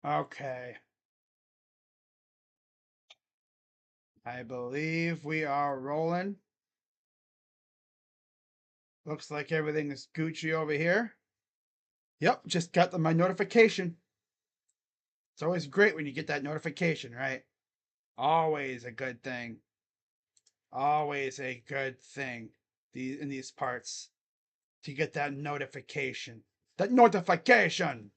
Okay. I believe we are rolling. Looks like everything is Gucci over here. Yep, just got my notification. It's always great when you get that notification, right? Always a good thing. Always a good thing in these parts to get that notification. That notification.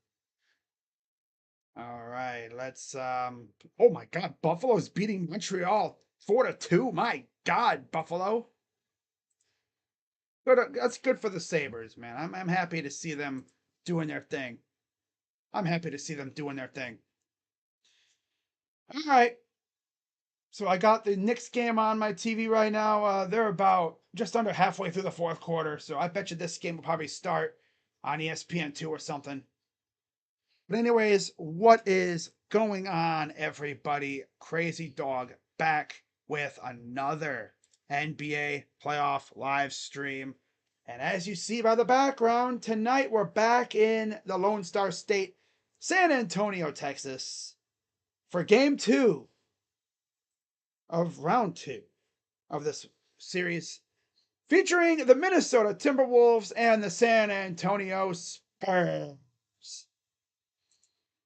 All right, let's oh my god, Buffalo's beating Montreal 4-2. My god, Buffalo. That's good for the Sabres, man. I'm happy to see them doing their thing. I'm happy to see them doing their thing. All right. So I got the Knicks game on my TV right now. They're about just under halfway through the fourth quarter, so I bet you this game will probably start on ESPN2 or something. But anyways, what is going on, everybody? Crazy Dog back with another NBA playoff live stream. And as you see by the background, tonight we're back in the Lone Star State, San Antonio, Texas, for game 2 of round 2 of this series, featuring the Minnesota Timberwolves and the San Antonio Spurs.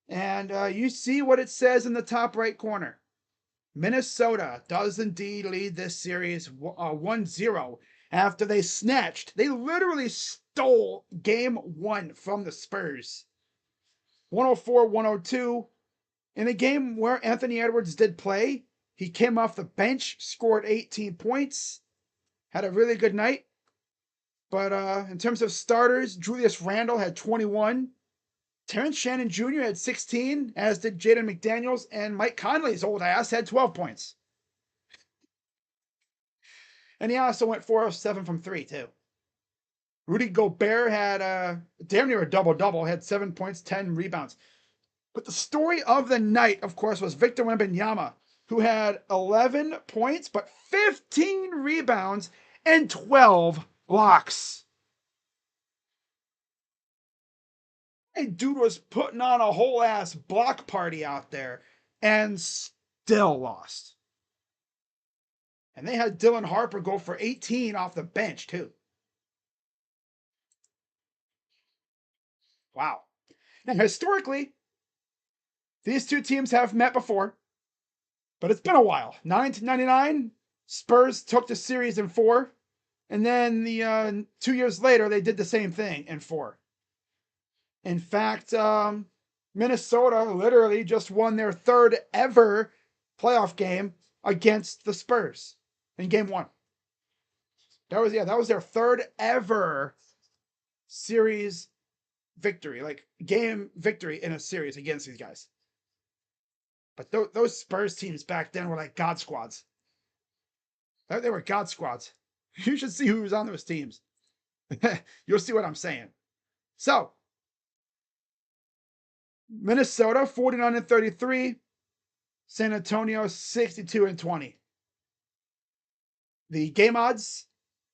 And you see what it says in the top right corner. Minnesota does indeed lead this series 1-0 after they literally stole game 1 from the Spurs. 104-102. In a game where Anthony Edwards did play, he came off the bench, scored 18 points, had a really good night. But in terms of starters, Julius Randle had 21. Terrence Shannon Jr. had 16, as did Jaden McDaniels, and Mike Conley's old ass had 12 points. And he also went 4 of 7 from 3, too. Rudy Gobert had damn near a double-double, had 7 points, 10 rebounds. But the story of the night, of course, was Victor Wembanyama, who had 11 points, but 15 rebounds and 12 blocks. Hey, dude was putting on a whole ass block party out there and still lost. And they had Dylan Harper go for 18 off the bench, too. Wow. Now, historically, these two teams have met before, but it's been a while. 1999, Spurs took the series in 4, and then the 2 years later, they did the same thing in 4. In fact, Minnesota literally just won their third ever playoff game against the Spurs in game 1. That was their third ever series victory, like game victory in a series against these guys. But those Spurs teams back then were like God squads. They were God squads. You should see who was on those teams. You'll see what I'm saying. So, Minnesota 49-33, San Antonio 62-20. The game odds,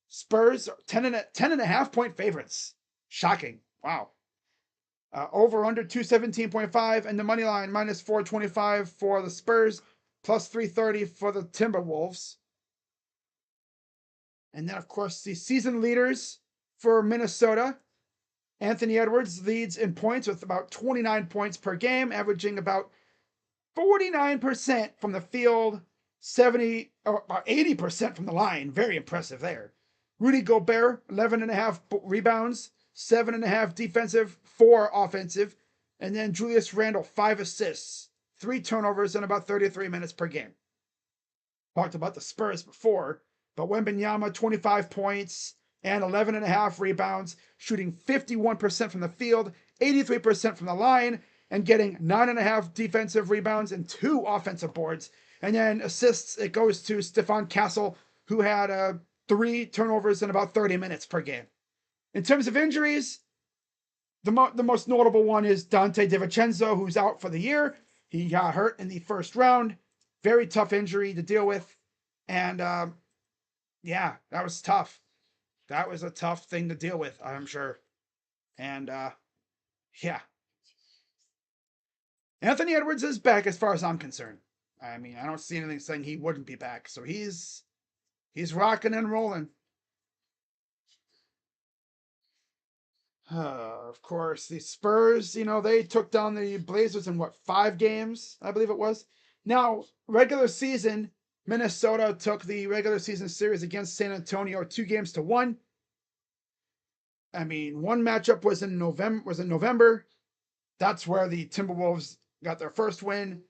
Spurs 10.5 point favorites. Shocking. Wow. Over under 217.5, and the money line minus 425 for the Spurs, plus 330 for the Timberwolves. And then, of course, the season leaders for Minnesota. Anthony Edwards leads in points with about 29 points per game, averaging about 49% from the field, 70 or about 80% from the line. Very impressive there. Rudy Gobert, 11.5 rebounds, 7.5 defensive, 4 offensive. And then Julius Randle, 5 assists, 3 turnovers, and about 33 minutes per game. Talked about the Spurs before, but Wembanyama, 25 points and 11.5 rebounds, shooting 51% from the field, 83% from the line, and getting 9.5 defensive rebounds and 2 offensive boards. And then assists, it goes to Stephon Castle, who had 3 turnovers in about 30 minutes per game. In terms of injuries, the most notable one is Dante DiVincenzo, who's out for the year. He got hurt in the first round. Very tough injury to deal with. And yeah, that was tough. That was a tough thing to deal with, I'm sure. And yeah. Anthony Edwards is back as far as I'm concerned. I mean, I don't see anything saying he wouldn't be back. So he's rocking and rolling. Of course, the Spurs, they took down the Blazers in what, 5 games, I believe it was. Now, regular season, Minnesota took the regular season series against San Antonio 2 games to 1. I mean, one matchup was in November. That's where the Timberwolves got their first win.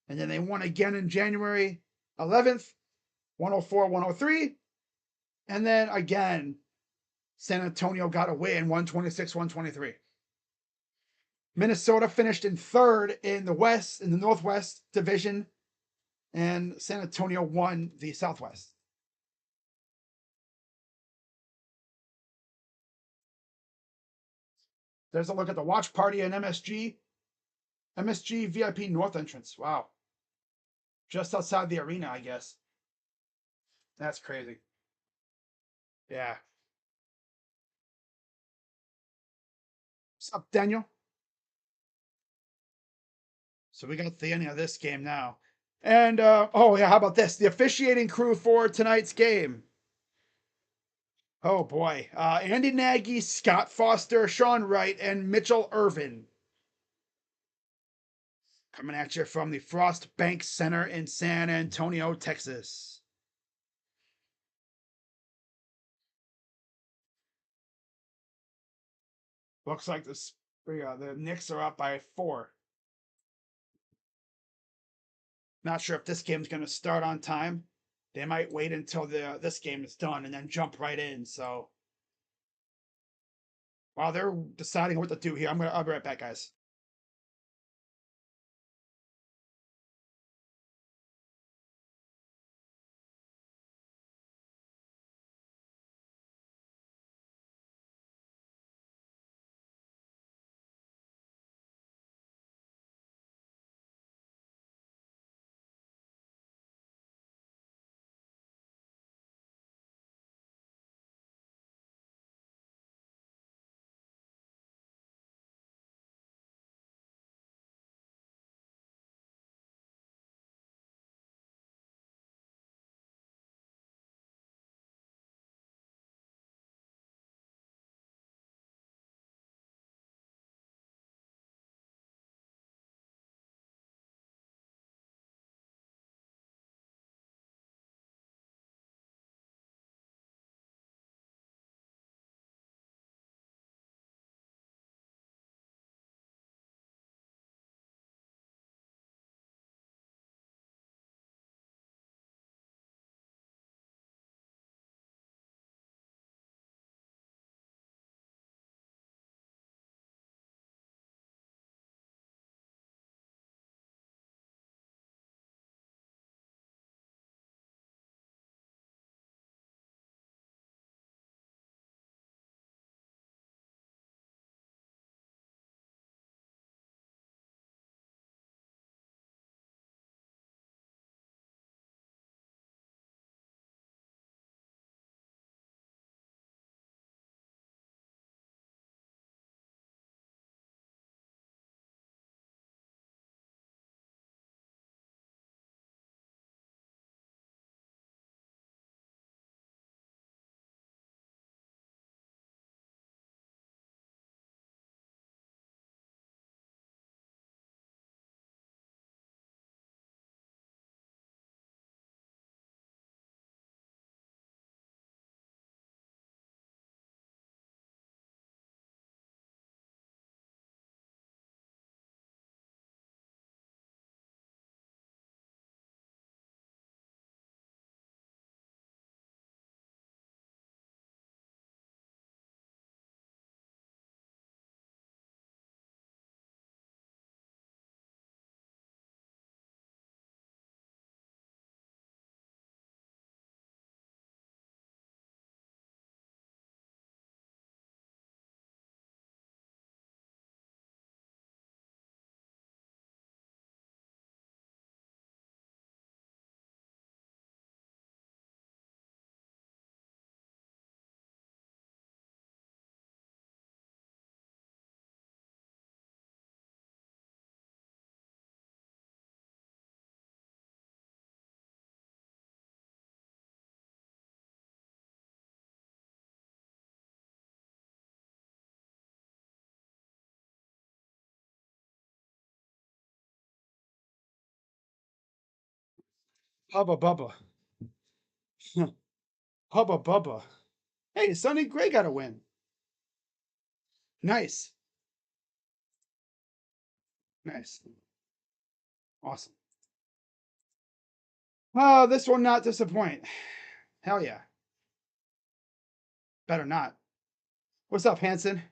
And then they won again in January 11th, 104-103. And then again, San Antonio got a win, 126-123. Minnesota finished in third in the Northwest Division, and San Antonio won the Southwest. There's a look at the watch party in MSG VIP North entrance. Wow. Just outside the arena, I guess. That's crazy. Yeah. What's up, Daniel? So we got the ending of this game now. And oh yeah, how about this? The officiating crew for tonight's game. Oh boy. Andy Nagy, Scott Foster, Sean Wright, and Mitchell Irvin. Coming at you from the Frost Bank Center in San Antonio, Texas. Looks like the Knicks are up by 4. Not sure if this game's going to start on time. They might wait until this game is done and then jump right in. So while they're deciding what to do here, I'll be right back, guys. Hubba bubba. Hubba bubba. Hey, Sonny Gray got a win. Nice. Nice. Awesome. Oh, this will not disappoint. Hell yeah. Better not. What's up, Hanson?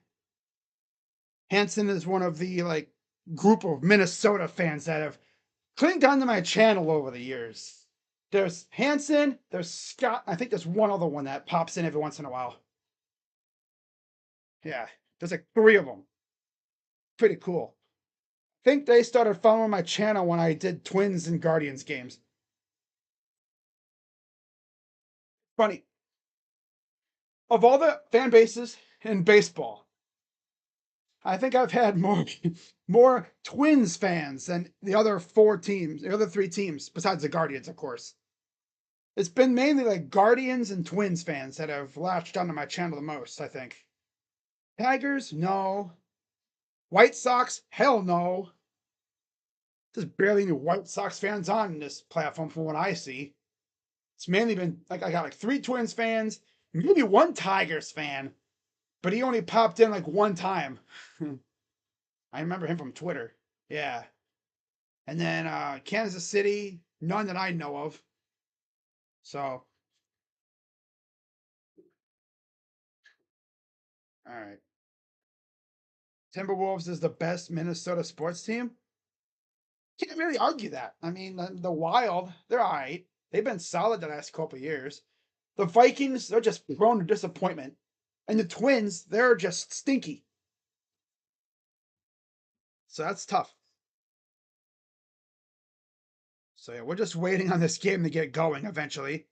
Hanson is one of the group of Minnesota fans that have clinged onto my channel over the years. There's Hanson, there's Scott. I think there's one other one that pops in every once in a while. Yeah, there's like three of them. Pretty cool. I think they started following my channel when I did Twins and Guardians games. Funny. Of all the fan bases in baseball, I think I've had more Twins fans than the other three teams, besides the Guardians, of course. It's been mainly like Guardians and Twins fans that have latched onto my channel the most, I think. Tigers? No. White Sox? Hell no. There's barely any White Sox fans on this platform from what I see. It's mainly been like I got like three Twins fans, maybe one Tigers fan, but he only popped in like one time. I remember him from Twitter. Yeah. And then Kansas City, none that I know of. So, all right. Timberwolves is the best Minnesota sports team. Can't really argue that. I mean, the Wild, they're all right. They've been solid the last couple of years. The Vikings, they're just prone to disappointment. And the Twins, they're just stinky. So that's tough. So yeah, we're just waiting on this game to get going eventually.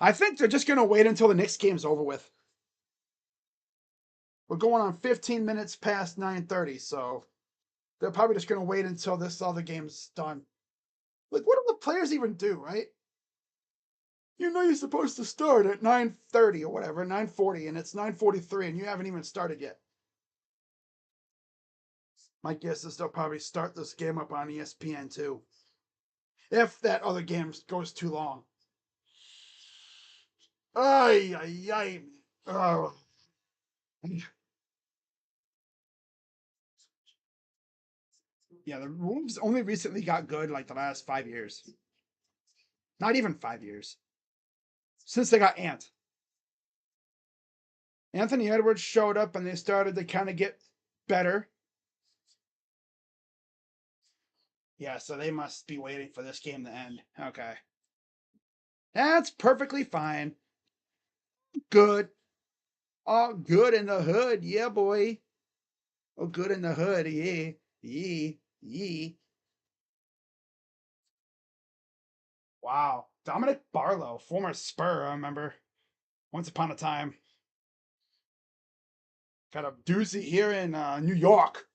I think they're just going to wait until the next game's over with. We're going on 15 minutes past 9:30, so they're probably just going to wait until this other game's done. Like, what do the players even do, right? You know you're supposed to start at 9:30 or whatever, 9:40, and it's 9:43, and you haven't even started yet. My guess is they'll probably start this game up on ESPN too. If that other game goes too long. Ay, ay, ay. Oh. Yeah, the Wolves only recently got good like the last 5 years. Not even 5 years. Since they got Ant. Anthony Edwards showed up and they started to kind of get better. Yeah, so they must be waiting for this game to end. Okay. That's perfectly fine. Good. All good in the hood. Yeah, boy. Oh, good in the hood. Yeah. Yee. Yee. Wow. Dominic Barlow, former Spur, I remember. Once upon a time. Got a doozy here in New York.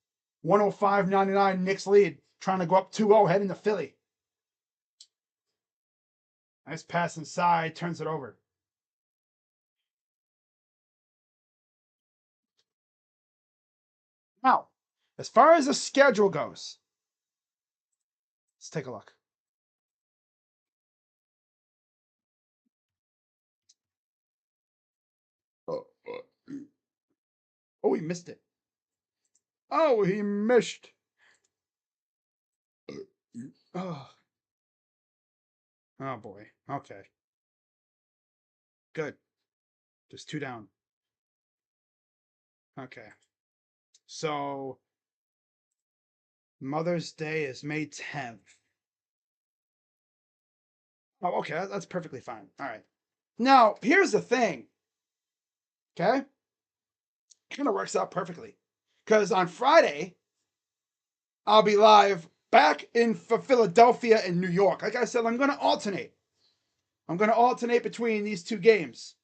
105.99 Knicks lead. Trying to go up 2-0 heading to Philly. Nice pass inside. Turns it over. Now, as far as the schedule goes, let's take a look. Oh, he missed it. Oh, he missed. Oh, oh boy. Okay. Good. Just two down. Okay. So Mother's Day is May 10th. Oh, okay. That's perfectly fine. All right. Now, here's the thing. Okay? It kind of works out perfectly. Because on Friday, I'll be live back in for Philadelphia and New York. Like I said, I'm going to alternate. I'm going to alternate between these two games.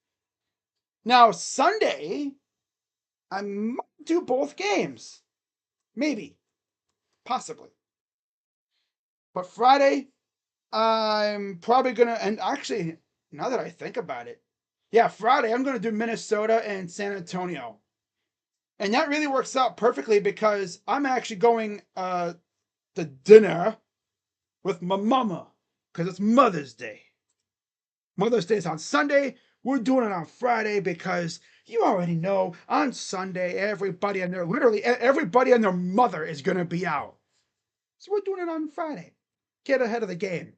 Now, Sunday, I might do both games. Maybe. Possibly. But Friday, I'm probably going to, and actually, now that I think about it, yeah, Friday, I'm going to do Minnesota and San Antonio. And that really works out perfectly because I'm actually going to dinner with my mama because it's Mother's Day. Mother's Day is on Sunday. We're doing it on Friday because you already know on Sunday everybody and their literally everybody and their mother is gonna be out. So we're doing it on Friday. Get ahead of the game.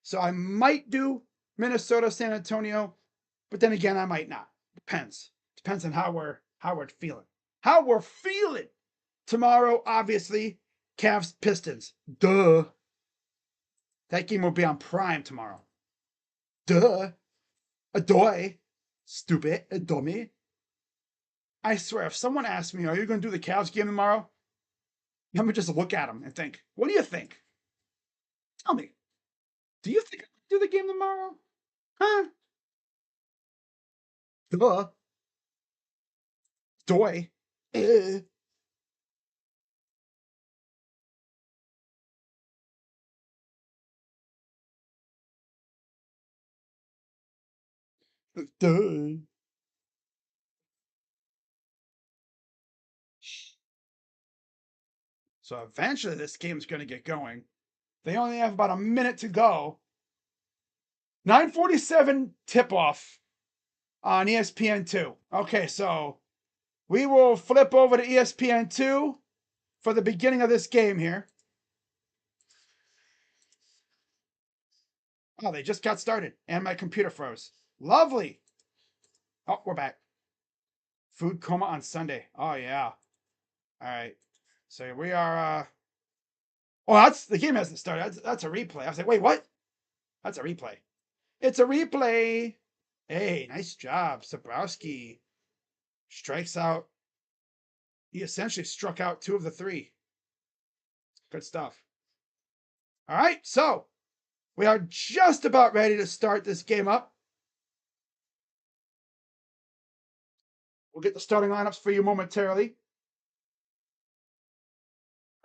So I might do Minnesota, San Antonio, but then again I might not. Depends. Depends on how we're feeling. How we're feeling. Tomorrow, obviously, Cavs Pistons. Duh. That game will be on Prime tomorrow. Duh. Adoy. Stupid. A dummy. I swear, if someone asks me, are you going to do the Cavs game tomorrow? I'm going to just look at them and think, what do you think? Tell me. Do you think I can do the game tomorrow? Huh? Duh. Doy. Duh. So eventually this game's going to get going. They only have about a minute to go. 9:47 tip-off on ESPN2. Okay, so we will flip over to ESPN2 for the beginning of this game here. Oh, they just got started and my computer froze. Lovely. Oh, we're back. Food coma on Sunday. Oh, yeah. All right. So we are. Oh, that's the game hasn't started. That's a replay. I was like, wait, what? That's a replay. It's a replay. Hey, nice job. Sabrowski strikes out. He essentially struck out 2 of the 3. Good stuff. All right, so we are just about ready to start this game up. We'll get the starting lineups for you momentarily.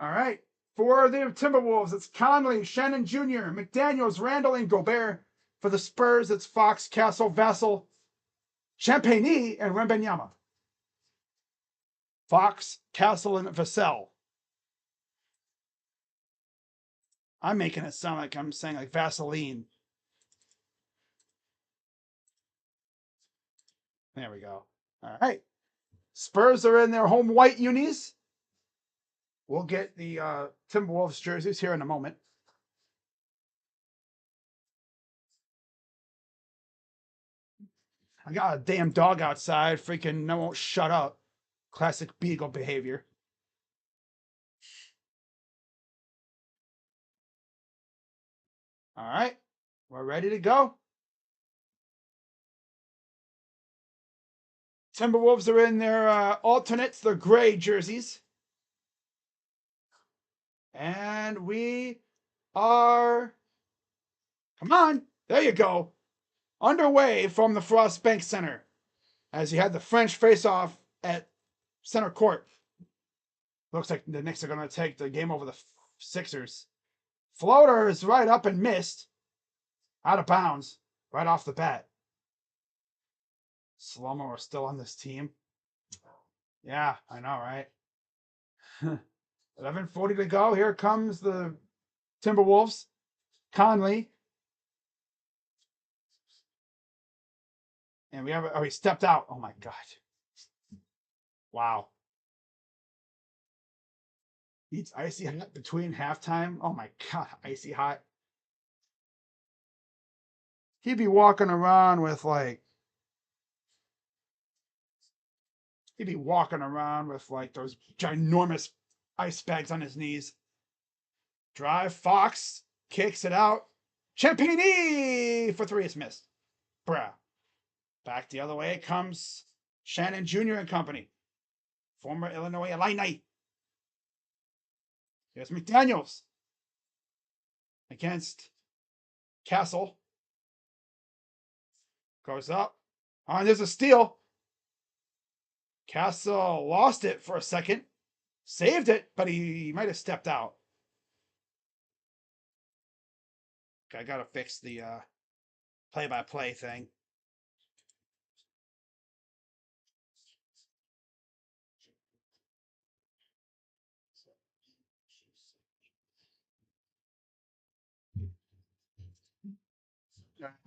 All right. For the Timberwolves, it's Conley, Shannon Jr., McDaniels, Randall, and Gobert. For the Spurs, it's Fox, Castle, Vassell, Champagny, and Wembanyama. Fox, Castle, and Vassell. I'm making it sound like I'm saying like Vaseline. There we go. All right. Spurs are in their home white unis. We'll get the Timberwolves jerseys here in a moment. I got a damn dog outside. Freaking no won't shut up. Classic beagle behavior. All right. We're ready to go. Timberwolves are in their alternates, their gray jerseys. And we are, come on, there you go, underway from the Frost Bank Center as you had the French face-off at center court. Looks like the Knicks are going to take the game over the Sixers. Floater is right up and missed. Out of bounds, right off the bat. Slow-mo are still on this team. Yeah, I know, right? 11:40 to go. Here comes the Timberwolves. Conley. And we have, oh, he stepped out. Oh my God. Wow. Eats icy hot between halftime. Oh my God, icy hot. He'd be walking around with like, those ginormous ice bags on his knees. Drive, Fox kicks it out. Champagny for 3 is missed. Bruh. Back the other way comes Shannon Jr. and company. Former Illinois Illini. Here's McDaniels against Castle. Goes up. Oh, and there's a steal. Castle lost it for a second. Saved it, but he might have stepped out. I gotta fix the play-by-play thing.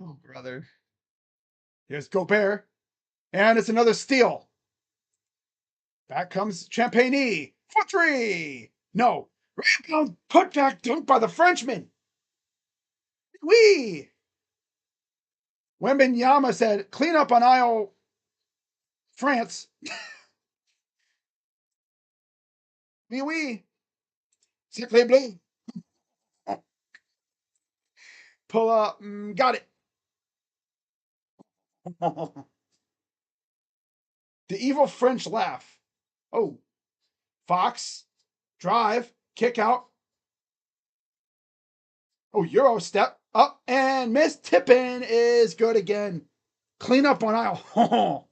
Oh, brother. Here's Gobert. And it's another steal. Back comes Champagne for three. No. Rebound putback dunk by the Frenchman. Wee. Wembenyama said, clean up on aisle France. Wee wee. Sickly blue. Pull up. Got it. The evil French laugh. Oh. Fox. Drive. Kick out. Oh, Euro step. Up and miss. Tippin is good again. Clean up on aisle.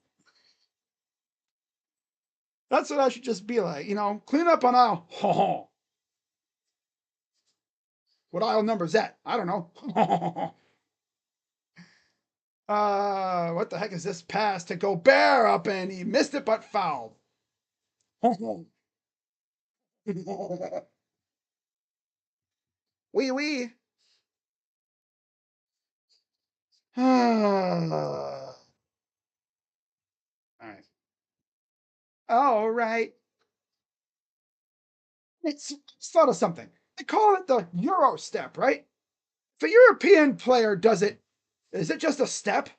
That's what I should just be like, clean up on aisle. What aisle number is that? I don't know. What the heck is this pass to Gobert up and he missed it but fouled. Wee wee. All right. All right. It's thought of something. They call it the Euro step, right? If a European player does it, is it just a step?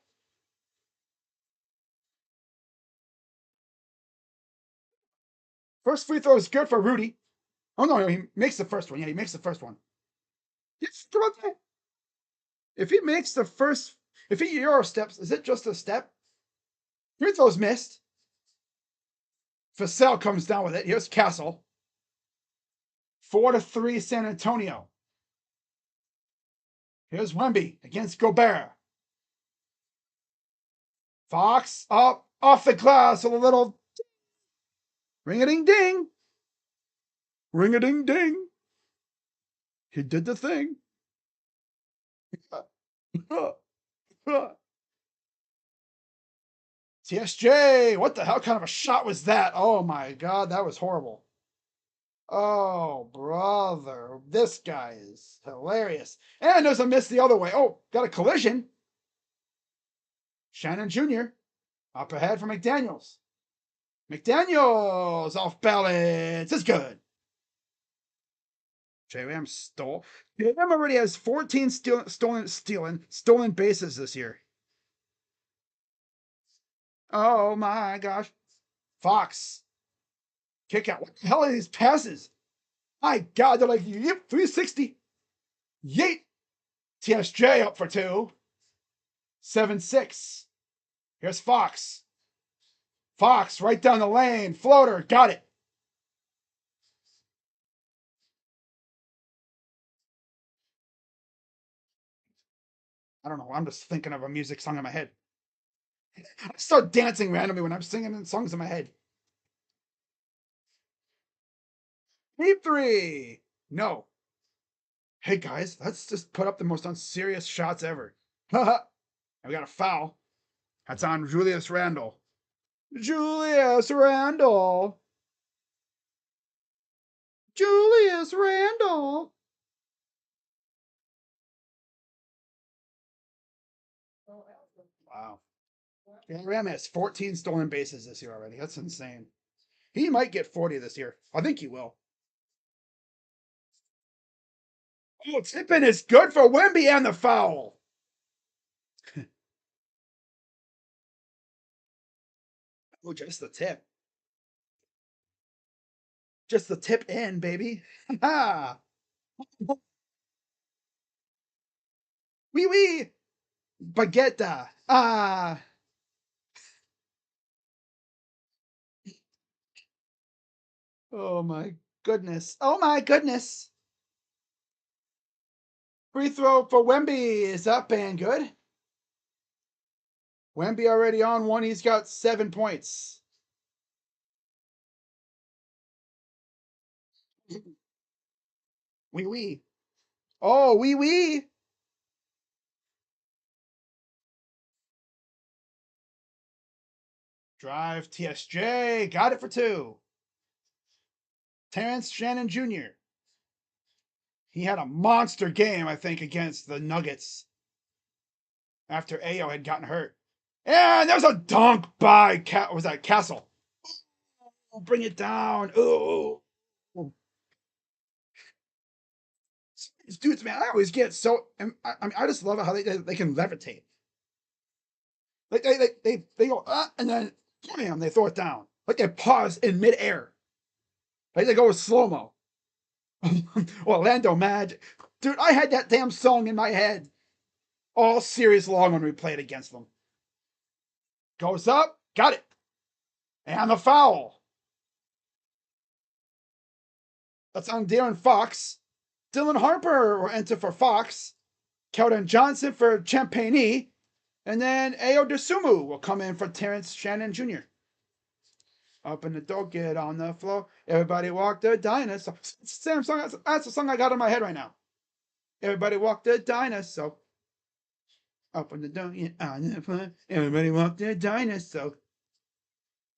First free throw is good for Rudy. Oh no, he makes the first one. Yeah, he makes the first one. Yes, if he makes the first, if he Euro steps, is it just a step? Free throw's missed. Vassell comes down with it. Here's Castle. 4-3 San Antonio. Here's Wemby against Gobert. Fox up off the glass with a little ring-a-ding-ding. Ring-a-ding-ding. He did the thing. TSJ, what the hell kind of a shot was that? Oh my God, that was horrible. Oh, brother, this guy is hilarious. And there's a miss the other way. Oh, got a collision. Shannon Jr. up ahead for McDaniels. McDaniels off balance. It's good. J.Ram stole. J.Ram already has 14 stolen bases this year. Oh my gosh. Fox. Kick out. What the hell are these passes? My God, they're like, yep, 360. Yeet. TSJ up for two. 7-6. Here's Fox. Fox right down the lane. Floater. Got it. I don't know. I'm just thinking of a music song in my head. I start dancing randomly when I'm singing songs in my head. Deep three. No. Hey guys, let's just put up the most unserious shots ever. Haha. And we got a foul. That's on Julius Randle. Julius Randle. Julius Randle. Wow. Ram has 14 stolen bases this year already. That's insane. He might get 40 this year. I think he will. Oh, tipping is good for Wemby and the foul. Oh, just the tip. Just the tip in, baby. Ha! Wee wee. Baguette. Ah. Oh my goodness. Oh my goodness. Free throw for Wemby is up and good. Wemby already on one. He's got 7 points. Wee wee. Oh, wee wee. Drive TSJ. Got it for two. Terrence Shannon Jr. He had a monster game, I think, against the Nuggets. after Ao had gotten hurt. And there's a dunk by was that Castle? Oh, bring it down. Oh, these dudes, man, I always get so. I mean, I just love how they can levitate. Like they go and then bam, they throw it down. Like they pause in midair. Like they go with slow mo. Orlando Magic, dude. I had that damn song in my head all series long when we played against them. Goes up, got it, and the foul. That's on De'Aaron Fox. Dylan Harper will enter for Fox. Keldon Johnson for Champagny. And then Ao Desumu will come in for Terrence Shannon Jr. Up in the door, get on the floor. Everybody walk the dinosaur. Same song. That's the song I got in my head right now. Everybody walk the dinosaur. Up in the door, get on the floor. Everybody walk the dinosaur.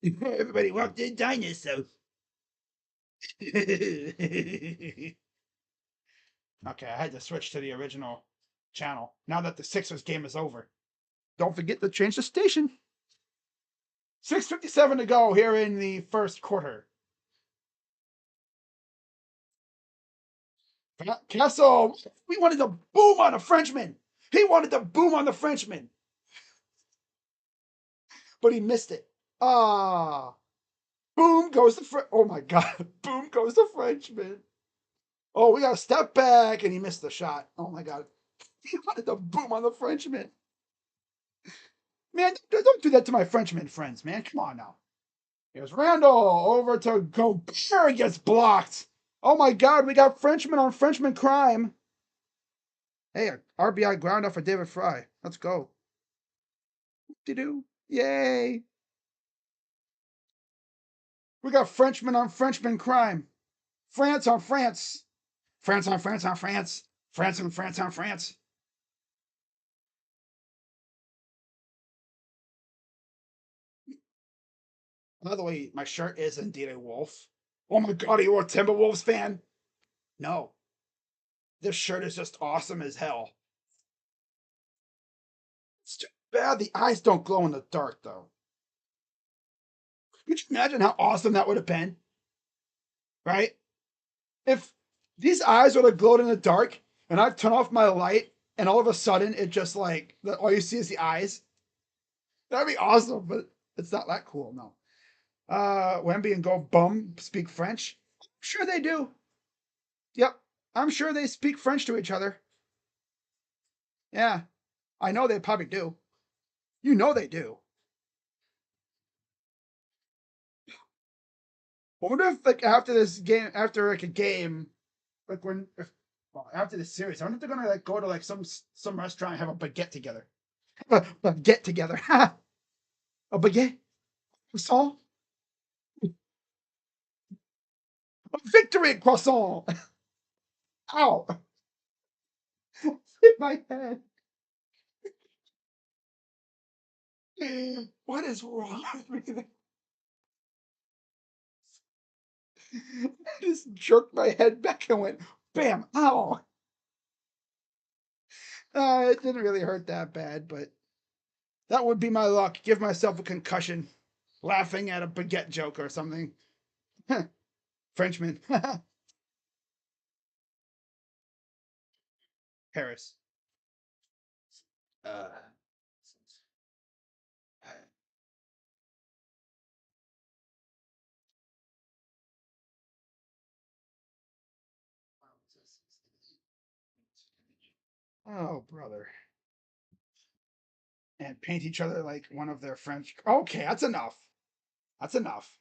Everybody walk the dinosaur. Okay, I had to switch to the original channel now that the Sixers game is over. Don't forget to change the station. 6:57 to go here in the first quarter. Castle, we wanted to boom on a Frenchman. He wanted to boom on the Frenchman, but he missed it. Ah, boom goes the oh my God, boom goes the Frenchman. Oh, we got a step back, and he missed the shot. Oh my God, he wanted to boom on the Frenchman. Man, don't do that to my Frenchman friends, man. Come on now. Here's Randall over to Gobert, gets blocked. Oh my God, we got Frenchman on Frenchman crime. Hey, RBI ground out for David Fry. Let's go. Do yay! We got Frenchman on Frenchman crime. France on France. France on France on France. France on France on France. By the way, my shirt is indeed a wolf. Oh my God, are you a Timberwolves fan? No. This shirt is just awesome as hell. It's too bad the eyes don't glow in the dark, though. Could you imagine how awesome that would have been? Right? If these eyes would have glowed in the dark and I turn off my light and all of a sudden it just like all you see is the eyes, that'd be awesome, but it's not that cool, no. Wemby and Go Bum speak French. Sure they do. Yep. I'm sure they speak French to each other. Yeah. I know they probably do. You know they do. I wonder if like after this game, after like a game, like when if well, after this series, I wonder if they're gonna like go to like some restaurant and have a baguette together. A baguette together. A baguette? Croissant? A victory croissant! Ow! Hit my head. What is wrong with me? I just jerked my head back and went, bam, ow! It didn't really hurt that bad, but that would be my luck. Give myself a concussion laughing at a baguette joke or something. Frenchman. Paris. Uh, oh, brother. And paint each other like one of their French. Okay, that's enough. That's enough.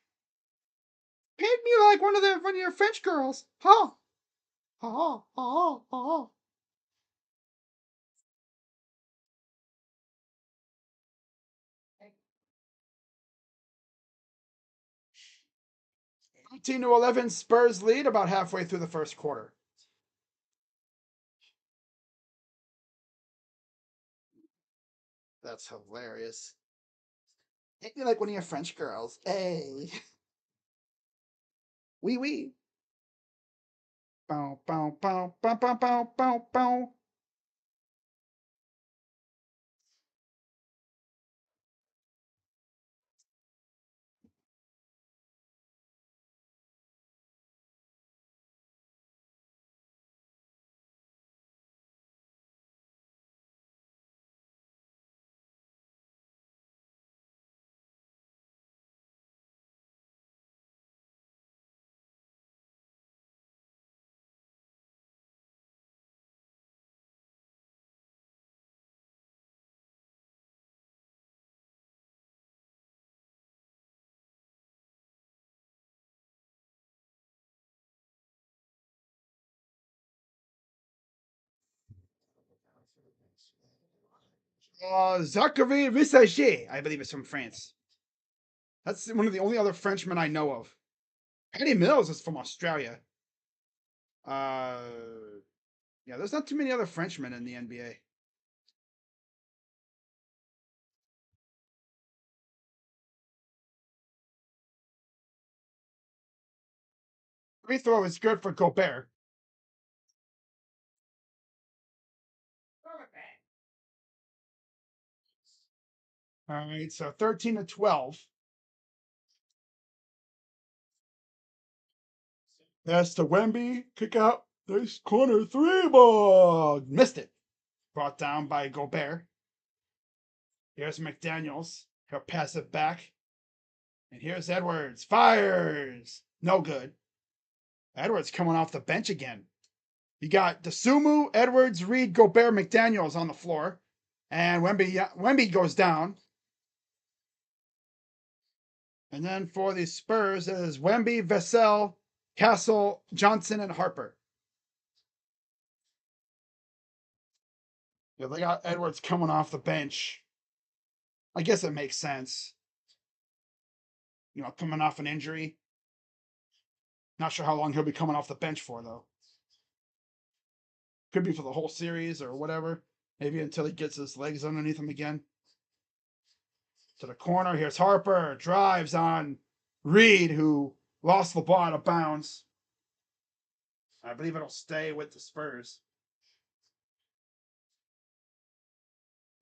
Paint me like one of your French girls. Huh? Ha ha ha. 13-11 Spurs lead about halfway through the first quarter. That's hilarious. Paint me like one of your French girls. Hey. Wee wee. Bow, bow, bow, bow, bow, bow, bow, bow. Zachary Visager, I believe it's from France. That's one of the only other Frenchmen I know of. Patty Mills is from Australia. Uh, yeah, there's not too many other Frenchmen in the NBA. Free throw is good for Gobert. All right, so 13-12. That's the Wemby kick out. Nice corner three ball. Missed it. Brought down by Gobert. Here's McDaniels. He'll pass it back. And here's Edwards. Fires. No good. Edwards coming off the bench again. You got Desumu, Edwards, Reed, Gobert, McDaniels on the floor. And Wemby goes down. And then for the Spurs is Wemby, Vassell, Castle, Johnson, and Harper. Yeah, they got Edwards coming off the bench. I guess it makes sense. You know, coming off an injury. Not sure how long he'll be coming off the bench for, though. Could be for the whole series or whatever. Maybe until he gets his legs underneath him again. To the corner. Here's Harper. Drives on Reed, who lost the ball out of bounds. I believe it'll stay with the Spurs.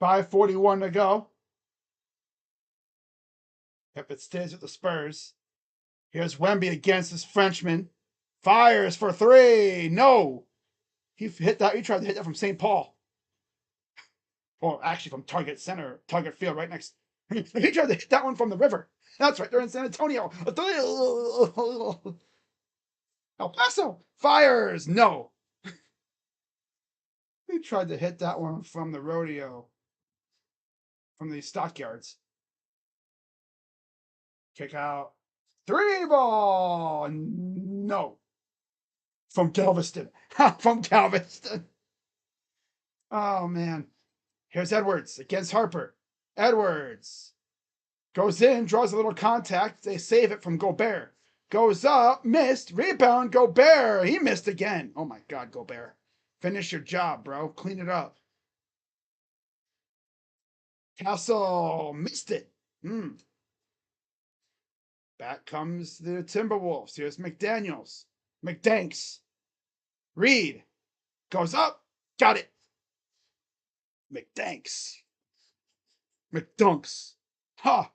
5:41 to go. If it stays with the Spurs. Here's Wemby against this Frenchman. Fires for three. No. He hit that. He tried to hit that from St. Paul. Well, actually from Target Center, Target Field, right next. He tried to hit that one from the river. That's right. They're in San Antonio. El Paso. Fires. No. He tried to hit that one from the rodeo. From the stockyards. Kick out. Three ball. No. From Galveston. From Galveston. Oh, man. Here's Edwards against Harper. Edwards goes in, draws a little contact. They save it from Gobert. Goes up, missed. Rebound, Gobert. He missed again. Oh, my God, Gobert. Finish your job, bro. Clean it up. Castle missed it. Back comes the Timberwolves. Here's McDaniels. McDanks. Reed goes up. Got it. McDanks. McDunks. Ha.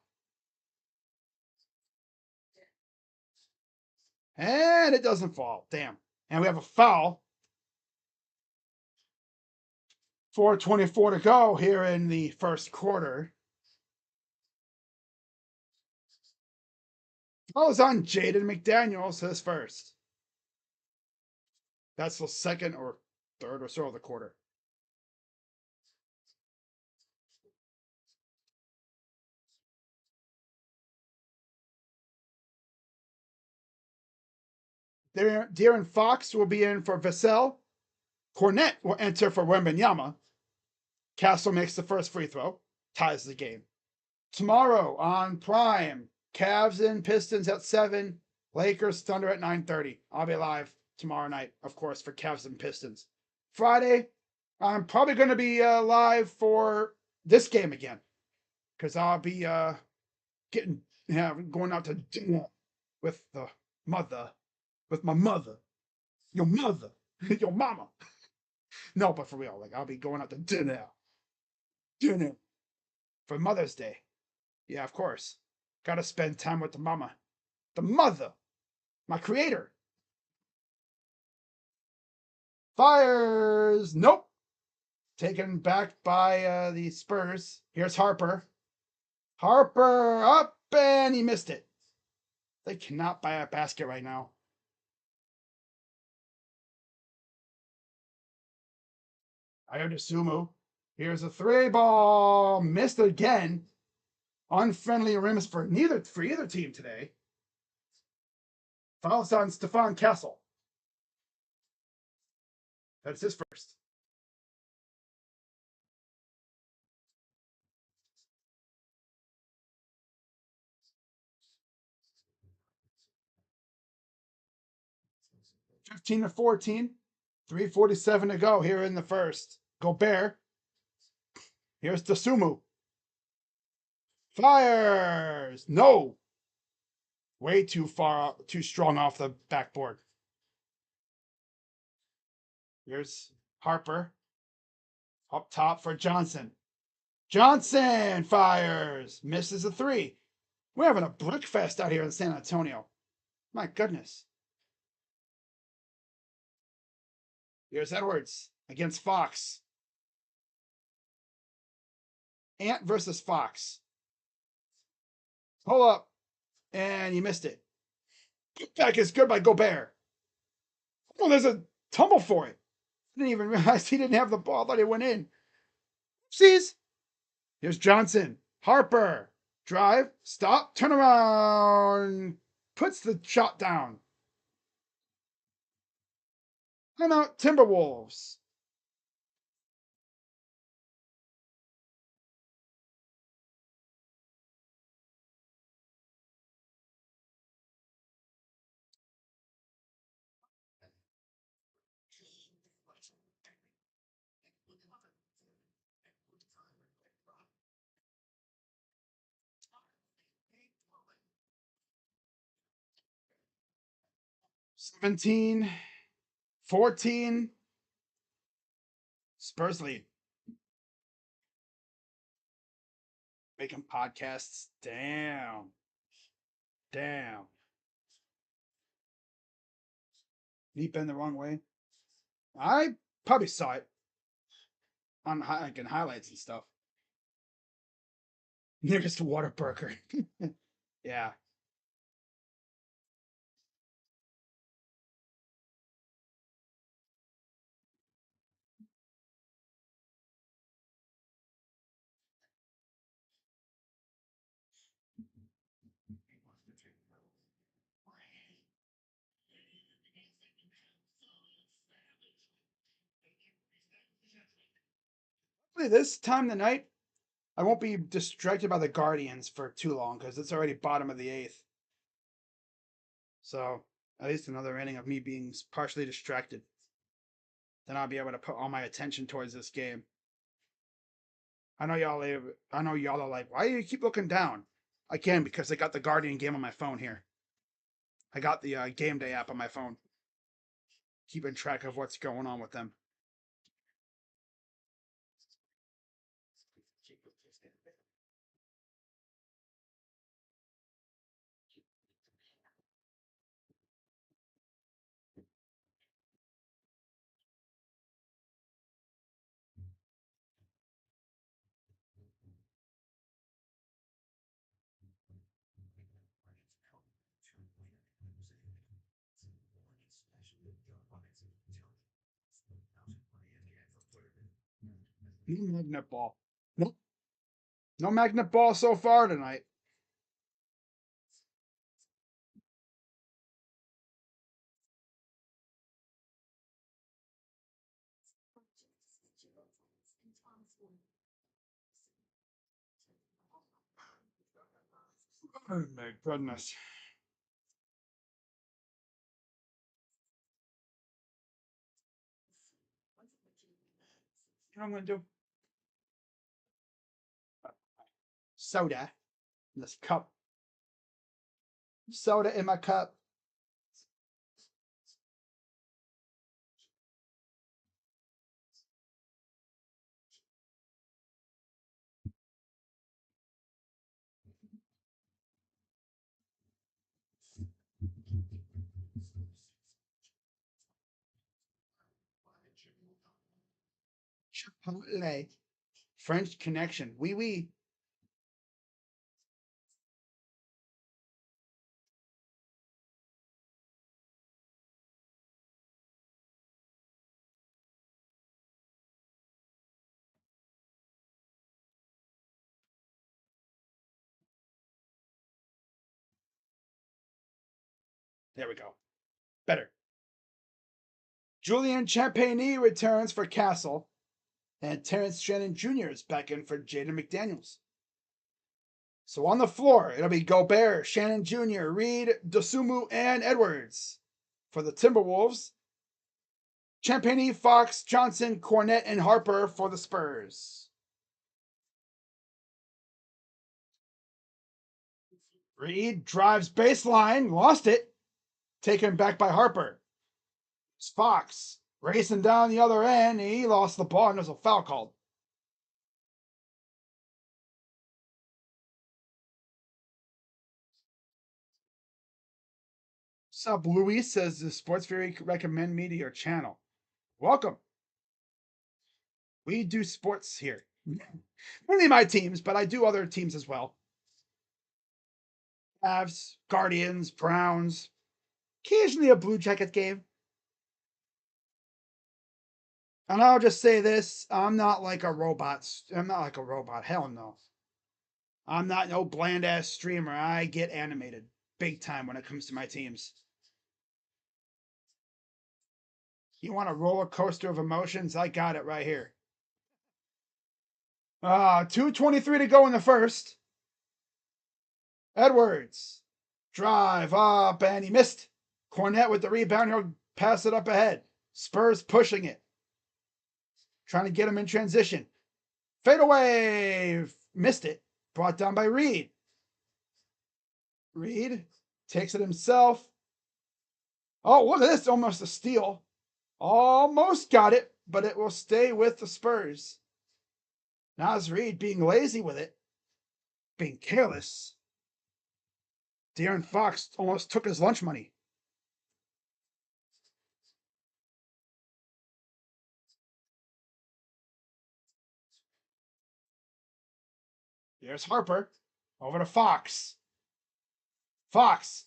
And it doesn't fall. Damn. And we have a foul. 4:24 to go here in the first quarter. Foul's on Jaden McDaniels, his first. That's the second or third or so of the quarter. De'Aaron Fox will be in for Vassell. Cornette will enter for Wembanyama. Castle makes the first free throw, ties the game. Tomorrow on Prime, Cavs and Pistons at 7, Lakers Thunder at 9:30. I'll be live tomorrow night, of course, for Cavs and Pistons. Friday, I'm probably going to be live for this game again because I'll be going out to dinner with the mother, with my mother, your mother, your mama. No, but for real, like I'll be going out to dinner for Mother's Day. Yeah, of course. Got to spend time with the mama, the mother, my creator. Fires. Nope. Taken back by the Spurs. Here's Harper. Harper up, and he missed it. They cannot buy a basket right now. Sumu. Here's a three ball. Missed again. Unfriendly rims for either team today. Fouls on Stephon Castle. That's his first. 15-14. 3:47 to go here in the first. Gobert. Here's Dasumu. Fires. No. Way too far, too strong off the backboard. Here's Harper. Up top for Johnson. Johnson fires. Misses a three. We're having a brick fest out here in San Antonio. My goodness. Here's Edwards against Fox. Ant versus Fox. Pull up. And you missed it. Back is good by Gobert. Oh, there's a tumble for it. I didn't even realize he didn't have the ball. I thought it went in. Sees. Here's Johnson. Harper. Drive. Stop. Turn around. Puts the shot down. Timeout Timberwolves. (17-14). Spurs lead. Making podcasts. Damn. He bent the wrong way. I probably saw it on like in highlights and stuff. Nearest Waterburger. Yeah. This time of the night, I won't be distracted by the Guardians for too long because it's already bottom of the eighth. So at least another inning of me being partially distracted. Then I'll be able to put all my attention towards this game. I know y'all are like, why do you keep looking down? I can because I got the Guardian game on my phone here. I got the game day app on my phone. Keeping track of what's going on with them. No magnet ball. Nope. No magnet ball so far tonight. Oh my goodness. You know what I'm gonna do? Soda in this cup. Soda in my cup. Chipotle. French Connection. Oui, oui. There we go. Better. Julian Champagny returns for Castle, and Terrence Shannon Jr. is back in for Jaden McDaniels. So on the floor, it'll be Gobert, Shannon Jr., Reed, Dosumu, and Edwards. For the Timberwolves, Champagny, Fox, Johnson, Cornette, and Harper for the Spurs. Reed drives baseline, lost it, taken back by Harper. It's Fox racing down the other end. He lost the ball and there's a foul called. What's up, Luis? Says the Sports Fury recommend me to your channel. Welcome. We do sports here. Mainly my teams, but I do other teams as well. Avs, Guardians, Browns, occasionally a Blue Jacket game. And I'll just say this, I'm not like a robot. I'm not like a robot. Hell no. I'm not no bland ass streamer. I get animated big time when it comes to my teams. You want a roller coaster of emotions? I got it right here. 2:23 to go in the first. Edwards. Drive up and he missed. Cornette with the rebound. He'll pass it up ahead. Spurs pushing it. Trying to get him in transition. Fade away. Missed it. Brought down by Reed. Reed takes it himself. Oh, look at this. Almost a steal. Almost got it, but it will stay with the Spurs. Naz Reed being lazy with it. Being careless. De'Aaron Fox almost took his lunch money. There's Harper. Over to Fox. Fox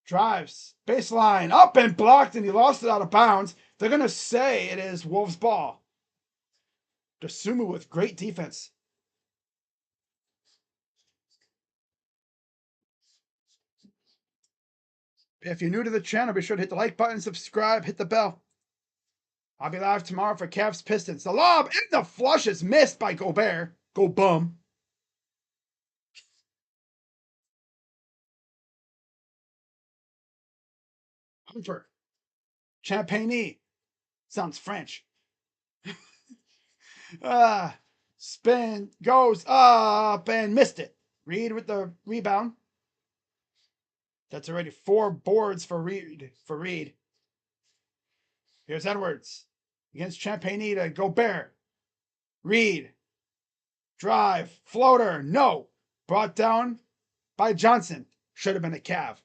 drives. Baseline. Up and blocked, and he lost it out of bounds. They're going to say it is Wolves' ball. Dosunmu with great defense. If you're new to the channel, be sure to hit the like button, subscribe, hit the bell. I'll be live tomorrow for Cavs Pistons. The lob and the flush is missed by Gobert. Go bum. Hooper. Champagny. Sounds French. Spin. Goes up and missed it. Reed with the rebound. That's already 4 boards for Reed. Here's Edwards. Against Champagny to Gobert. Reed. Drive. Floater. No. Brought down by Johnson. Should have been a Cav.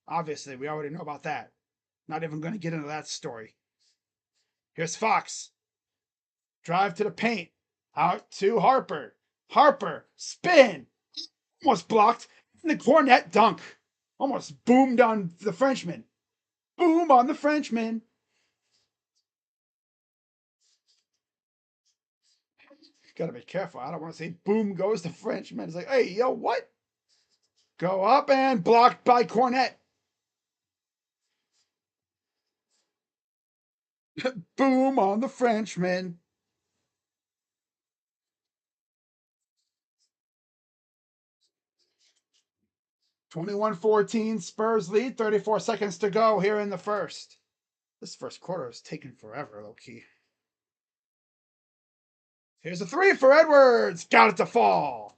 Obviously, we already know about that. Not even going to get into that story. Here's Fox. Drive to the paint. Out to Harper. Harper. Spin. Almost blocked. And the Cornette dunk. Almost boomed on the Frenchman. Boom on the Frenchman. Gotta be careful. I don't want to say boom goes the Frenchman. It's like, hey, yo, what? Go up and blocked by Cornette. Boom on the Frenchman. (21-14) Spurs lead. 34 seconds to go here in the first. This first quarter is taking forever, low key. Here's a 3 for Edwards. Got it to fall.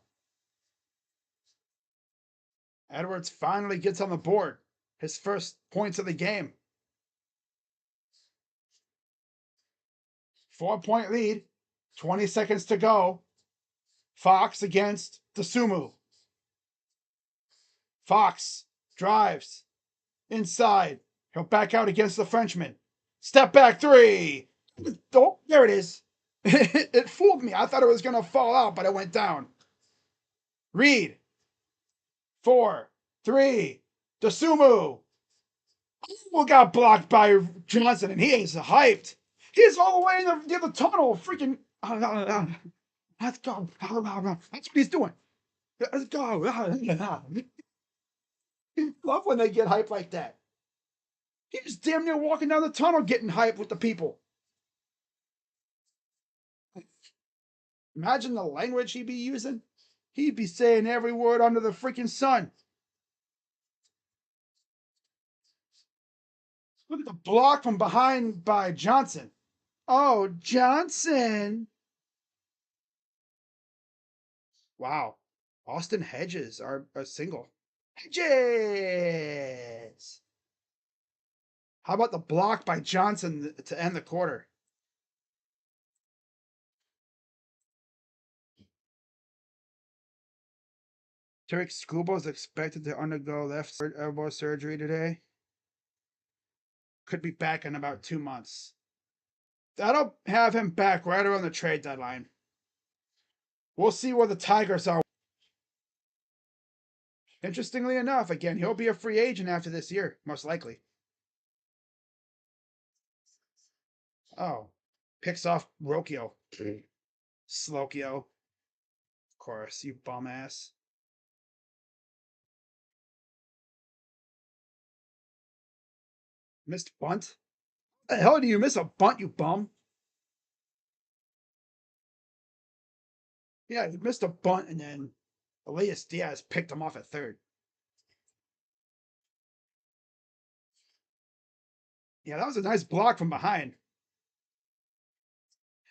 Edwards finally gets on the board. His first points of the game. 4-point lead. 20 seconds to go. Fox against Dosunmu. Fox drives inside. He'll back out against the Frenchman. Step back 3. Oh, there it is. It fooled me. I thought it was going to fall out, but it went down. Reed. 4, 3. Dosunmu. Got blocked by Johnson, and he is hyped. He's all the way in the tunnel. Freaking. Let's go. That's what he's doing. Let's go. Love when they get hyped like that. He's damn near walking down the tunnel getting hyped with the people. Imagine the language he'd be using. He'd be saying every word under the freaking sun. Look at the block from behind by Johnson. Oh, Johnson. Wow. Austin Hedges are a single. Hedges. How about the block by Johnson to end the quarter? Tarek Skubal is expected to undergo left elbow surgery today. Could be back in about 2 months. That'll have him back right around the trade deadline. We'll see where the Tigers are. Interestingly enough, again, he'll be a free agent after this year, most likely. Oh, picks off Rokio. Slokio. Of course, you bum ass. Missed bunt? The hell do you miss a bunt, you bum? Yeah, he missed a bunt and then Elias Diaz picked him off at third. Yeah, that was a nice block from behind.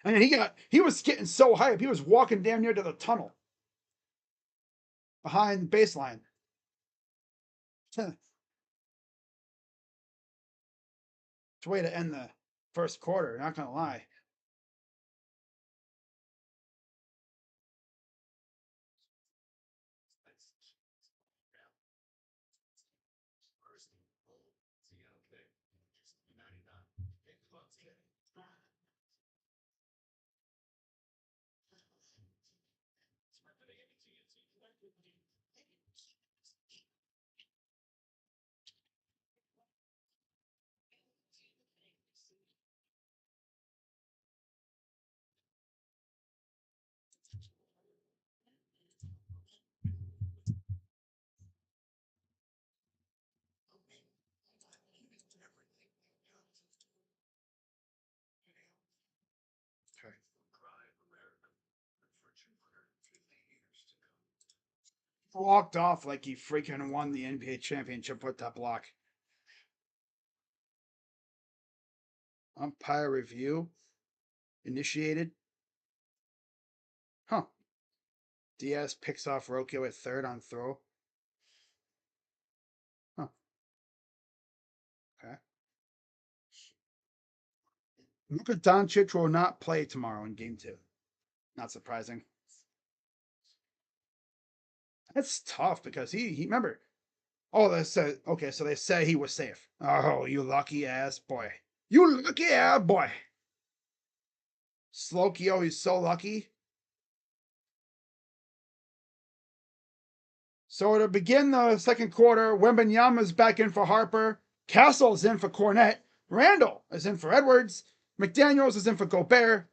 And then he was getting so hype, he was walking damn near to the tunnel behind the baseline. It's a way to end the first quarter, not gonna lie. Okay. Walked off like he freaking won the NBA championship with that block. Umpire review initiated. Huh. Diaz picks off Rokio at third on throw. Huh. Okay. Luka Doncic will not play tomorrow in game 2. Not surprising. That's tough because he remember. Oh, they said okay, so they say he was safe. Oh, you lucky ass boy. You lucky ass boy. Slokio, he's so lucky. So to begin the second quarter, Wembanyama's back in for Harper. Castle's in for Cornette. Randall is in for Edwards. McDaniels is in for Gobert.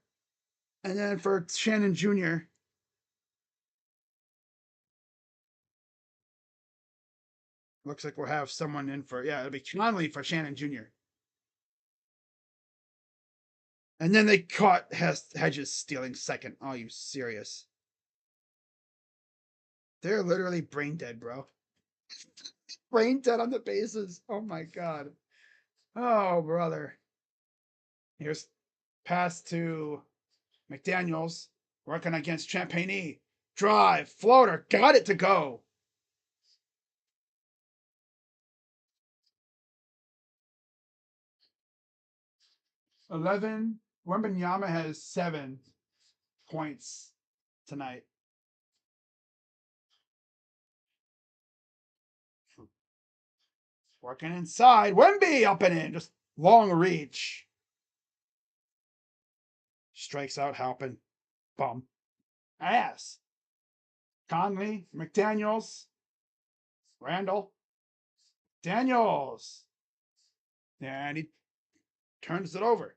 And then for Shannon Jr. Looks like we'll have someone in for, yeah, it'll be Conley for Shannon Jr. And then they caught Hedges stealing second. Oh, you serious? They're literally brain dead, bro. Brain dead on the bases. Oh my god. Oh, brother. Here's pass to McDaniels. Working against Champagny. Drive. Floater. Got it to go. $11. Wembanyama has 7 points tonight. Working inside. Wemby up and in. Just long reach. Strikes out Halpin. Bum. Ass. Conley. McDaniels. Randall. Daniels. And he turns it over.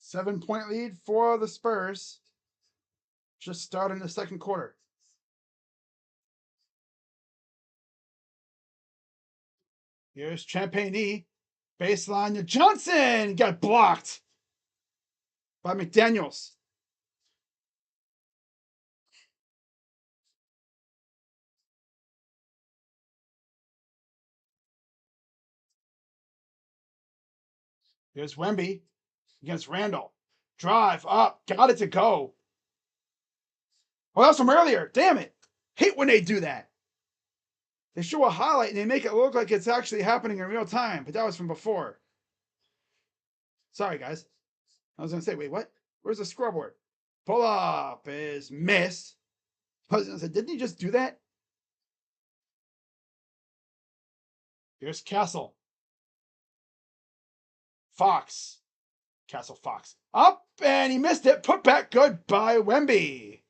Seven-point lead for the Spurs. Just starting the second quarter. Here's Champagny. Baseline to Johnson. Got blocked by McDaniels. Here's Wemby against Randall. Drive up. Got it to go. Oh, that was from earlier. Damn it. Hate when they do that. They show a highlight and they make it look like it's actually happening in real time, but that was from before. Sorry, guys. I was going to say, wait, what? Where's the scoreboard? Pull up is miss. President said, didn't he just do that? Here's Castle. Fox. Castle Fox. Up, and he missed it. Put back good by Wemby.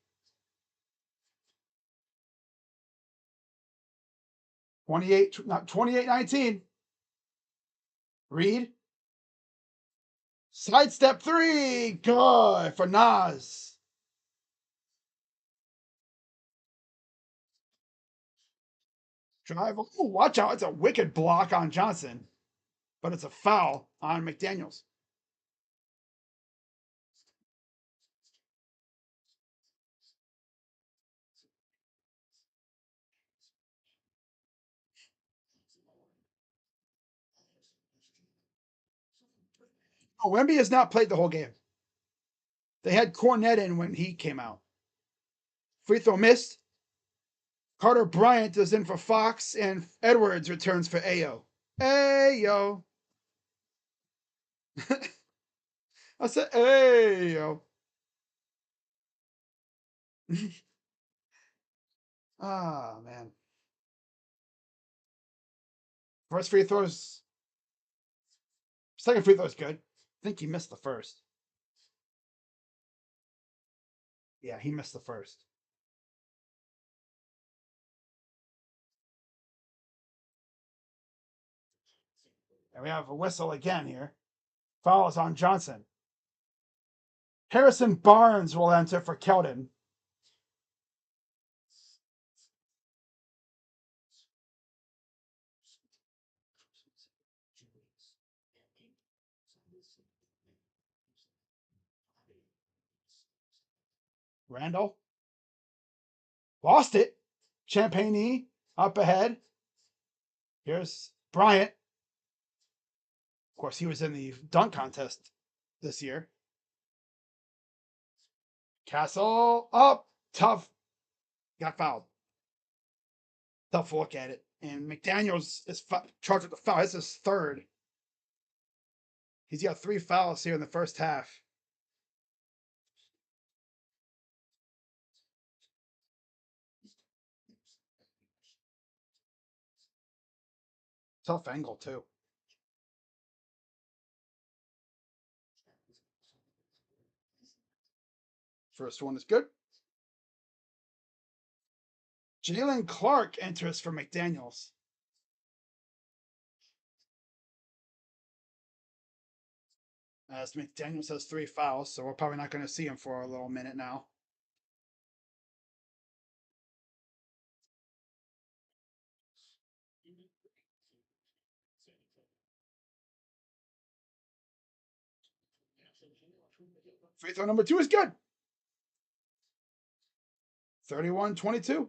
28-19. Reed. Sidestep three. Good for Nas. Drive. Ooh, watch out. It's a wicked block on Johnson, but it's a foul on McDaniels. Oh, Wemby has not played the whole game. They had Cornette in when he came out. Free throw missed. Carter Bryant is in for Fox, and Edwards returns for Ayo. Ayo. I said Ayo. Ah, man. First free throws. Second free throw is good. I think he missed the first. Yeah, he missed the first. And we have a whistle again here. Foul is on Johnson. Harrison Barnes will enter for Keldon. Randall. Lost it. Champagne up ahead. Here's Bryant. Of course, he was in the dunk contest this year. Castle up. Tough. Got fouled. Tough look at it. And McDaniels is charged with the foul. This is third. He's got 3 fouls here in the first half. Tough angle, too. First one is good. Jalen Clark enters for McDaniels. As McDaniels has 3 fouls, so we're probably not going to see him for a little minute now. Free throw number 2 is good. 31-22.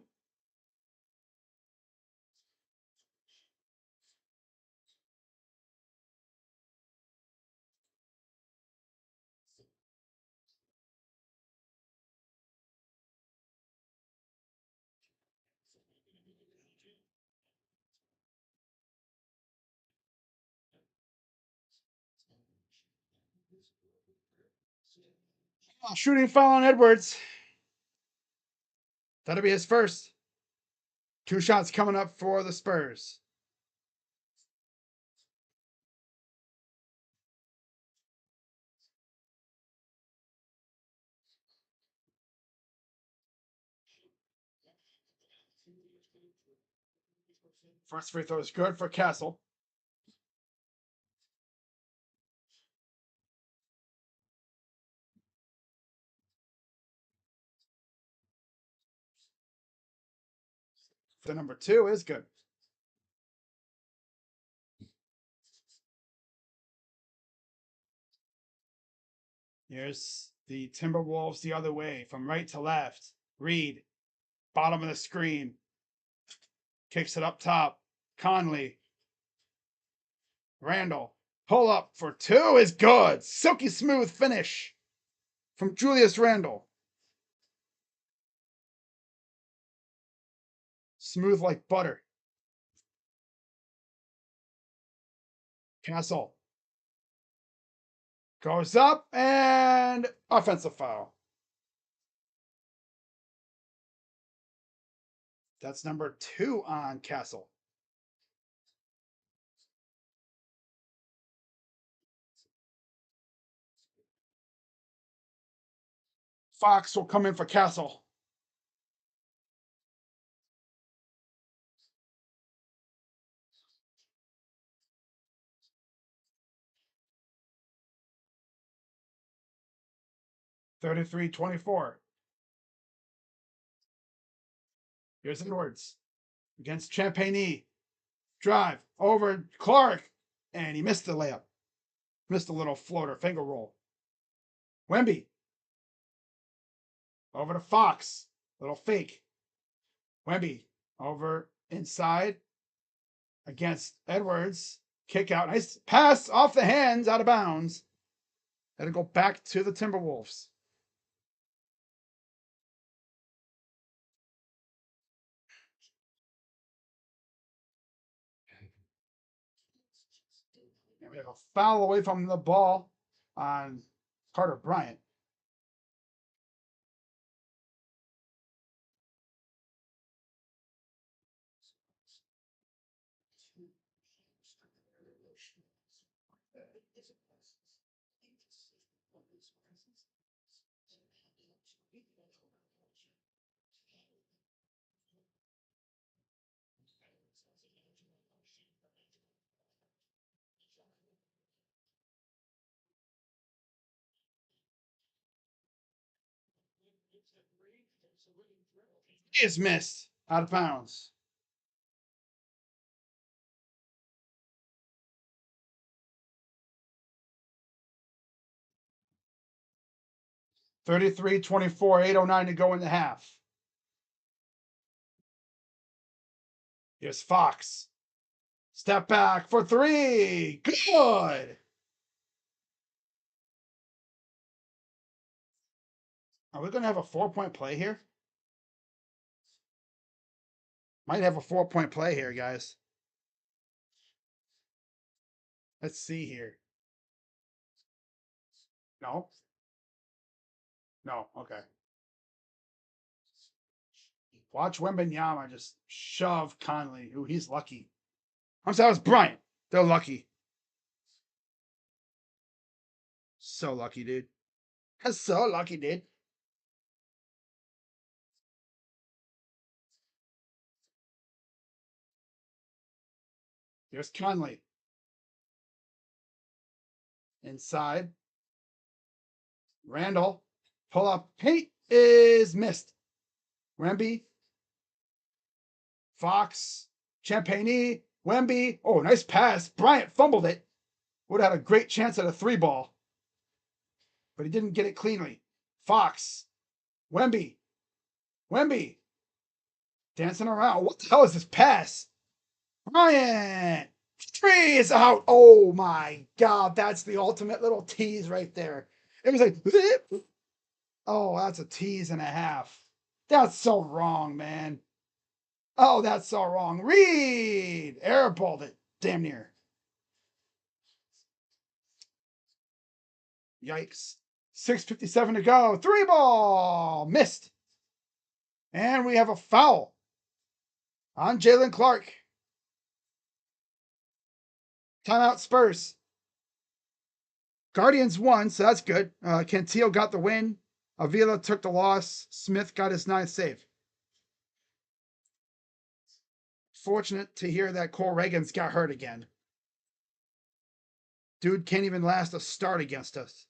Shooting foul on Edwards. That'll be his first. 2 shots coming up for the Spurs. First free throw is good for Castle. The number 2 is good. Here's the Timberwolves the other way, from right to left. Reed, bottom of the screen. Kicks it up top. Conley. Randall. Pull up for two is good. Silky smooth finish from Julius Randle. Smooth like butter. Castle. Goes up and offensive foul. That's number 2 on Castle. Fox will come in for Castle. (33-24). Here's Edwards against Champagny. Drive over Clark, and he missed the layup. Missed a little floater, finger roll. Wemby. Over to Fox. Little fake. Wemby over inside against Edwards. Kick out. Nice pass off the hands, out of bounds. That'll go back to the Timberwolves. And we have a foul away from the ball on Carter Bryant. Is missed, out of bounds. (33-24), 8:09 to go in the half. Here's Fox. Step back for three. Good. Are we going to have a 4-point play here? Might have a 4-point play here, guys. Let's see here. No? No, okay. Watch Wembanyama just shove Conley. Ooh, he's lucky. I'm sorry, it was Bryant. They're lucky. So lucky, dude. That's so lucky, dude. Here's Conley. Inside. Randall. Pull up. Paint is missed. Wemby. Fox. Champagny. Wemby. Oh, nice pass. Bryant fumbled it. Would have had a great chance at a 3-ball. But he didn't get it cleanly. Fox. Wemby. Wemby. Dancing around. What the hell is this pass? Bryant. 3 is out. Oh my God. That's the ultimate little tease right there. It was like, oh, that's a tease and a half. That's so wrong, man. Oh, that's so wrong. Reed airballed it. Damn near. Yikes. 6:57 to go. 3-ball. Missed. And we have a foul on Jalen Clark. Timeout Spurs. Guardians won, so that's good. Cantillo got the win. Avila took the loss. Smith got his 9th save. Fortunate to hear that Cole Reagans got hurt again. Dude can't even last a start against us.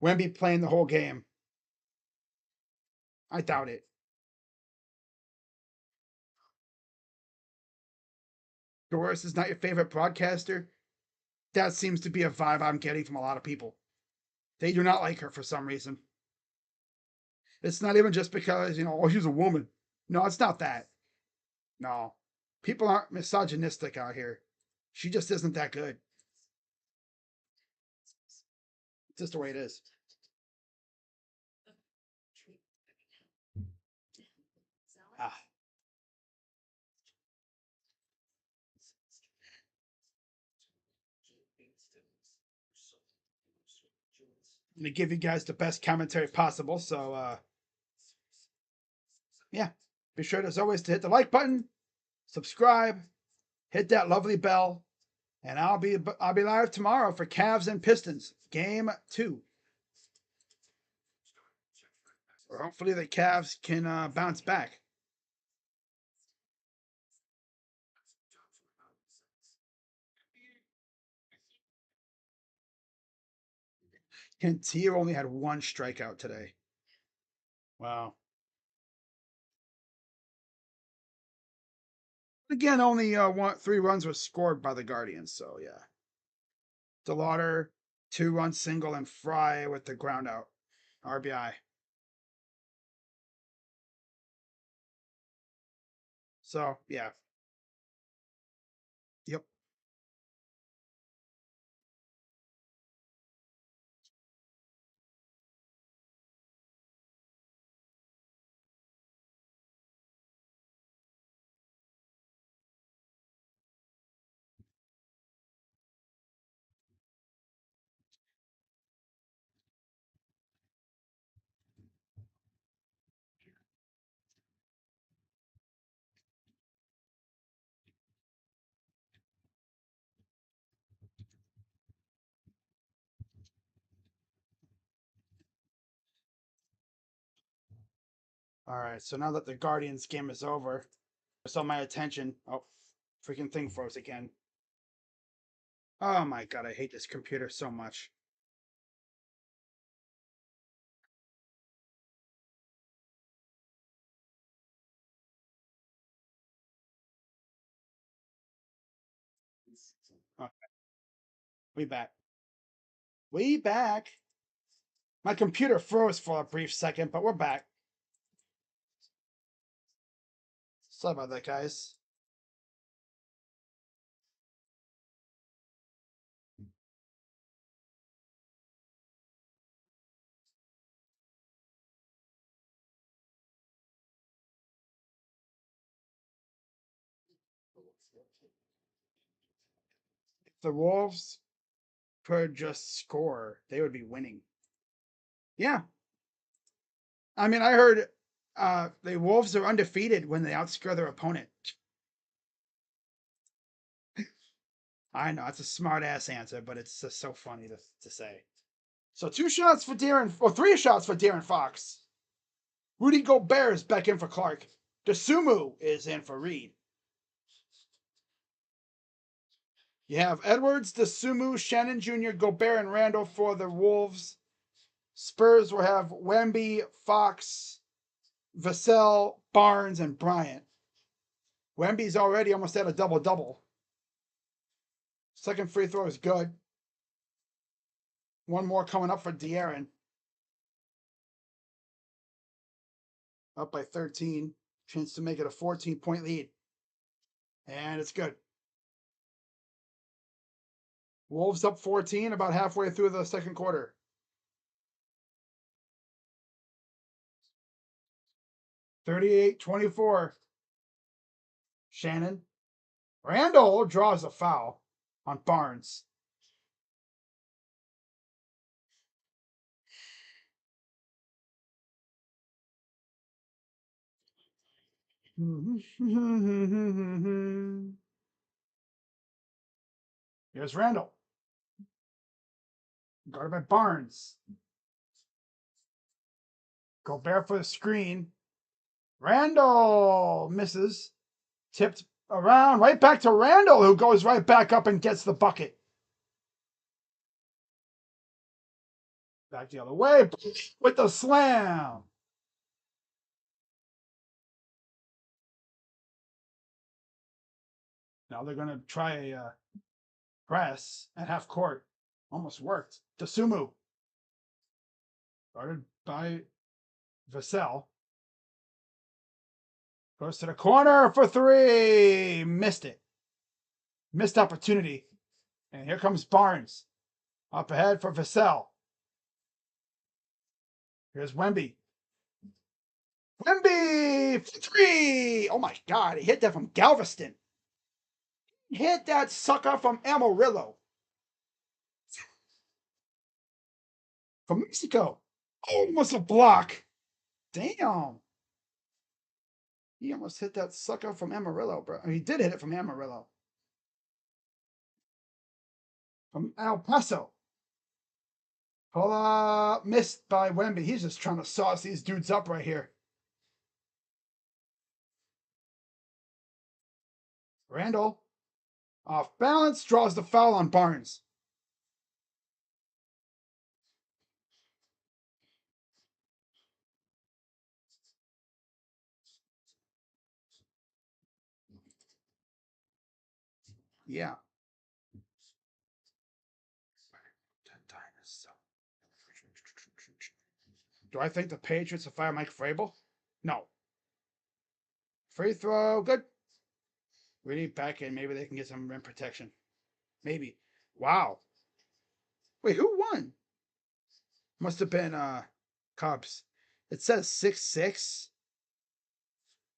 Wemby playing the whole game. I doubt it. Doris is not your favorite broadcaster? That seems to be a vibe I'm getting from a lot of people. They do not like her for some reason. It's not even just because, oh, she's a woman. No, it's not that. No. People aren't misogynistic out here. She just isn't that good. It's just the way it is. Ah. I'm going to give you guys the best commentary possible. So, yeah. Be sure, as always, to hit the like button, subscribe, hit that lovely bell, and I'll be live tomorrow for Cavs and Pistons, Game 2. Or hopefully the Cavs can bounce back. And Tia only had one strikeout today. Wow. Again, only 3 runs were scored by the Guardians. So yeah, DeLauder 2-run single and Fry with the ground out RBI. So yeah, yep. All right. So now that the Guardians game is over, so my attention. Oh, freaking thing froze again. Oh my god, I hate this computer so much. Okay, we back. We back. My computer froze for a brief second, but we're back. Sorry about that, guys. If the Wolves could just score, they would be winning. Yeah. I mean, I heard the Wolves are undefeated when they outscore their opponent. I know it's a smart ass answer, but it's just so funny to say. So 2 shots for De'Aaron, or 3 shots for De'Aaron Fox. Rudy Gobert is back in for Clark. DeSumo is in for Reed. You have Edwards, DeSumo, Shannon Jr., Gobert, and Randall for the Wolves. Spurs will have Wemby, Fox, Vassell, Barnes, and Bryant. Wemby's already almost at a double-double. Second free throw is good. One more coming up for De'Aaron. Up by 13. Chance to make it a 14-point lead. And it's good. Wolves up 14 about halfway through the second quarter. 38-24. Shannon. Randall draws a foul on Barnes. Here's Randall. Guarded by Barnes. Gobert for the screen. Randall misses. Tipped around. Right back to Randall, who goes right back up and gets the bucket. Back the other way with the slam. Now they're going to try a Press at half court. Almost worked. Dosunmu. Guarded by Vassell. Goes to the corner for three. Missed it. Missed opportunity. And here comes Barnes. Up ahead for Vassell. Here's Wemby. Wemby! Three! Oh my God, he hit that from Galveston. Hit that sucker from Amarillo. From Mexico. Almost a block. Damn. He almost hit that sucker from Amarillo, bro. I mean, he did hit it from Amarillo. From El Paso. Pull up. Missed by Wemby. He's just trying to sauce these dudes up right here. Randall. Off balance. Draws the foul on Barnes. Yeah. Do I think the Patriots will fire Mike Vrabel? No. Free throw. Good. Really back in. Maybe they can get some rim protection. Maybe. Wow. Wait, who won? Must have been Cubs. It says 6-6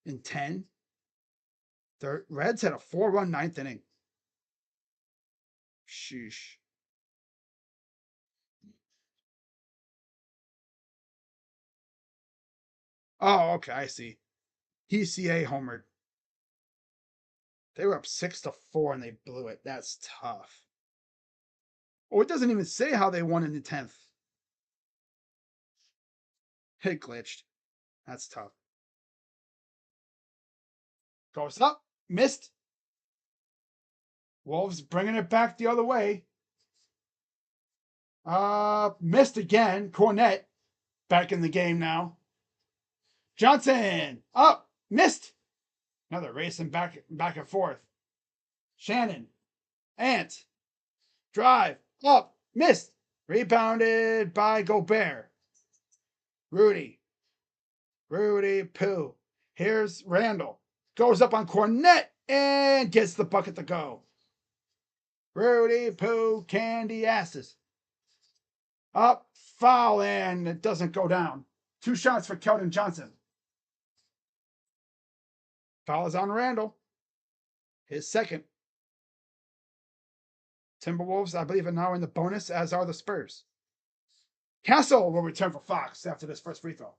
in 10. The Reds had a 4-run ninth inning. Sheesh. Oh, okay, I see. PCA homered. They were up 6-4 and they blew it. That's tough. Oh, it doesn't even say how they won in the 10th. It glitched. That's tough. Goes up. Missed. Wolves bringing it back the other way. Missed again. Cornette back in the game now. Johnson up. Missed. Another racing back and forth. Shannon. Ant. Drive. Up. Missed. Rebounded by Gobert. Rudy Poo. Here's Randall. Goes up on Cornette and gets the bucket to go. Rudy Poo candy asses. Up. Foul and it doesn't go down. 2 shots for Keldon Johnson. Foul is on Randall. His second. Timberwolves, I believe, are now in the bonus, as are the Spurs. Castle will return for Fox after this first free throw.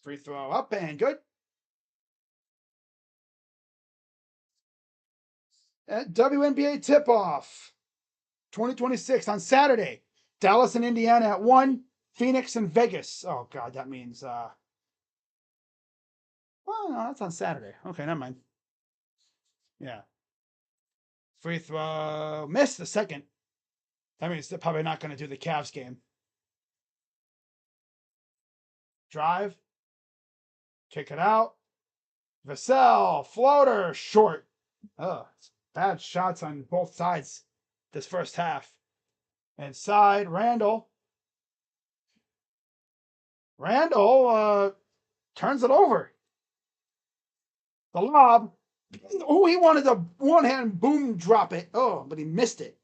Free throw up and good. At WNBA tip-off 2026 on Saturday. Dallas and Indiana at 1. Phoenix and Vegas. Oh, God, that means... well, no, that's on Saturday. Okay, never mind. Yeah. Free throw. Missed the second. That means they're probably not going to do the Cavs game. Drive. Kick it out. Vassell. Floater. Short. Oh, bad shots on both sides this first half. Inside. Randall. Turns it over. The lob. Oh, he wanted to one-hand boom drop it. Oh, but he missed it.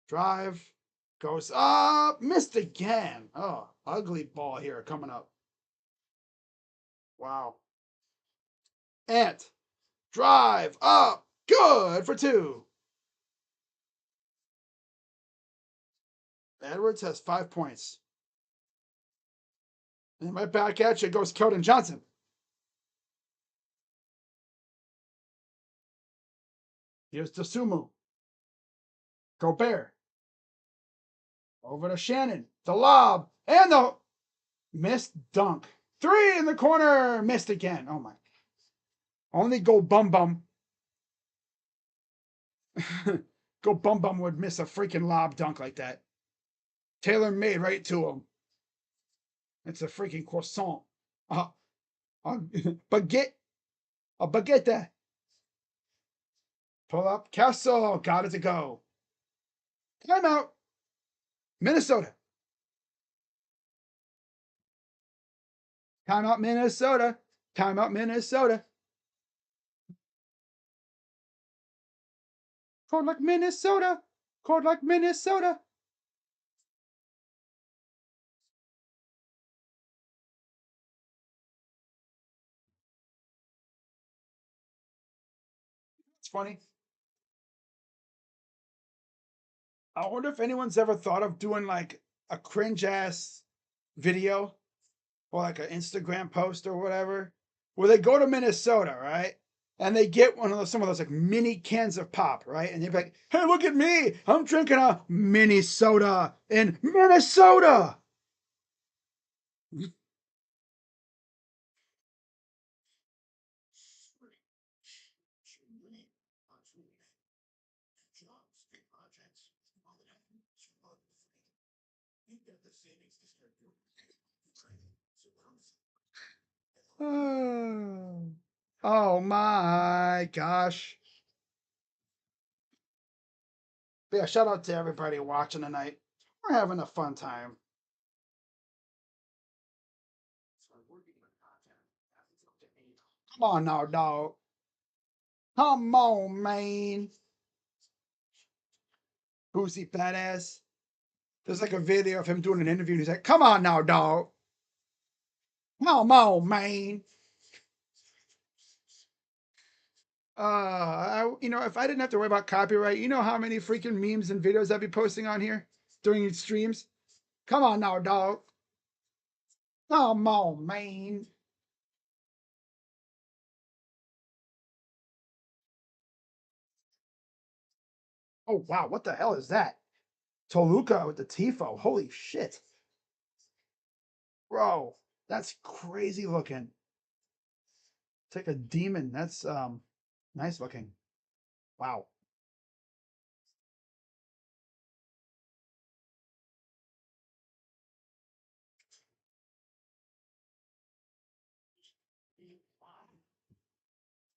Drive. Goes up. Missed again. Oh, ugly ball here coming up. Wow. Ant. Drive. Up. Good for 2. Edwards has 5 points. And right back at you goes Keldon Johnson. Here's Dosunmu. Gobert. Over to Shannon. The lob. And the missed dunk. 3 in the corner. Missed again. Oh, my. Only Go Bum Bum. Go Bum Bum would miss a freaking lob dunk like that. Taylor made right to him. It's a freaking croissant. Baguette. A baguette. Pull up. Castle. Got it to go. Timeout. Minnesota. Timeout, Minnesota. Timeout, Minnesota. Cold like Minnesota. Cold like Minnesota. It's funny. I wonder if anyone's ever thought of doing like a cringe ass video or like an Instagram post or whatever, where they go to Minnesota, right? And they get one of those some of those like mini cans of pop, right? And they're like, "Hey, look at me! I'm drinking a mini soda in Minnesota." Oh, oh my gosh. But yeah, shout out to everybody watching tonight. We're having a fun time. Come on now, dog. Come on, man. Boosie fat ass. There's like a video of him doing an interview and he's like, come on now, dog. Come on, man. If I didn't have to worry about copyright, you know how many freaking memes and videos I'd be posting on here during these streams? Come on now, dog. Come on, man. Oh, wow. What the hell is that? Toluca with the Tifo. Holy shit. Bro, that's crazy looking. It's like a demon. That's nice looking. Wow.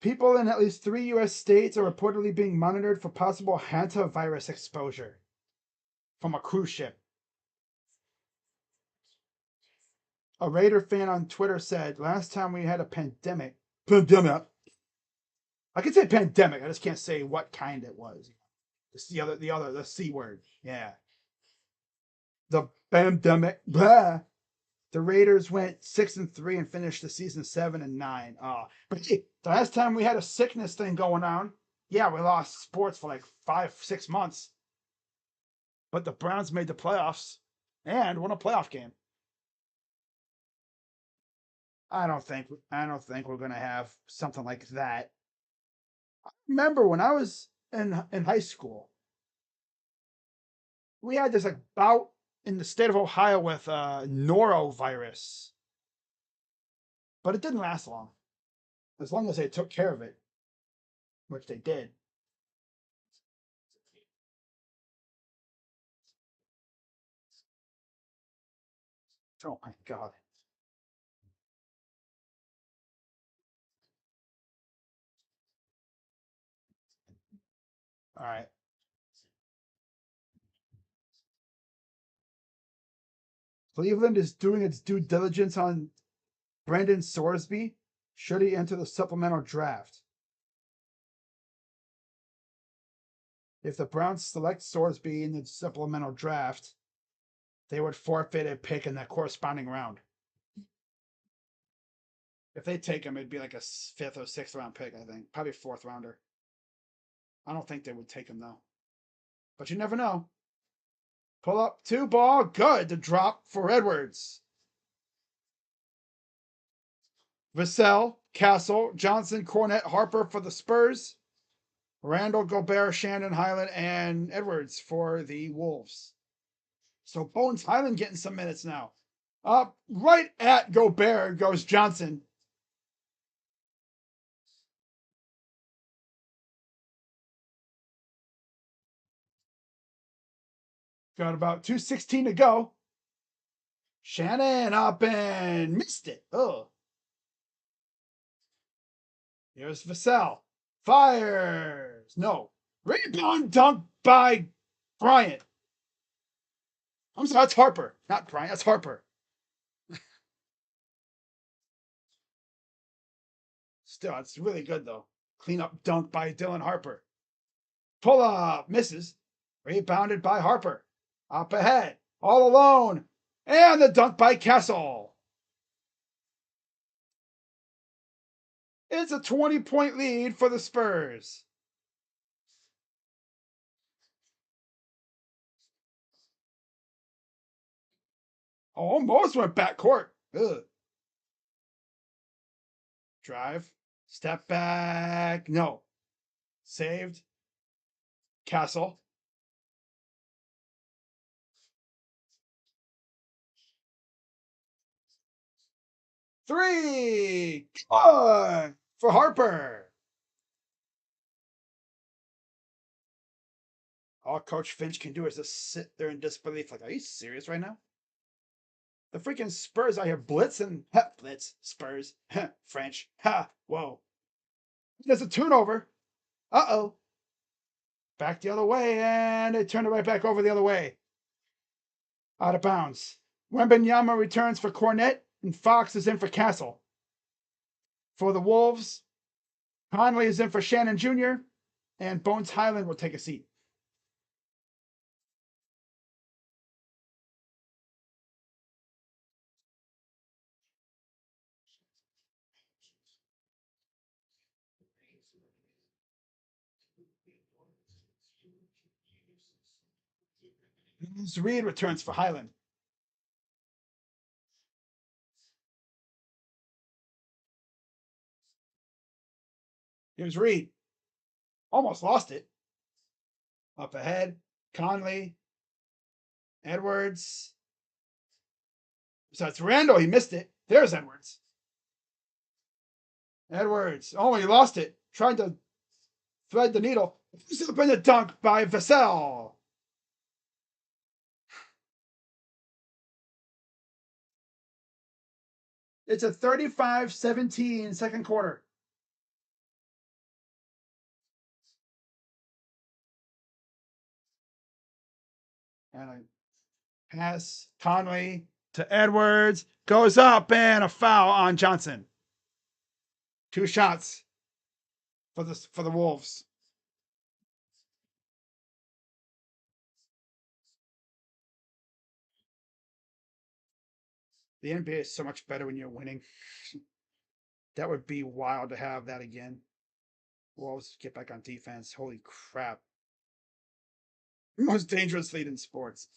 People in at least 3 U.S. states are reportedly being monitored for possible hantavirus exposure from a cruise ship. A Raider fan on Twitter said, "Last time we had a pandemic. I can say pandemic. I just can't say what kind it was. It's the C word. Yeah, the pandemic. Blah. The Raiders went 6-3 and finished the season 7-9. But hey, the last time we had a sickness thing going on, yeah, we lost sports for like 5-6 months. But the Browns made the playoffs and won a playoff game. I don't think we're gonna have something like that. Remember when I was in high school, we had this like bout in the state of Ohio with norovirus, but it didn't last long. As long as they took care of it, which they did. Oh my god! All right, Cleveland is doing its due diligence on Brendan Sorsby. Should he enter the supplemental draft? If the Browns select Sorsby in the supplemental draft, they would forfeit a pick in that corresponding round. If they take him, it'd be like a fifth or sixth round pick, I think. Probably fourth rounder. I don't think they would take him, though. But you never know. Pull up two ball. Good. The drop for Edwards. Vassell, Castle, Johnson, Cornett, Harper for the Spurs. Randall, Gobert, Shannon, Highland, and Edwards for the Wolves. So Bones Highland getting some minutes now. Up right at Gobert goes Johnson. Got about 2:16 to go. Shannon up and missed it. Oh. Here's Vassell. Fires. No. Rebound dunk by Bryant. I'm sorry, that's Harper. Not Bryant, that's Harper. Still, it's really good, though. Clean up dunk by Dylan Harper. Pull up. Misses. Rebounded by Harper. Up ahead. All alone. And the dunk by Castle. It's a 20-point lead for the Spurs. Almost went backcourt. Ugh. Drive. Step back. No. Saved. Castle. Three. Good for Harper. All Coach Finch can do is just sit there in disbelief. Like, are you serious right now? The freaking Spurs out here blitzing. Ha, blitz. Spurs. Ha, French. Ha. Whoa. There's a turnover. Uh-oh. Back the other way, and they turn it right back over the other way. Out of bounds. Wembanyama returns for Cornette, and Fox is in for Castle. For the Wolves, Conley is in for Shannon Jr., and Bones Highland will take a seat. Reed returns for Highland. Here's Reed. Almost lost it. Up ahead, Conley, Edwards. So it's Randall. He missed it. There's Edwards. Edwards. Oh, he lost it. Tried to thread the needle. It's up in the dunk by Vassell. It's a 35-17 second quarter. And a pass, Conley to Edwards. Goes up and a foul on Johnson. 2 shots for the Wolves. The NBA is so much better when you're winning. That would be wild to have that again. Wolves get back on defense. Holy crap. Most dangerous lead in sports.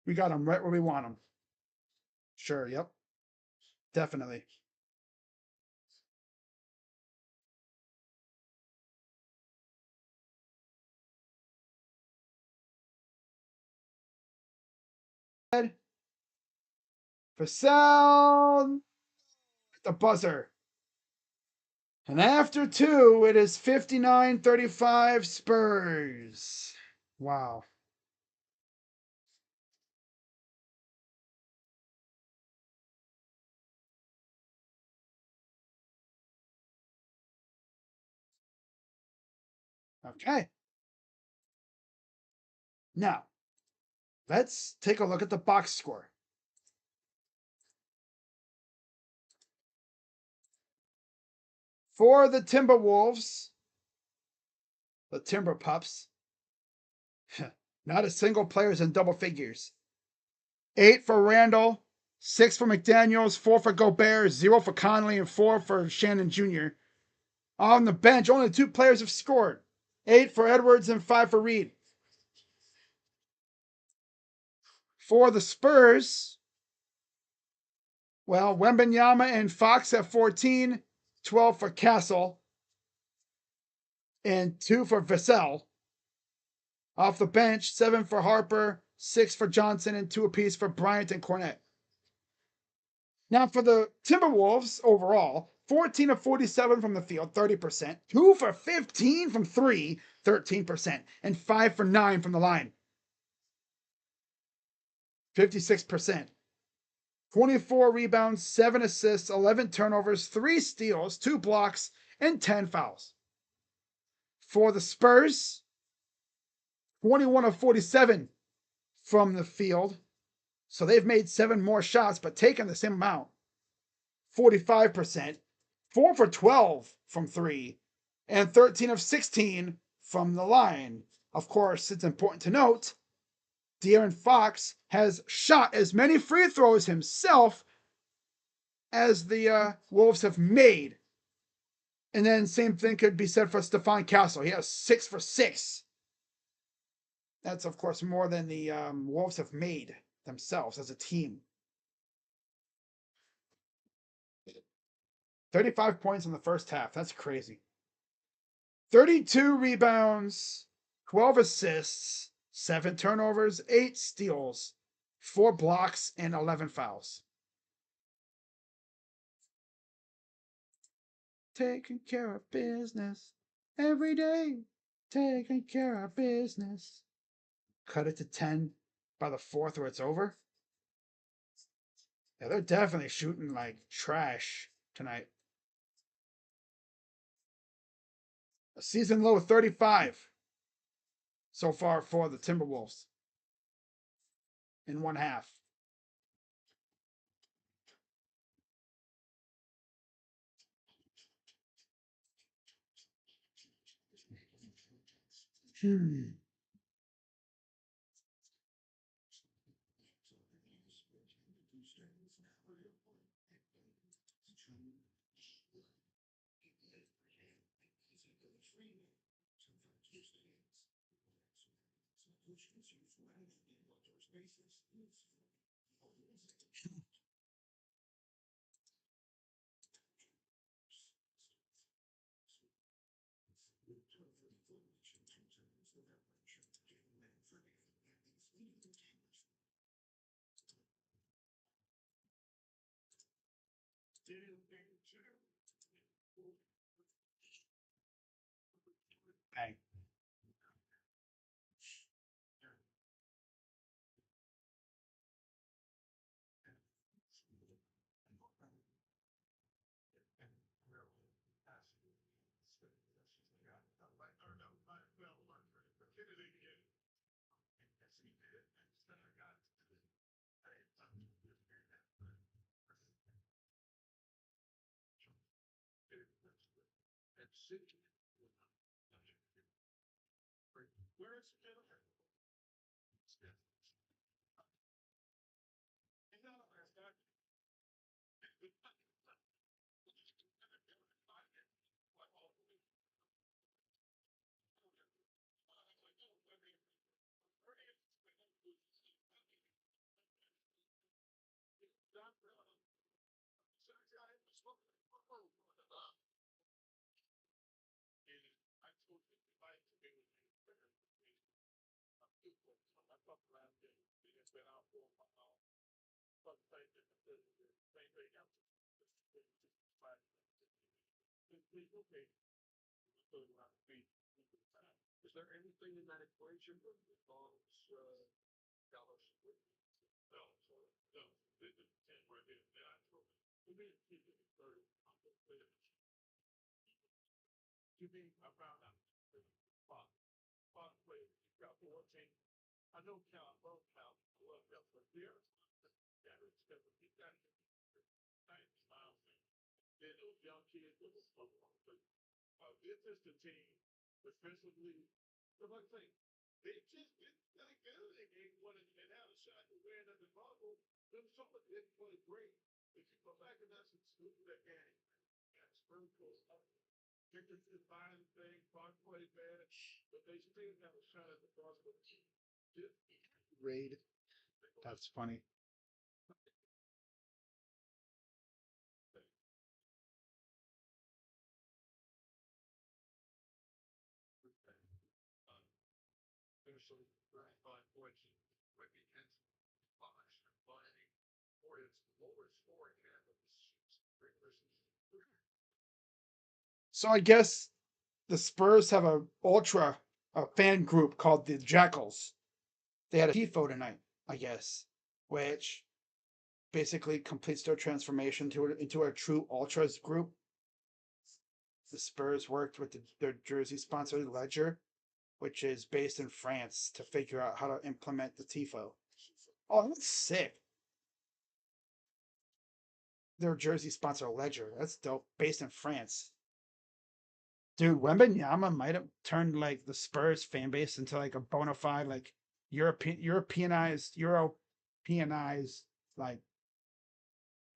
We got them right where we want them. Sure, yep. Definitely. Vassell at the buzzer. And after 2, it is 59-35 Spurs. Wow. Okay. Now, let's take a look at the box score. For the Timberwolves, the Timber Pups, not a single player is in double figures. 8 for Randall, 6 for McDaniels, 4 for Gobert, 0 for Conley, and 4 for Shannon Jr. On the bench, only 2 players have scored. 8 for Edwards and 5 for Reed. For the Spurs, well, Wembanyama and Fox have 14, 12 for Castle, and 2 for Vassell. Off the bench, 7 for Harper, 6 for Johnson, and 2 apiece for Bryant and Cornette. Now for the Timberwolves overall, 14 of 47 from the field, 30%, 2 for 15 from 3, 13%, and 5 for 9 from the line, 56%. 24 rebounds, 7 assists, 11 turnovers, 3 steals, 2 blocks, and 10 fouls. For the Spurs, 21 of 47 from the field. So they've made 7 more shots, but taken the same amount. 45%, 4 for 12 from 3, and 13 of 16 from the line. Of course, it's important to note, De'Aaron Fox has shot as many free throws himself as the Wolves have made. And then same thing could be said for Stephon Castle. He has 6 for 6. That's, of course, more than the Wolves have made themselves as a team. 35 points in the first half. That's crazy. 32 rebounds, 12 assists, 7 turnovers, 8 steals, 4 blocks, and 11 fouls. Taking care of business every day. Taking care of business. Cut it to 10 by the fourth where it's over. Yeah, they're definitely shooting like trash tonight. A season low 35 so far for the Timberwolves in one half. Bang. Raid. That's funny. So I guess the Spurs have a fan group called the Jackals. They had a tifo tonight, I guess, which basically completes their transformation into a true ultras group. The Spurs worked with their jersey sponsor Ledger, which is based in France, to figure out how to implement the tifo. Oh, that's sick. Their jersey sponsor Ledger. That's dope. Based in France. Dude, Wembenyama might have turned like the Spurs fan base into like a bona fide like Europeanized like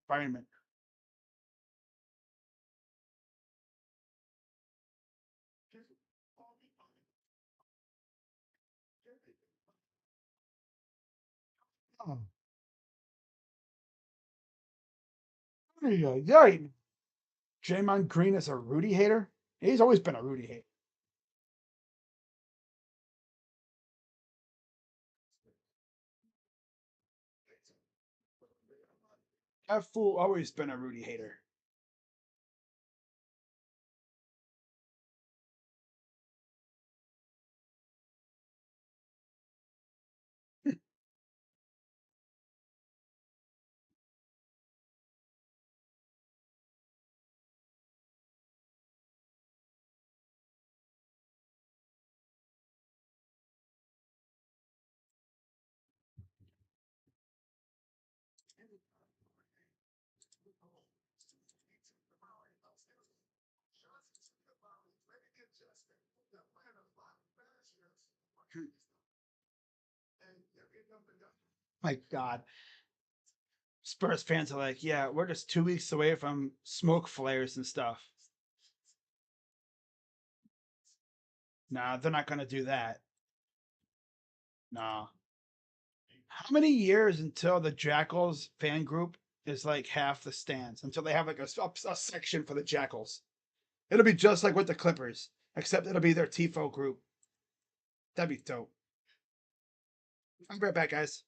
environment. Oh, yeah, yeah. Draymond Green is a Rudy hater. He's always been a Rudy hater. That fool always been a Rudy hater. My God. Spurs fans are like, yeah, we're just 2 weeks away from smoke flares and stuff. Nah, they're not gonna do that. Nah. How many years until the Jackals fan group is like half the stands? Until they have like a section for the Jackals. It'll be just like with the Clippers, except it'll be their Tifo group. That'd be dope. I'll be right back, guys.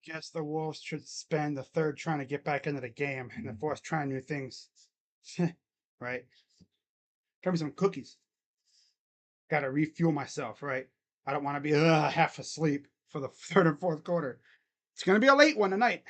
Guess the Wolves should spend the third trying to get back into the game and the fourth trying new things. Right? Give me some cookies. Got to refuel myself, right? I don't want to be half asleep for the third and fourth quarter. It's going to be a late one tonight.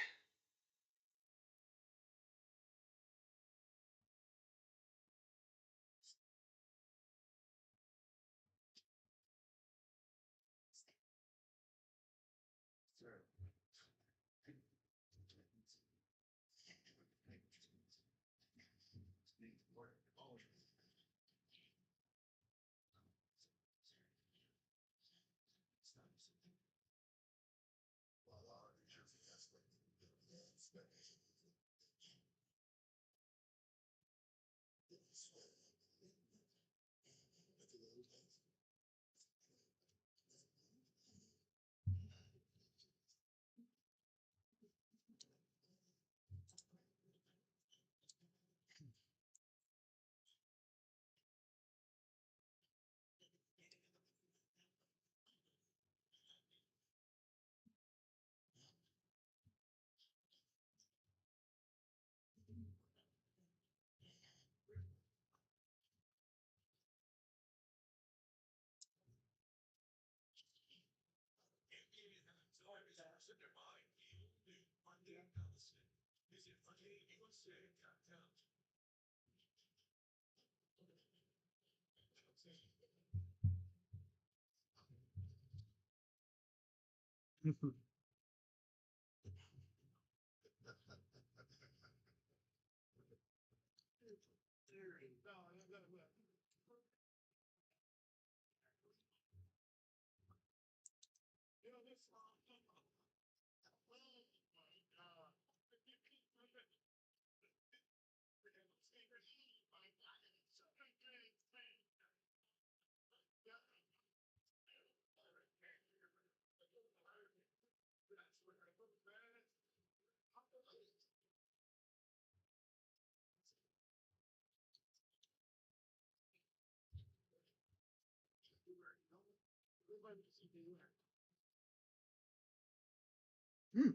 Hmm.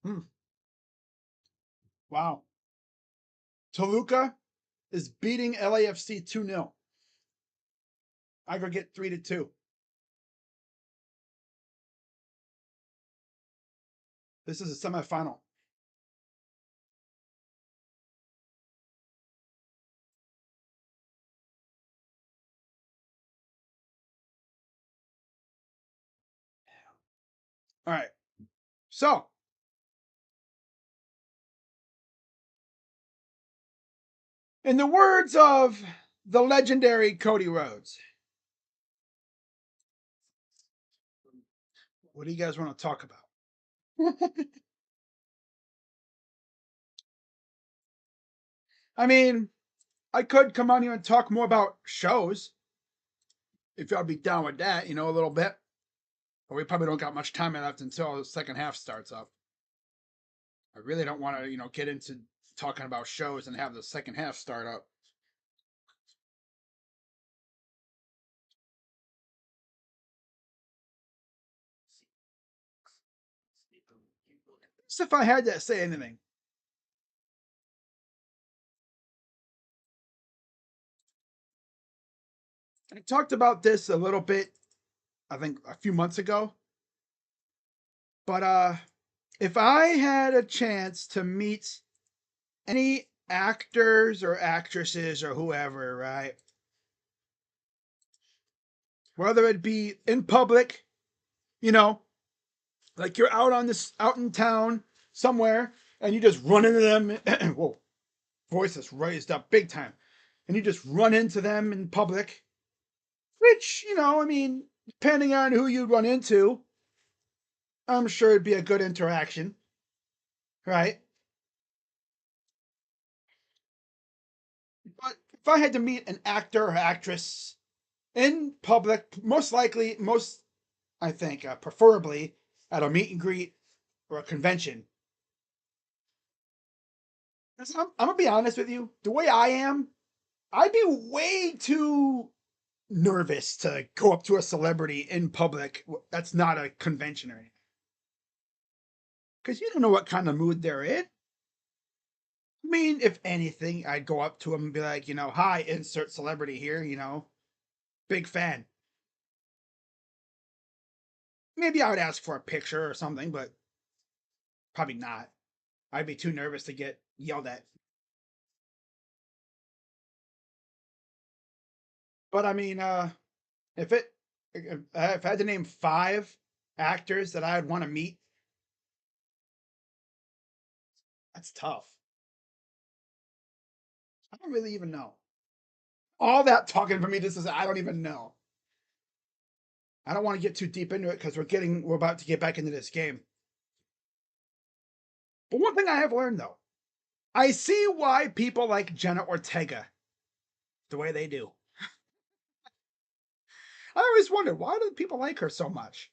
Hmm. Wow. Toluca is beating LAFC 2-0. I go get 3-2. This is a semifinal. All right. So, in the words of the legendary Cody Rhodes, what do you guys want to talk about? I mean, I could come on here and talk more about shows if y'all be down with that, a little bit. But we probably don't got much time left until the second half starts up. I really don't want to, get into talking about shows and have the second half start up. As if I had to say anything. I talked about this a little bit, I think a few months ago. But if I had a chance to meet any actors or actresses or whoever, right? Whether it be in public, like you're out in town somewhere and you just run into them. Whoa, voice is raised up big time. And you just run into them in public, which, depending on who you'd run into, I'm sure it'd be a good interaction, right? But if I had to meet an actor or actress in public, I think, preferably at a meet and greet or a convention. I'm gonna be honest with you. The way I am, I'd be way too nervous to go up to a celebrity in public. That's not a convention or anything, because you don't know what kind of mood they're in. I mean, if anything, I'd go up to them and be like, hi, insert celebrity here. Big fan. Maybe I would ask for a picture or something, but probably not. I'd be too nervous to get yelled at. But I mean, if it if I had to name 5 actors that I'd want to meet, that's tough. I don't really even know. All that talking for me just is I don't even know. I don't want to get too deep into it because we're about to get back into this game. But one thing I have learned though, I see why people like Jenna Ortega the way they do. I always wondered why do people like her so much?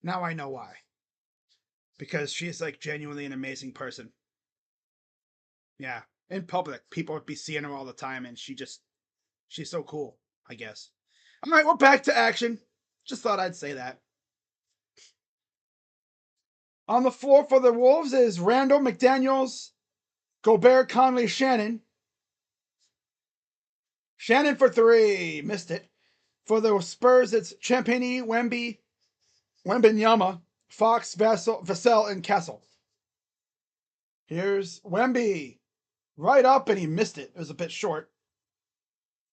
Now I know why. Because she's like genuinely an amazing person. Yeah. In public, people would be seeing her all the time and she's so cool, I guess. All right, we're back to action. Just thought I'd say that. On the floor for the Wolves is Randall, McDaniels, Gobert, Conley, Shannon. Shannon for 3. Missed it. For the Spurs, it's Champagny, Wemby, Wembenyama, Fox, Vassell, and Castle. Here's Wemby. Right up, and he missed it. It was a bit short.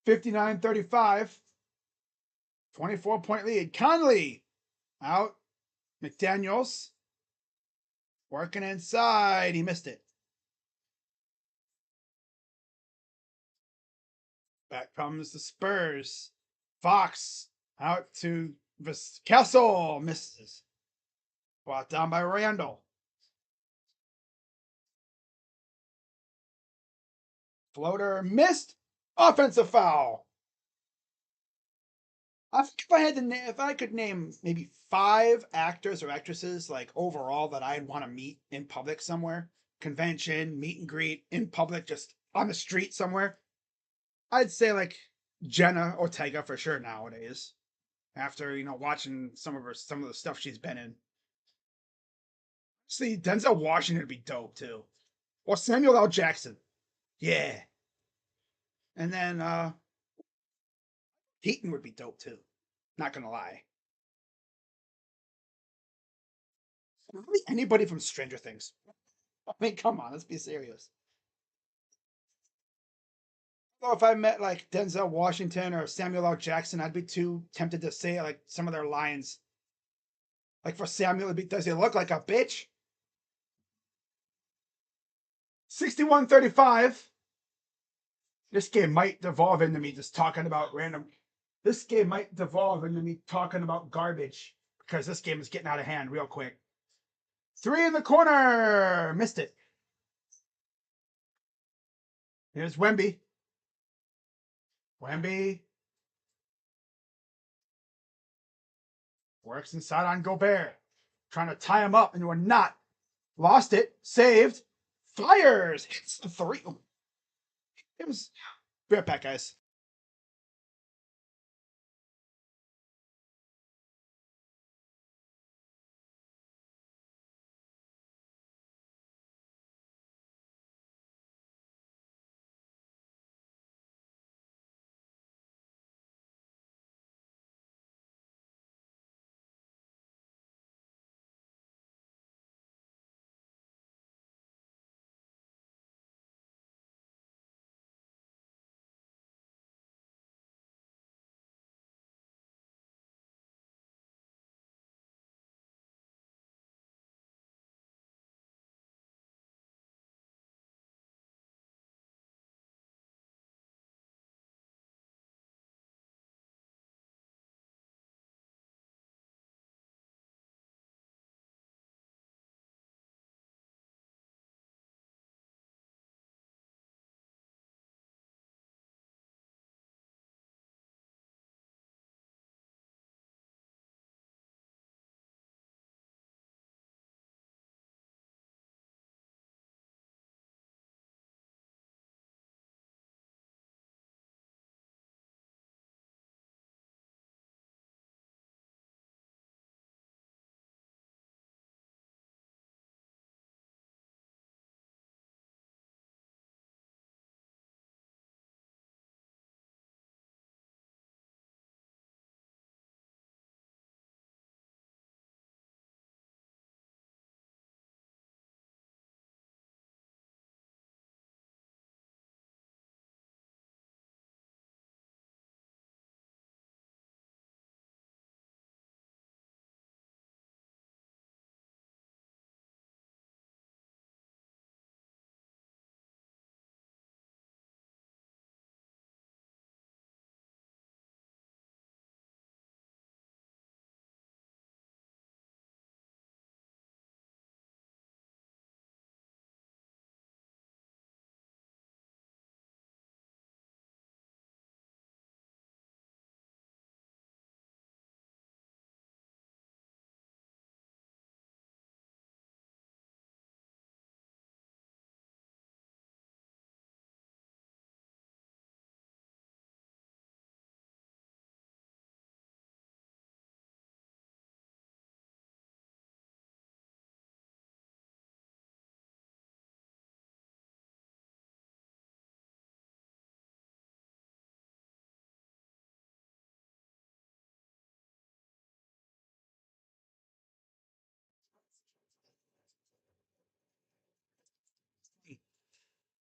59-35. 24-point lead. Conley out. McDaniels working inside. He missed it. Back comes the Spurs. Fox out to Castle. Misses. Brought down by Randall. Floater missed. Offensive foul. I think if I could name maybe 5 actors or actresses like overall that I'd want to meet in public somewhere, convention, meet and greet in public, just on the street somewhere, I'd say like Jenna Ortega for sure nowadays. After watching some of the stuff she's been in. See, Denzel Washington would be dope too, or Samuel L. Jackson. Yeah, and then Keaton would be dope too. Not gonna lie. Really anybody from Stranger Things. I mean, come on, let's be serious. Well, if I met like Denzel Washington or Samuel L. Jackson, I'd be too tempted to say like some of their lines. Like for Samuel, does he look like a bitch? 61-35. This game might devolve into me just talking about random. This game might devolve into me talking about garbage because this game is getting out of hand real quick. 3 in the corner. Missed it. Here's Wemby. Wemby works inside on Gobert. Trying to tie him up into a knot. Lost it. Saved. Fires. Hits the 3. It was. Be right back, guys.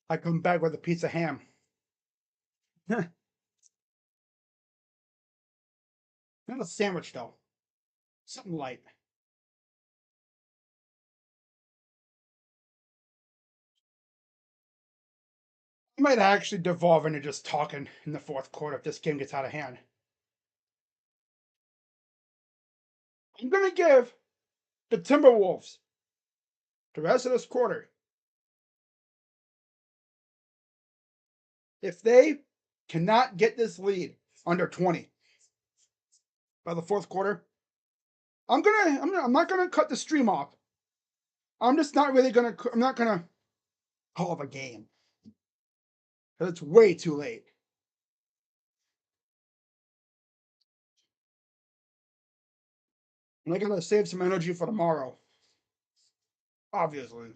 I come back with a piece of ham. Not a sandwich though. Something light. I might actually devolve into just talking in the fourth quarter if this game gets out of hand. I'm gonna give the Timberwolves the rest of this quarter. If they cannot get this lead under 20 by the fourth quarter, I'm not gonna cut the stream off. I'm just not really gonna. I'm not gonna call it a game because it's way too late. And I gotta save some energy for tomorrow. Obviously.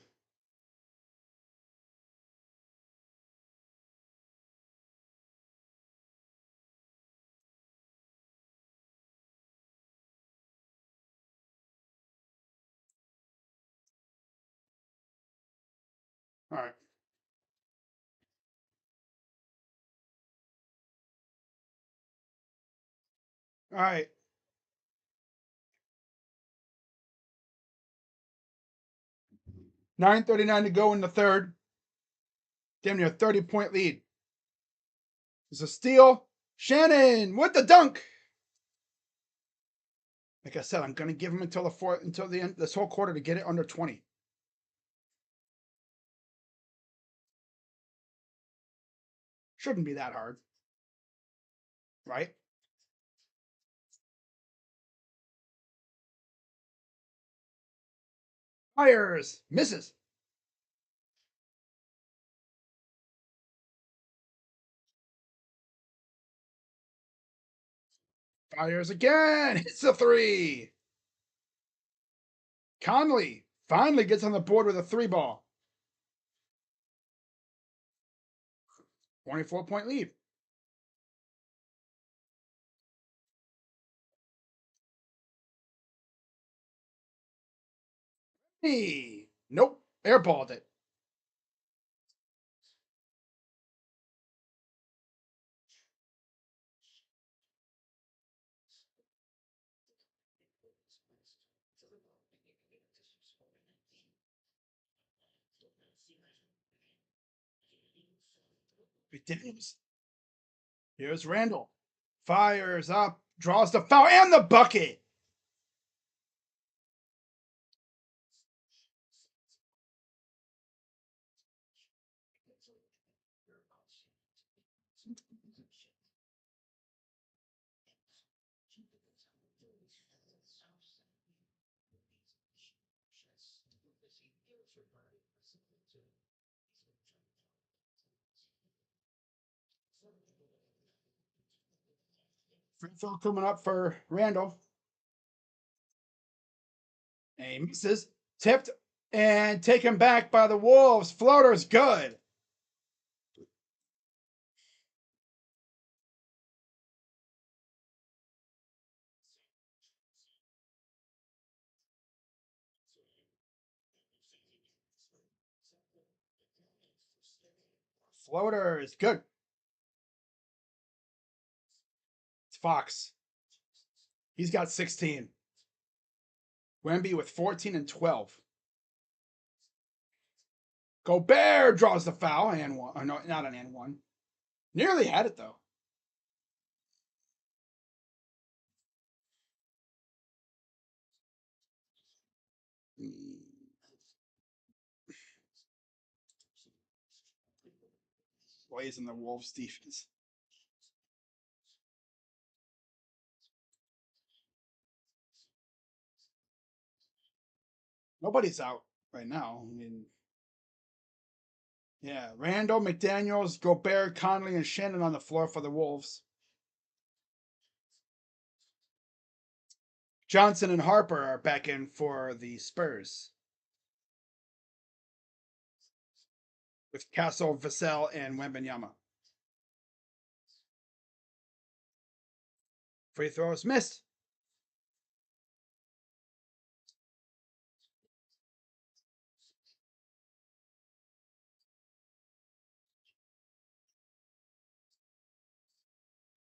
All right. All right. 9:39 to go in the third. Damn near 30-point lead. It's a steal. Shannon with the dunk. Like I said, I'm gonna give him until the end this whole quarter to get it under 20. Shouldn't be that hard. Right? Fires. Misses. Fires again. Hits a three. Conley finally gets on the board with a three ball. 24-point lead. Hey. Nope. Airballed it. McDaniels. Here's Randall. Fires up. Draws the foul and the bucket. Free throw coming up for Randall. And he misses. Tipped and taken back by the Wolves. Floater's good. Floater is good. It's Fox. He's got 16. Wemby with 14 and 12. Gobert draws the foul and one. Oh, no, not an and one. Nearly had it though. Plays in the Wolves defense. Nobody's out right now. I mean, yeah, Randall, McDaniels, Gobert, Conley, and Shannon on the floor for the Wolves. Johnson and Harper are back in for the Spurs. With Castle, Vassell, and Wembanyama. Free throws missed.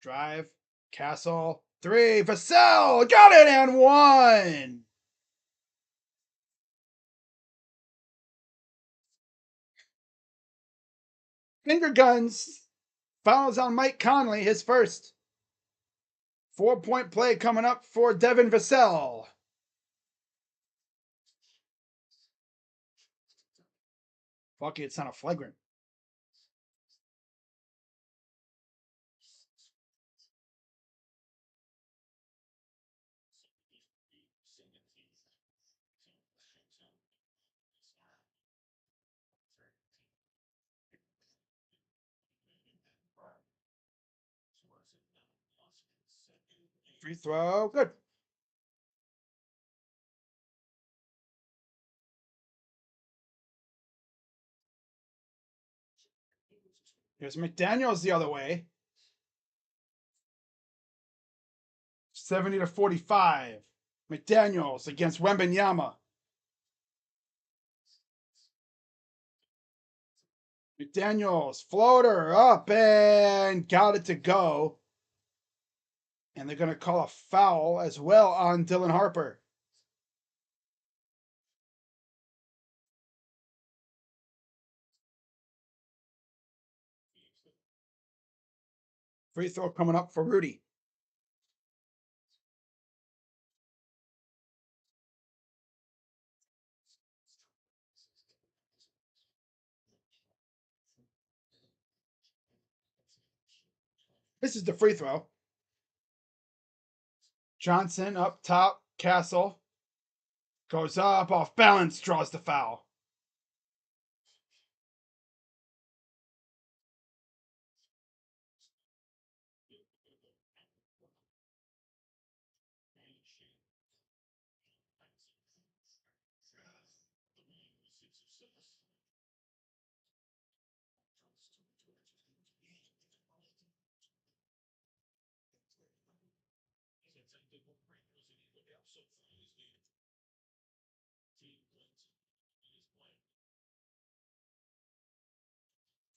Drive. Castle. 3. Vassell. Got it and 1. Finger guns. Fouls on Mike Conley, his first. 4-point play coming up for Devin Vassell. Lucky it's not a flagrant. Free throw. Good. Here's McDaniels the other way. 70-45. McDaniels against Wembanyama. McDaniels, floater up and got it to go. And they're going to call a foul as well on Dylan Harper. Free throw coming up for Rudy. This is the free throw. Johnson up top. Castle goes up off balance, draws the foul.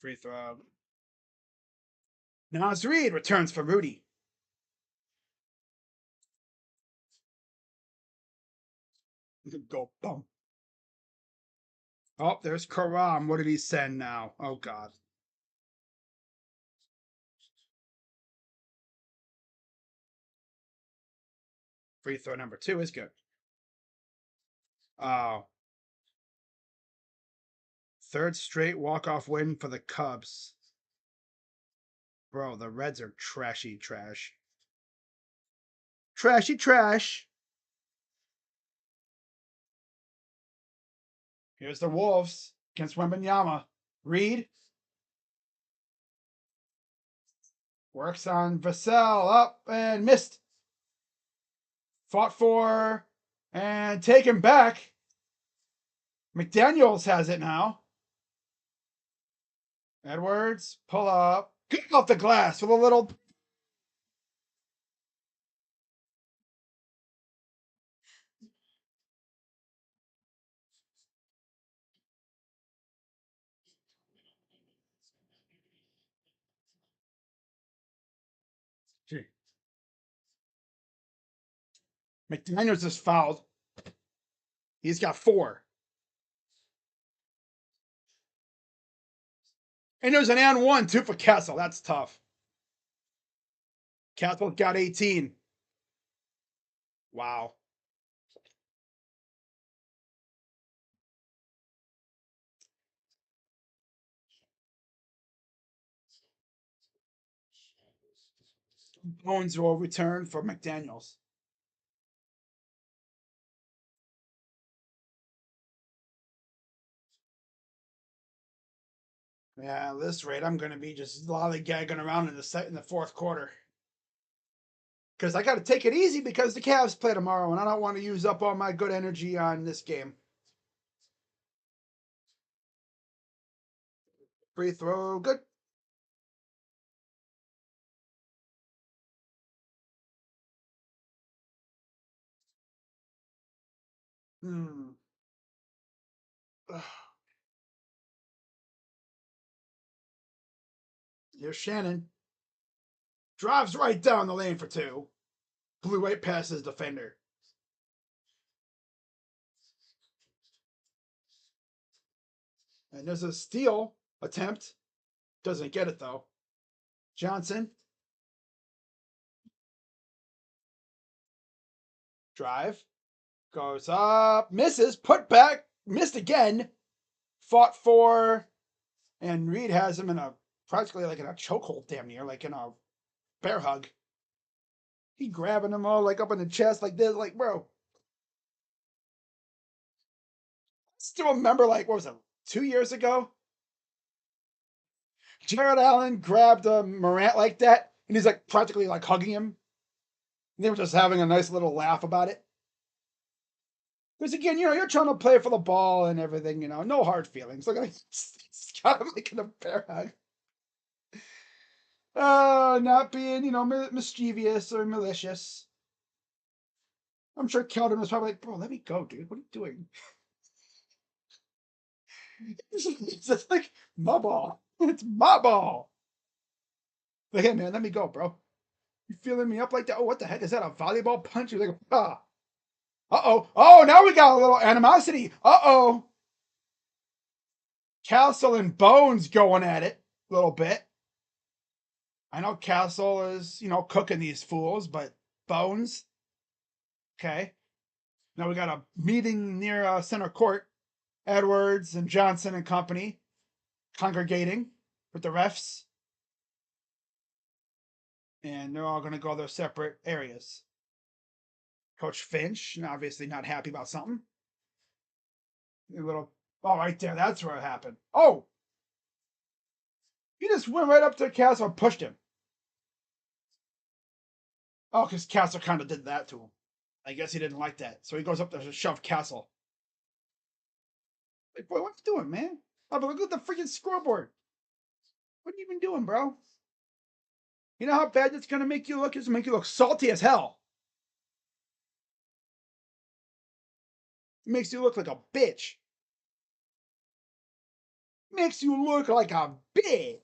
Free throw. Nas Reed returns for Rudy. Go bump. Oh, there's Karam. What did he send now? Oh, God. Free throw number 2 is good. Oh. Third straight walk-off win for the Cubs. Bro, the Reds are trashy trash. Trashy trash. Here's the Wolves against Wembanyama. Reed works on Vassell, up and missed. Fought for and taken back. McDaniels has it now. Edwards, pull up. Good off the glass with a little. Gee. McDaniels is fouled. He's got 4. And there's an and 1, too, for Castle. That's tough. Castle got 18. Wow. Bones will return for McDaniels. Yeah, at this rate, I'm going to be just lollygagging around in the fourth quarter. Because I got to take it easy because the Cavs play tomorrow, and I don't want to use up all my good energy on this game. Free throw, good. Here's Shannon. Drives right down the lane for two. Blew right past his defender. And there's a steal attempt. Doesn't get it though. Johnson. Drive. Goes up. Misses. Put back. Missed again. Fought for. And Reed has him in a practically like in a chokehold, damn near, like in a bear hug. He grabbing him all like up in the chest like this, like, bro. Still remember, like, what was it, 2 years ago? Jared Allen grabbed Morant like that, and he's like practically like hugging him. And they were just having a nice little laugh about it. Because again, you're trying to play for the ball and everything, no hard feelings. Look at he's got him like in a bear hug. Not being, mischievous or malicious. I'm sure Keldon was probably like, bro, let me go, dude. What are you doing? It's just like, my ball. It's my ball. Like, hey, man, let me go, bro. You feeling me up like that? Oh, what the heck? Is that a volleyball punch? You're like, ah. Uh-oh. Oh, now we got a little animosity. Uh-oh. Castle and Bones going at it a little bit. I know Castle is, cooking these fools, but Bones, okay. Now we got a meeting near center court. Edwards and Johnson and company congregating with the refs. And they're all going to go their separate areas. Coach Finch, obviously not happy about something. A little, oh, right there, that's where it happened. Oh, he just went right up to Castle and pushed him. Oh, because Castle kind of did that to him. I guess he didn't like that. So he goes up there to shove Castle. Like, boy, what you doing, man? Oh, but look at the freaking scoreboard. What are you even doing, bro? You know how bad that's going to make you look? It's going to make you look salty as hell. It makes you look like a bitch. Makes you look like a bitch.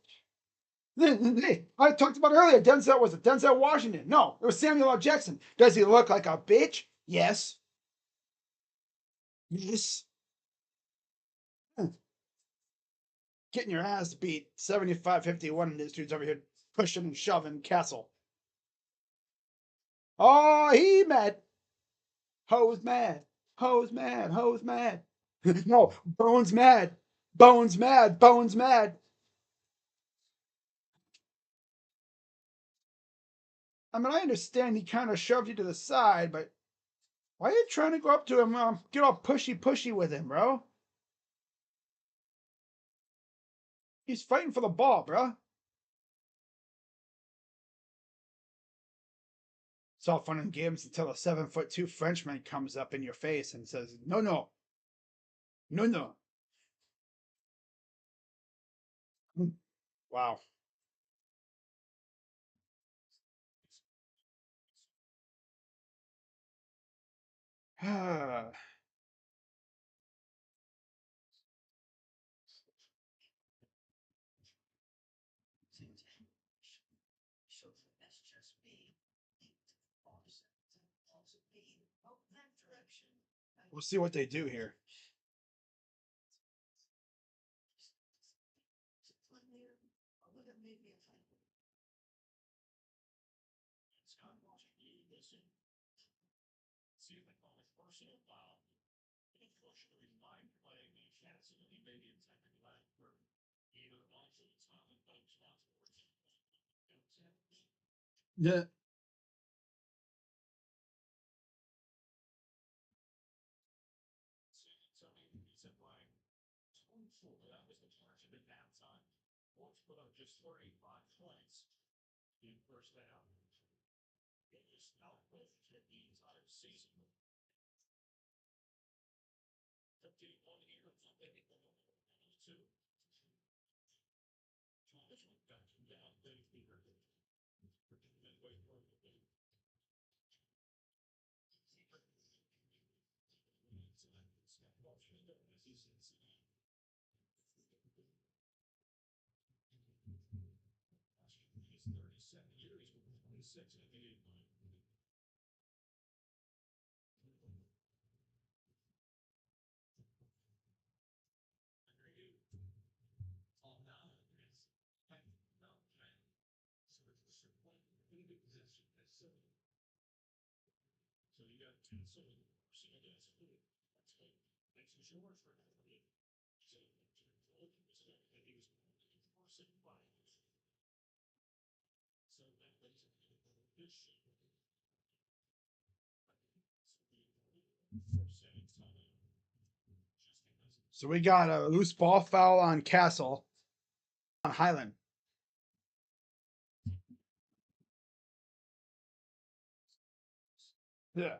Hey, I talked about earlier. Was it Denzel Washington? No, it was Samuel L. Jackson. Does he look like a bitch? Yes. Yes. Getting your ass beat 75-51, and this dude's over here pushing and shoving Castle. Oh, he mad. Ho's mad. Ho's mad. Ho's mad. No, Bones mad. Bones mad. Bones mad. I mean, I understand he kind of shoved you to the side, but why are you trying to go up to him? Get all pushy with him, bro. He's fighting for the ball, bro. It's all fun and games until a 7'2" Frenchman comes up in your face and says, "No, no, no, no." Wow. We'll see what they do here. Yeah. So we got a loose ball foul on Castle on Highland. Yeah.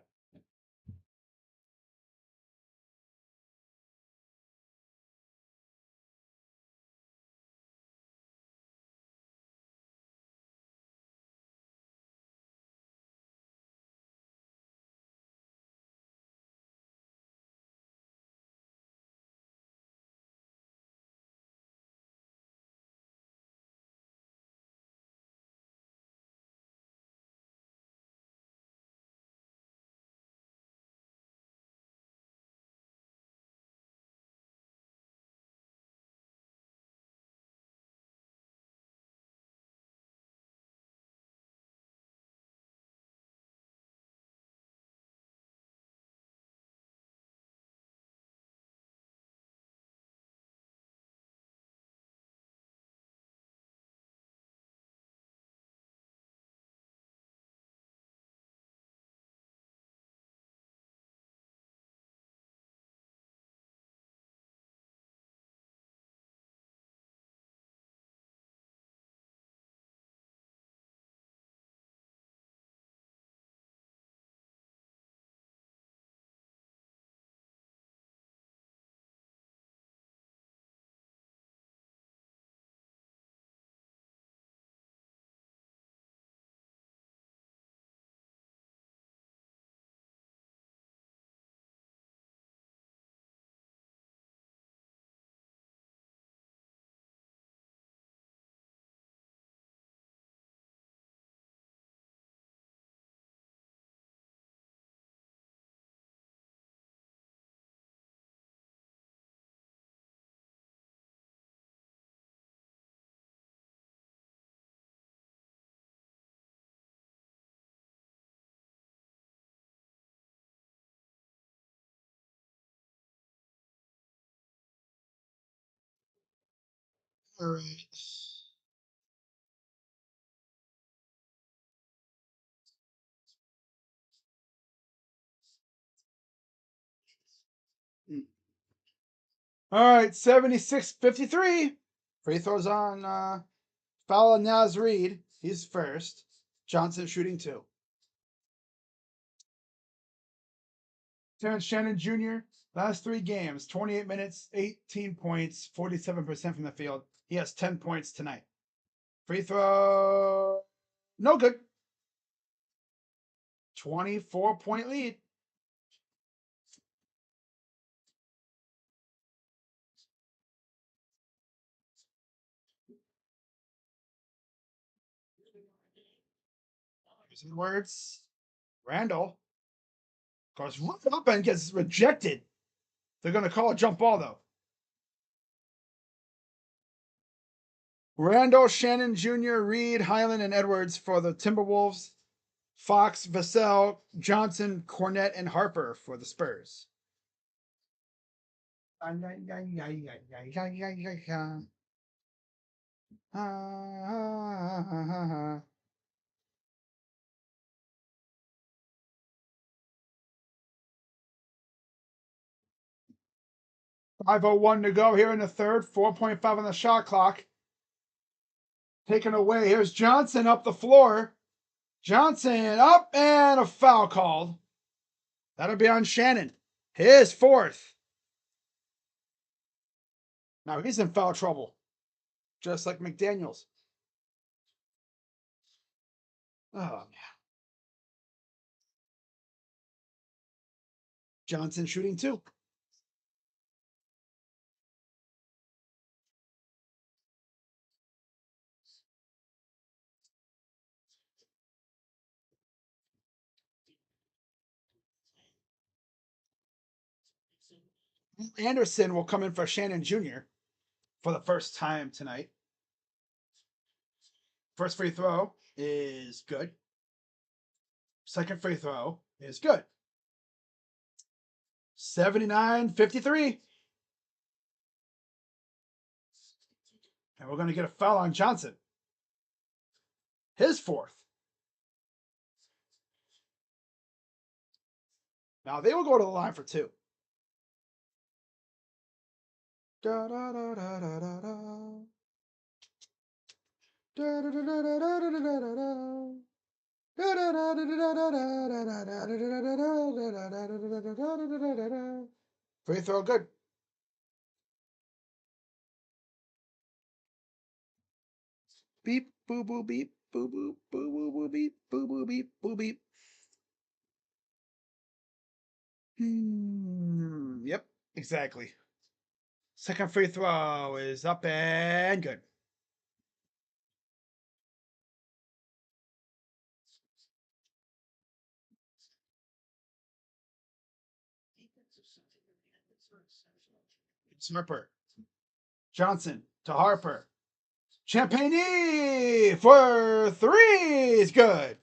All right. All right, 76-53. Free throws on foul on Naz Reid. He's first. Johnson shooting 2. Terrence Shannon Jr. Last 3 games, 28 minutes, 18 points, 47% from the field. He has 10 points tonight. Free throw, no good. 24-point lead. Using words. Randall goes right up and gets rejected. They're going to call a jump ball, though. Randall, Shannon Jr., Reed, Highland, and Edwards for the Timberwolves. Fox, Vassell, Johnson, Cornette, and Harper for the Spurs. 5:01 to go here in the third. 4.5 on the shot clock. Taken away. Here's Johnson up the floor. Johnson up and a foul called. That'll be on Shannon. His 4th. Now he's in foul trouble. Just like McDaniels. Oh, man. Johnson shooting 2. Anderson will come in for Shannon Jr. for the first time tonight. First free throw is good. Second free throw is good. 79-53. And we're going to get a foul on Johnson. His fourth. Now they will go to the line for two. Da, da, da, da, da, da, da. Da, da, da, da, da, da, da, da, da, da. Free throw good. Beep, boo, boo, beep, boo, boo, boo, boo, boo, beep, boo, boo, beep, boo, beep. Yep, exactly. Second free throw is up and good. It's Harper. Johnson to Harper. Champagne for three is good.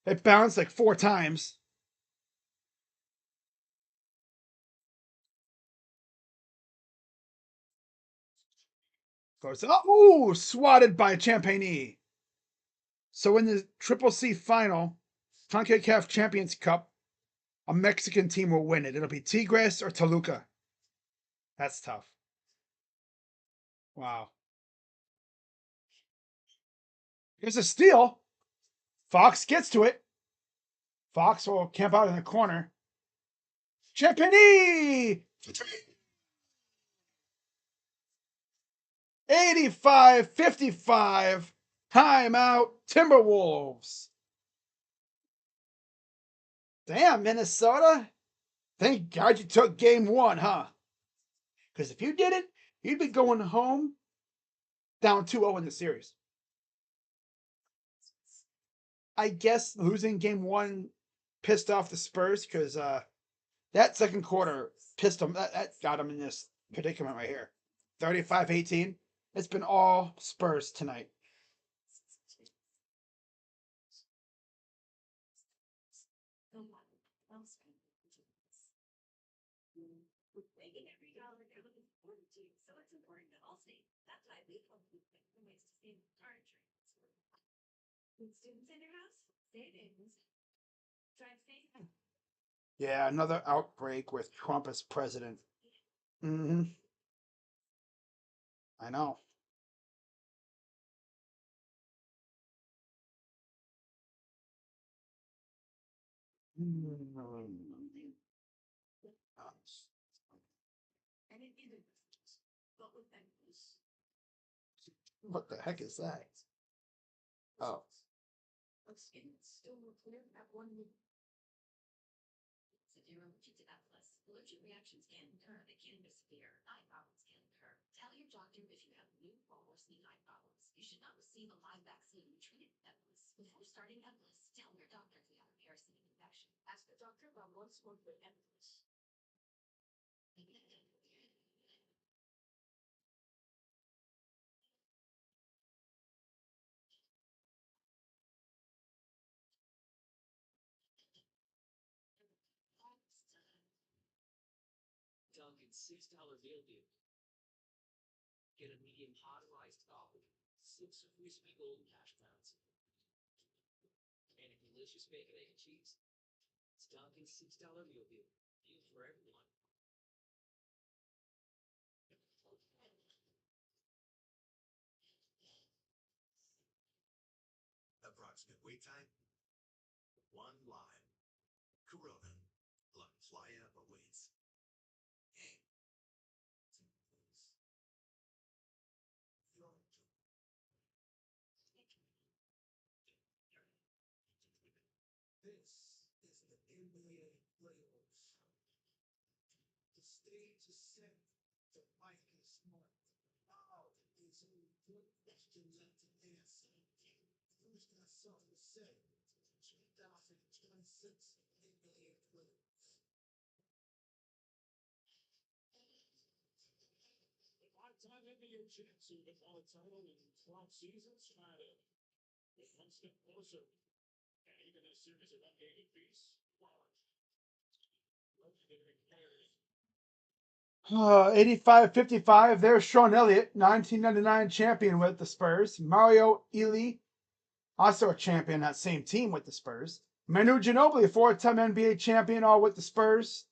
It bounced like 4 times. Goes up. Ooh, swatted by Champagne. So in the Triple C final, CONCACAF Champions Cup, a Mexican team will win it. It'll be Tigres or Toluca. That's tough. Wow. Here's a steal. Fox gets to it. Fox will camp out in the corner. Champagny! 85-55. Timeout, Timberwolves. Damn, Minnesota. Thank God you took game 1, huh? Because if you didn't, you'd be going home down 2-0 in the series. I guess losing game 1 pissed off the Spurs because that second quarter pissed them. That got them in this predicament right here. 35-18. It's been all Spurs tonight. Yeah, another outbreak with Trump as president. Mm-hmm. I know. What the heck is that? Oh. $85.55. There's Sean Elliott, 1999 champion with the Spurs. Mario Ely, also a champion, that same team with the Spurs. Manu Ginobili, a four-time NBA champion, all with the Spurs.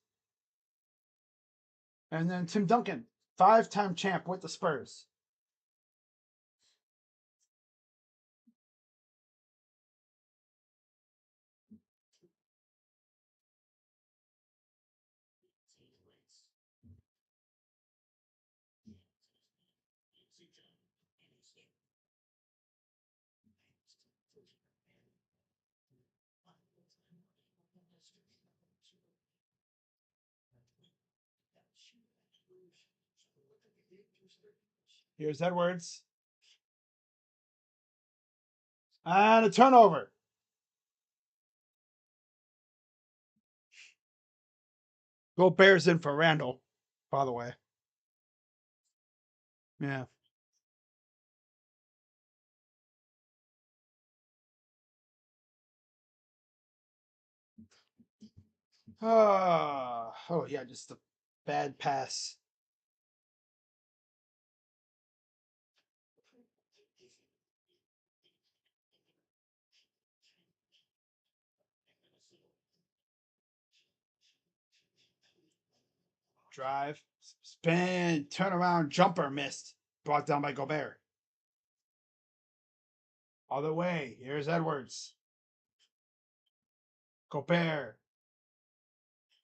And then Tim Duncan, five-time champ with the Spurs. Here's Edwards. And a turnover. Go Bears in for Randall, by the way. Yeah. Oh yeah, just a bad pass. Drive, spin, turnaround, jumper missed. Brought down by Gobert. Other way. Here's Edwards. Gobert.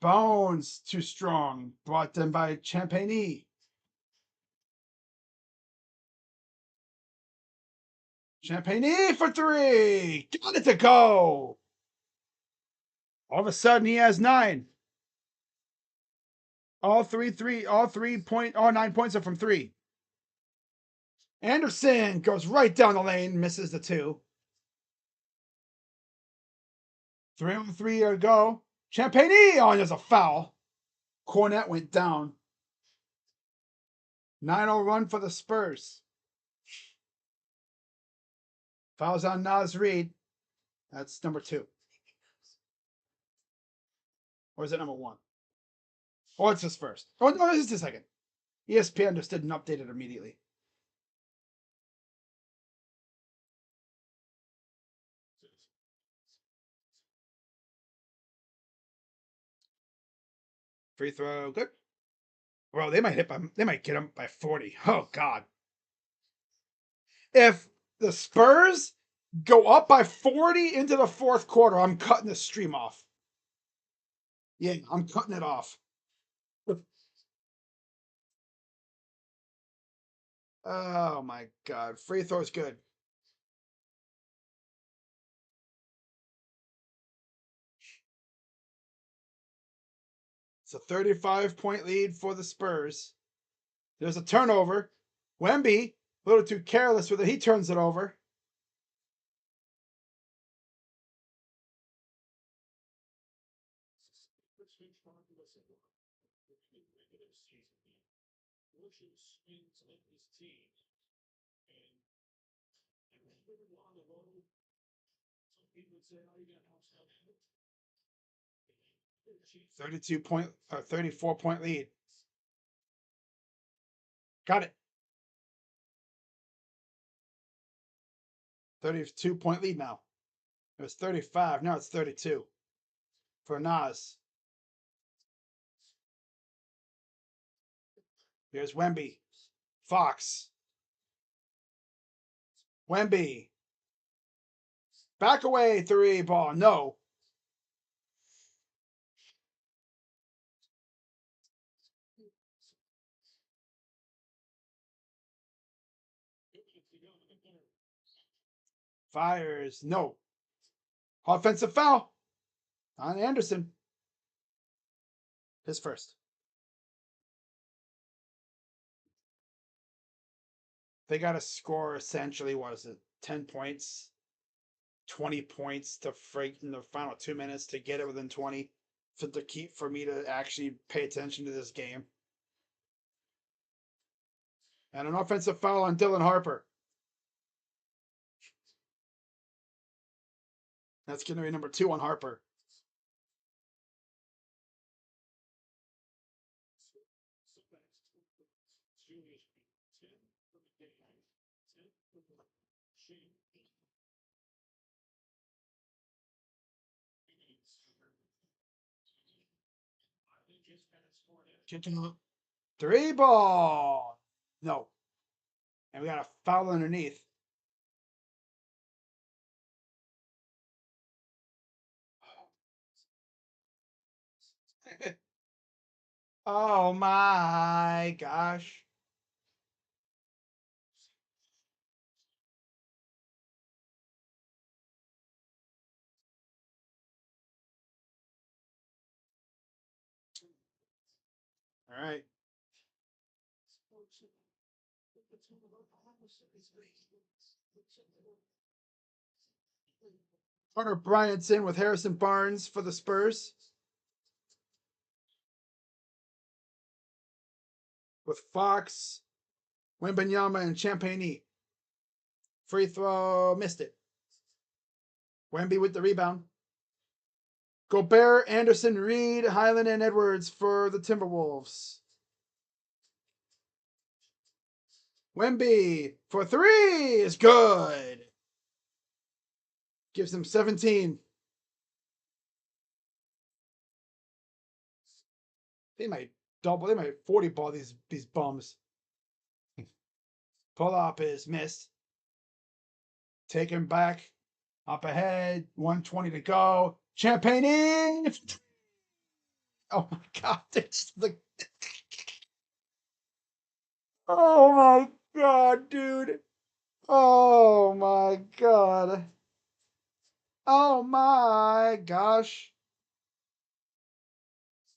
Bones too strong. Brought down by Champagny. Champagny for three. Got it to go. All of a sudden he has 9. All 9 points are from 3. Anderson goes right down the lane, misses the 2. 3-on-3 to go. Champagny! Oh, there's a foul. Cornet went down. 9-0 run for the Spurs. Fouls on Naz Reid. That's number 2. Or is it number 1? Oh, it's his first. Oh, no, this is the second. ESPN just didn't update it immediately. Free throw, good. Well, they might get him by 40. Oh God. If the Spurs go up by 40 into the fourth quarter, I'm cutting the stream off. Yeah, I'm cutting it off. Oh my God. Free throw's good. It's a 35-point lead for the Spurs. There's a turnover. Wemby, a little too careless with it. He turns it over. .34 point lead. Got it. 32-point lead now. It was 35. Now it's 32 for Nas. Here's Wemby. Fox. Wemby. Back away, 3 ball. No. Fires. No. Offensive foul on Anderson. His first. They got to score essentially, what is it, 10 points, 20 points to freak in the final 2 minutes to get it within 20 for me to actually pay attention to this game. And an offensive foul on Dylan Harper. That's going to be number 2 on Harper. Three ball. No. And we got a foul underneath. Oh my gosh. All right. Hunter Bryant's in with Harrison Barnes for the Spurs. With Fox, Wembanyama, and Champagny. Free throw, missed it. Wemby with the rebound. Gobert, Anderson, Reed, Highland, and Edwards for the Timberwolves. Wemby for 3 is good. Gives them 17. They might 40 ball these bums. Pull up is missed. Taken back. Up ahead. 1:20 to go. Champagne. Oh my god. Oh my god, dude. Oh my god. Oh my gosh.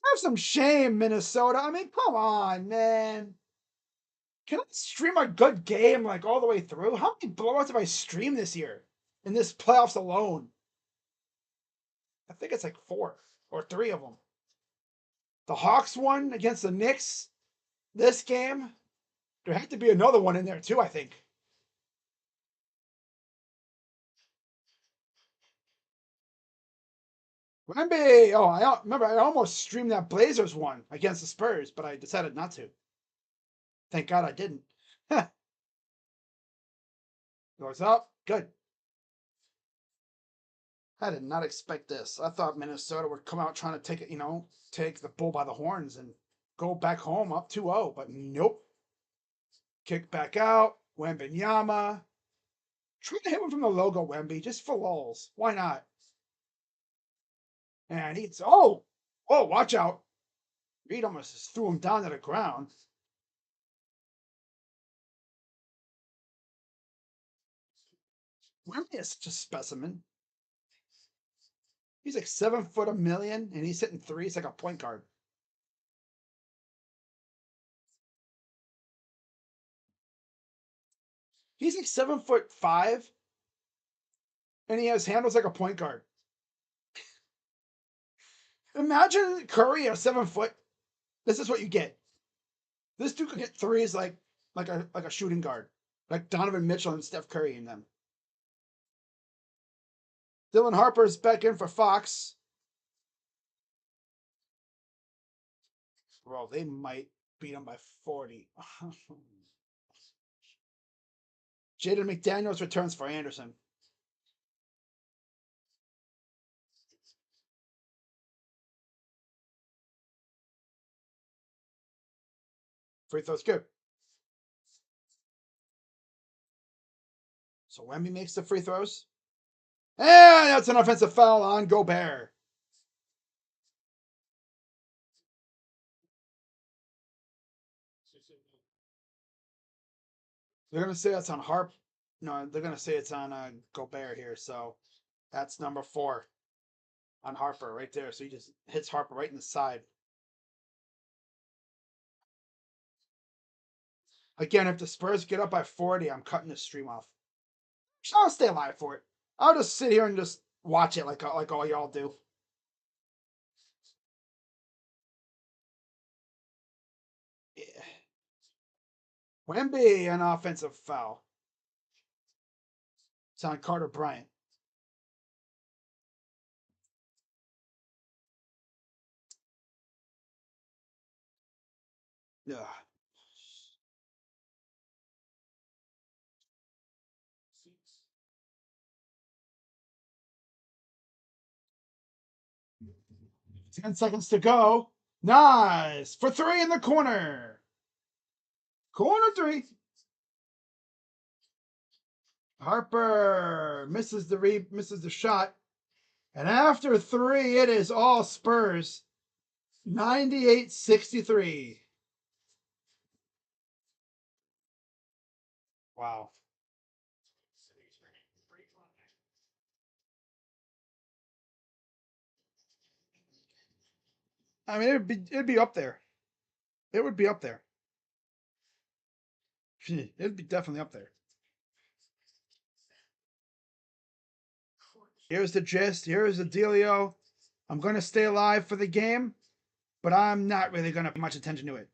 Have some shame, Minnesota. I mean, come on, man. Can I stream a good game like all the way through? How many blowouts have I streamed this year in this playoffs alone? I think it's like 4 or 3 of them. The Hawks won against the Knicks this game. There had to be another one in there too, I think. Wemby! Oh, I remember I almost streamed that Blazers one against the Spurs, but I decided not to. Thank God I didn't. Goes up. Good. I did not expect this. I thought Minnesota would come out trying to take it, take the bull by the horns and go back home up 2-0, but nope. Kick back out. Wembanyama. Try to hit one from the logo, Wemby, just for lulz. Why not? And he's watch out. Reed almost just threw him down to the ground. Wemby is such a specimen. He's like 7 foot a million, and he's hitting threes like a point guard. He's like 7'5", and he has handles like a point guard. Imagine Curry at 7 foot. This is what you get. This dude could hit threes like a shooting guard, like Donovan Mitchell and Steph Curry in them. Dylan Harper's back in for Fox. Bro, they might beat him by 40. Jaden McDaniels returns for Anderson. Free throw's good. So Wemby makes the free throws. And that's an offensive foul on Gobert. They're going to say that's on Harp. No, they're going to say it's on Gobert here. So that's number 4 on Harper right there. So he just hits Harper right in the side. Again, if the Spurs get up by 40, I'm cutting this stream off. I'll stay alive for it. I'll just sit here and just watch it like all y'all do. Yeah. Wemby, an offensive foul. It's on Carter Bryant. Ugh. 10 seconds to go. Nice. For three in the corner. Corner three. Harper misses the shot. And after three, it is all Spurs. 98-63. Wow. I mean, it'd be up there. It would be up there. It'd be definitely up there. Here's the gist. Here's the dealio. I'm going to stay alive for the game, but I'm not really going to pay much attention to it.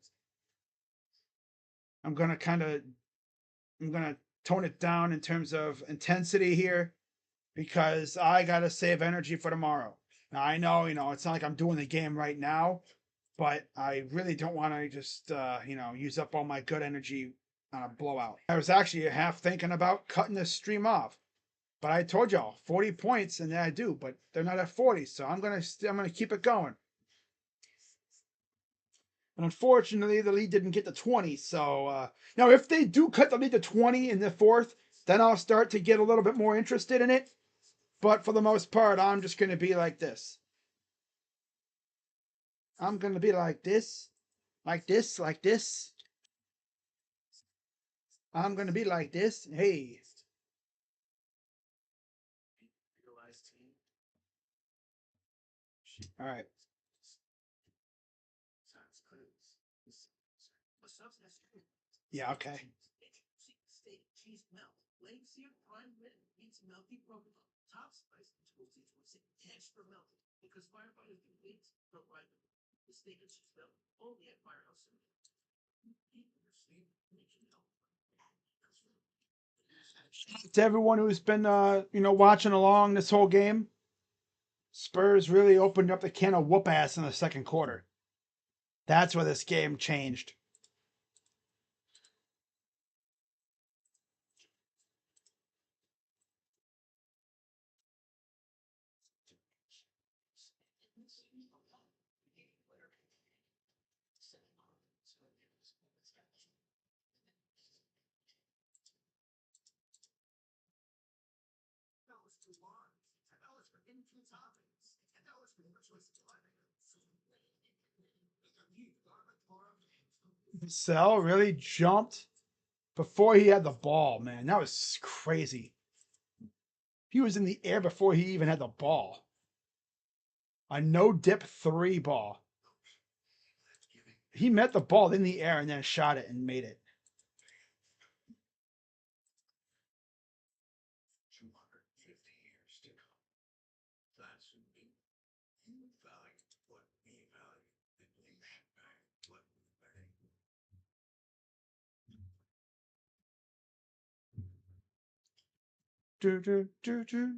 I'm going to tone it down in terms of intensity here because I got to save energy for tomorrow. Now, I know, it's not like I'm doing the game right now, but I really don't want to just, use up all my good energy on a blowout. I was actually half thinking about cutting this stream off. But I told y'all 40 points, and I do, but they're not at 40, so I'm gonna keep it going. And unfortunately, the lead didn't get to 20. So now, if they do cut the lead to 20 in the fourth, then I'll start to get a little bit more interested in it. But for the most part, I'm just gonna be like this. I'm gonna be like this, like this, like this. I'm gonna be like this. Hey. All right. Yeah. Okay. To everyone who's been watching along this whole game, Spurs really opened up the can of whoop ass in the second quarter. That's where this game changed. Vassell really jumped before he had the ball, man. That was crazy. He was in the air before he even had the ball. A no dip three ball. He met the ball in the air and then shot it and made it. Do, do, do, do.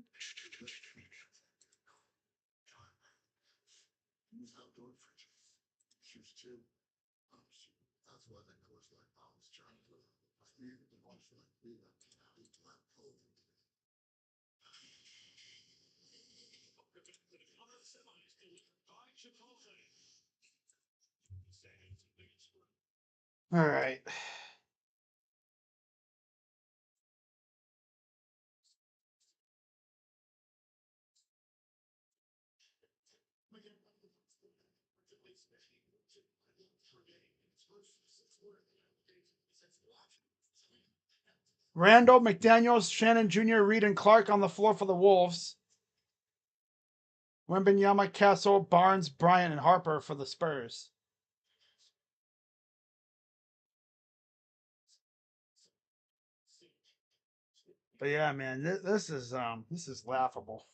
All right. Randall, McDaniels, Shannon Jr., Reed, and Clark on the floor for the Wolves. Wembenyama, Castle, Barnes, Bryant, and Harper for the Spurs. But yeah, man, this is laughable.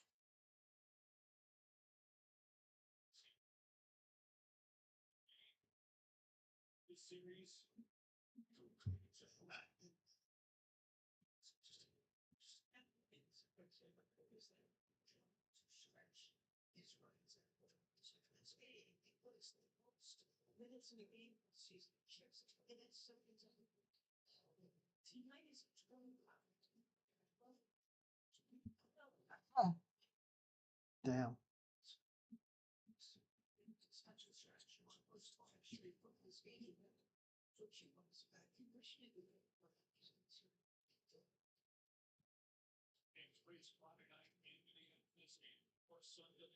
Oh, damn.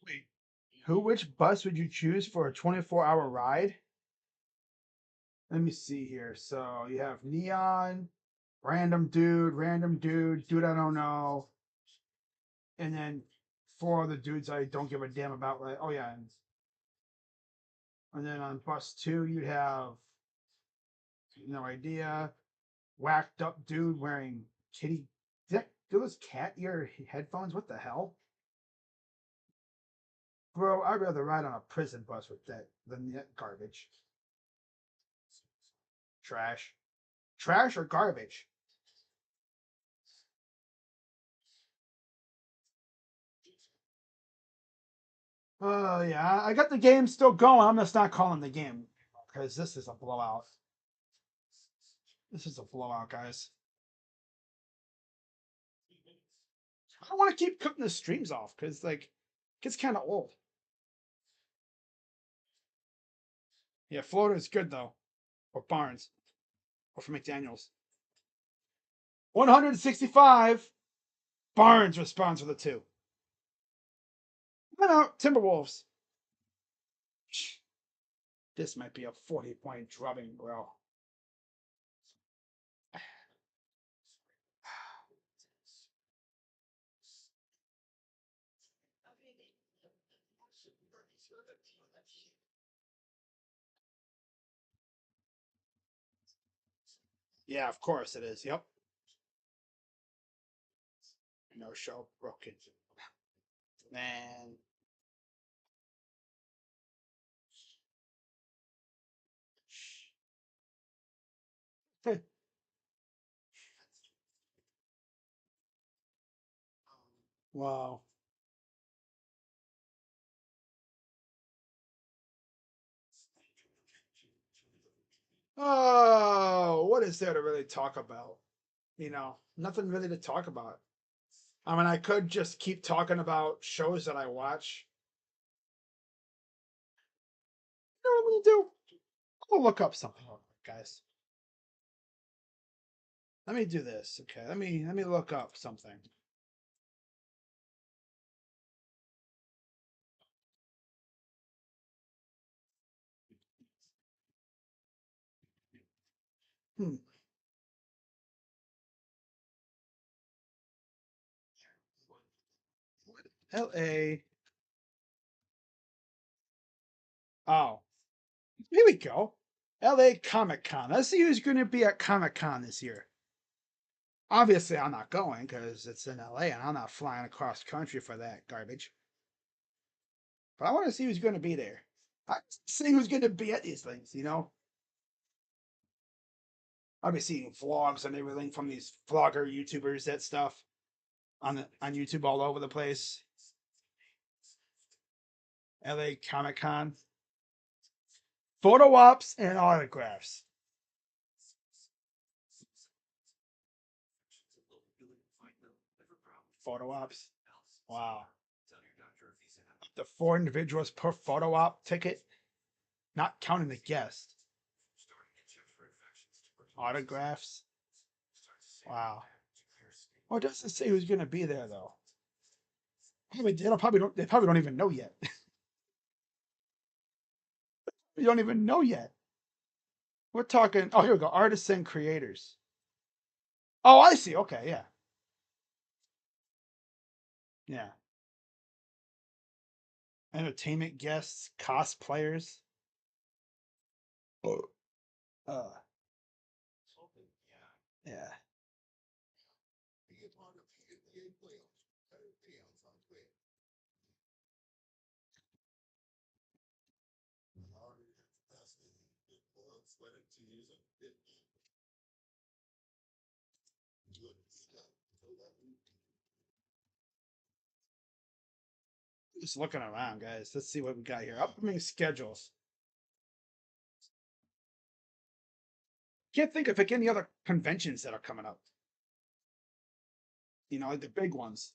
Wait, which bus would you choose for a 24-hour ride? Let me see here. So you have Neon, random dude I don't know, and then four other dudes I don't give a damn about. Like, oh yeah, and then on bus two you'd have no idea, whacked up dude wearing kitty. Do those cat ear headphones? What the hell, bro? I'd rather ride on a prison bus with that than that garbage. Trash, trash or garbage. Yeah, I got the game still going. I'm just not calling the game because this is a blowout. This is a blowout, guys. I don't want to keep cutting the streams off because like it gets kind of old. Yeah, Florida is good though, or Barnes, or for McDaniel's. 165. Barnes responds with a two. I'm out. Timberwolves. This might be a 40-point drubbing, bro. Yeah, of course it is. Yep. No show broken. Man. Wow. Oh, what is there to really talk about? Nothing really to talk about. I mean, I could just keep talking about shows that I watch. You know what I'm gonna do? I'll look up something real quick, guys. Let me do this. Okay, let me look up something. Hmm. L.A. Oh, here we go. L.A. Comic Con. Let's see who's going to be at Comic Con this year. Obviously, I'm not going because it's in L.A. and I'm not flying across country for that garbage. But I want to see who's going to be there. I see who's going to be at these things. I'll be seeing vlogs and everything from these vlogger YouTubers that stuff on YouTube all over the place. LA Comic Con. Photo ops and autographs. Photo ops. Wow. The four individuals per photo op ticket, not counting the guest. Autographs. Wow. Well, it doesn't say who's going to be there though. They probably don't even know yet. We don't even know yet. We're talking. Oh, here we go. Artists and creators. Oh, I see. Okay, yeah, yeah. Entertainment guests, cosplayers. Oh. Uh, yeah. Just looking around, guys. Let's see what we got here. Upcoming schedules. Can't think of like any other conventions that are coming up. You know, like the big ones.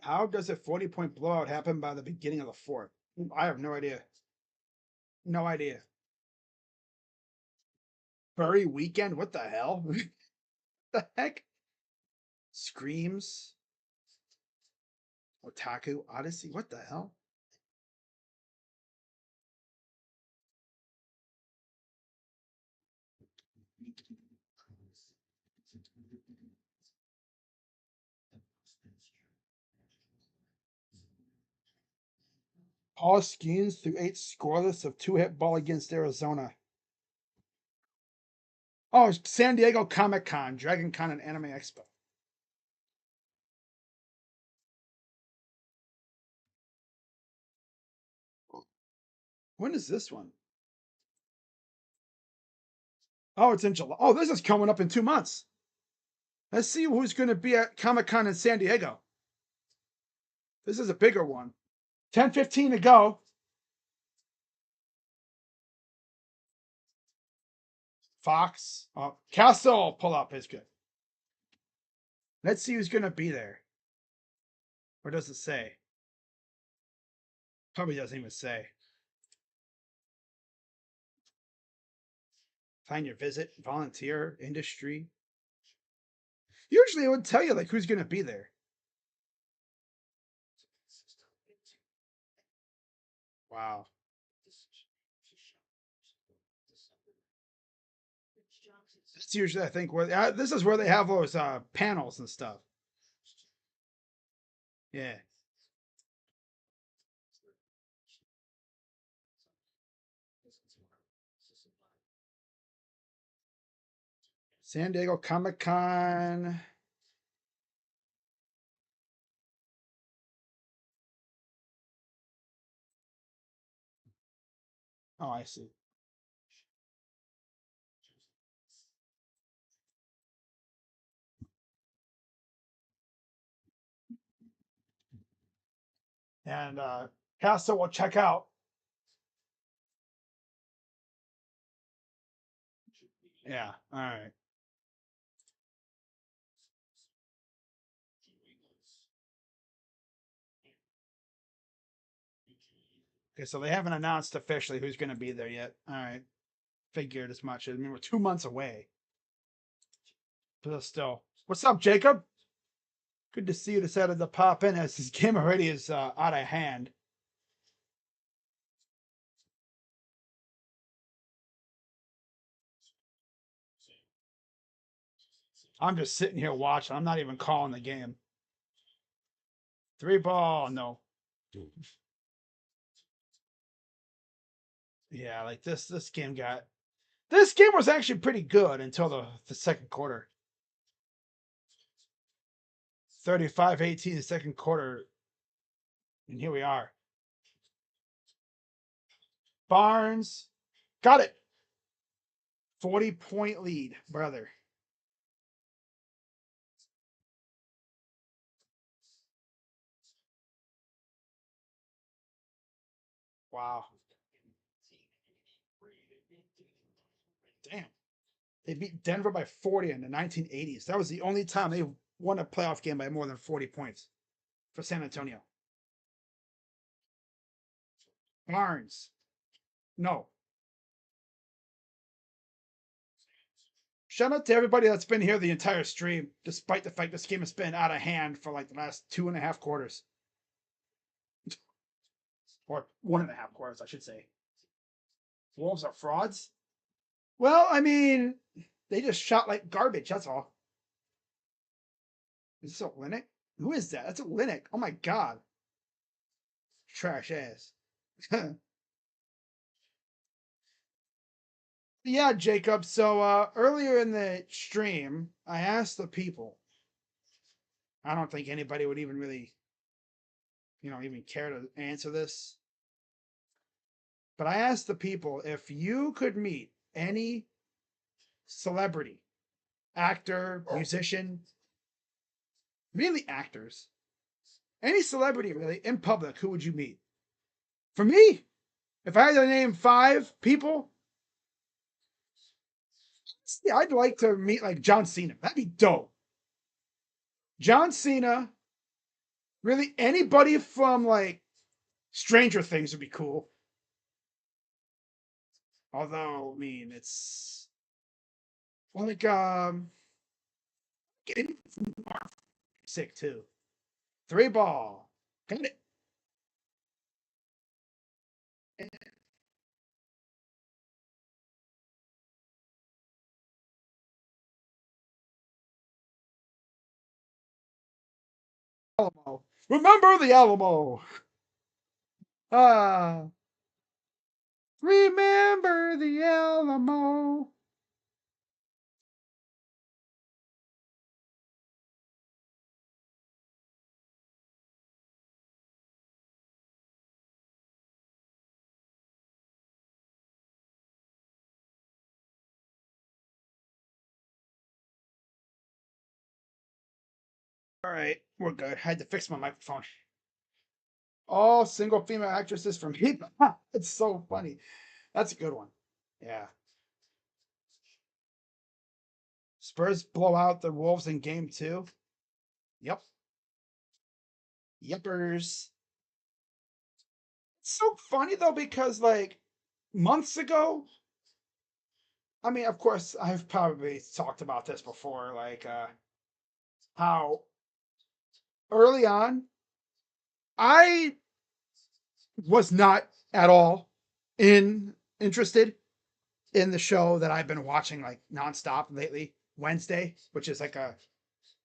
How does a 40-point blowout happen by the beginning of the fourth? I have no idea. No idea. Furry weekend? What the hell? The heck? Screams. Otaku Odyssey? What the hell? Paul Skeens through 8 scoreless of 2-hit ball against Arizona. Oh, San Diego Comic Con, Dragon Con, and Anime Expo. When is this one? Oh, it's in July. Oh, this is coming up in 2 months. Let's see who's going to be at Comic Con in San Diego. This is a bigger one. 10:15 to go. Fox. Oh, Castle pull up is good. Let's see who's going to be there. Or does it say? Probably doesn't even say. Find your visit, volunteer, industry. Usually it would tell you like who's going to be there. Wow. It's usually, I think, where this is where they have those panels and stuff. Yeah. San Diego Comic Con. Oh, I see. And Castle will check out. Yeah. All right. Okay, so they haven't announced officially who's going to be there yet. All right. Figured as much. I mean, we're 2 months away. But still. What's up, Jacob? Good to see you. Decided to pop in as this game already is out of hand. I'm just sitting here watching. I'm not even calling the game. 3 ball, no. Yeah, like this game got. This game was actually pretty good until the second quarter. 35-18 the second quarter. And here we are. Barnes got it. 40-point lead, brother. Wow. Damn. They beat Denver by 40 in the 1980s. That was the only time they won a playoff game by more than 40 points for San Antonio. Barnes. No. Shout out to everybody that's been here the entire stream, despite the fact this game has been out of hand for like the last 2.5 quarters. Or 1.5 quarters, I should say. Wolves are frauds? Well, I mean, they just shot like garbage, that's all. Is this a Linux? Who is that? That's a Linux. Oh my god. Trash ass. Yeah, Jacob. So earlier in the stream, I asked the people. I don't think anybody would even really, even care to answer this. But I asked the people if you could meet any celebrity, actor, musician, Mainly actors. Any celebrity really in public, who would you meet? For me, if I had to name 5 people, yeah, I'd like to meet like John Cena. That'd be dope. John Cena, really anybody from like Stranger Things would be cool. Although, I mean, it's like getting sick too. Three ball. Got it. Alamo. Remember the Alamo. Ah, remember the Alamo. All right, we're good. I had to fix my microphone. All single female actresses from Hip. It's so funny. That's a good one. Yeah. Spurs blow out the Wolves in game 2. Yep. Yepers. It's so funny though because like months ago, I mean, of course, I've probably talked about this before, like how early on I was not at all interested in the show that I've been watching like nonstop lately, Wednesday, which is like a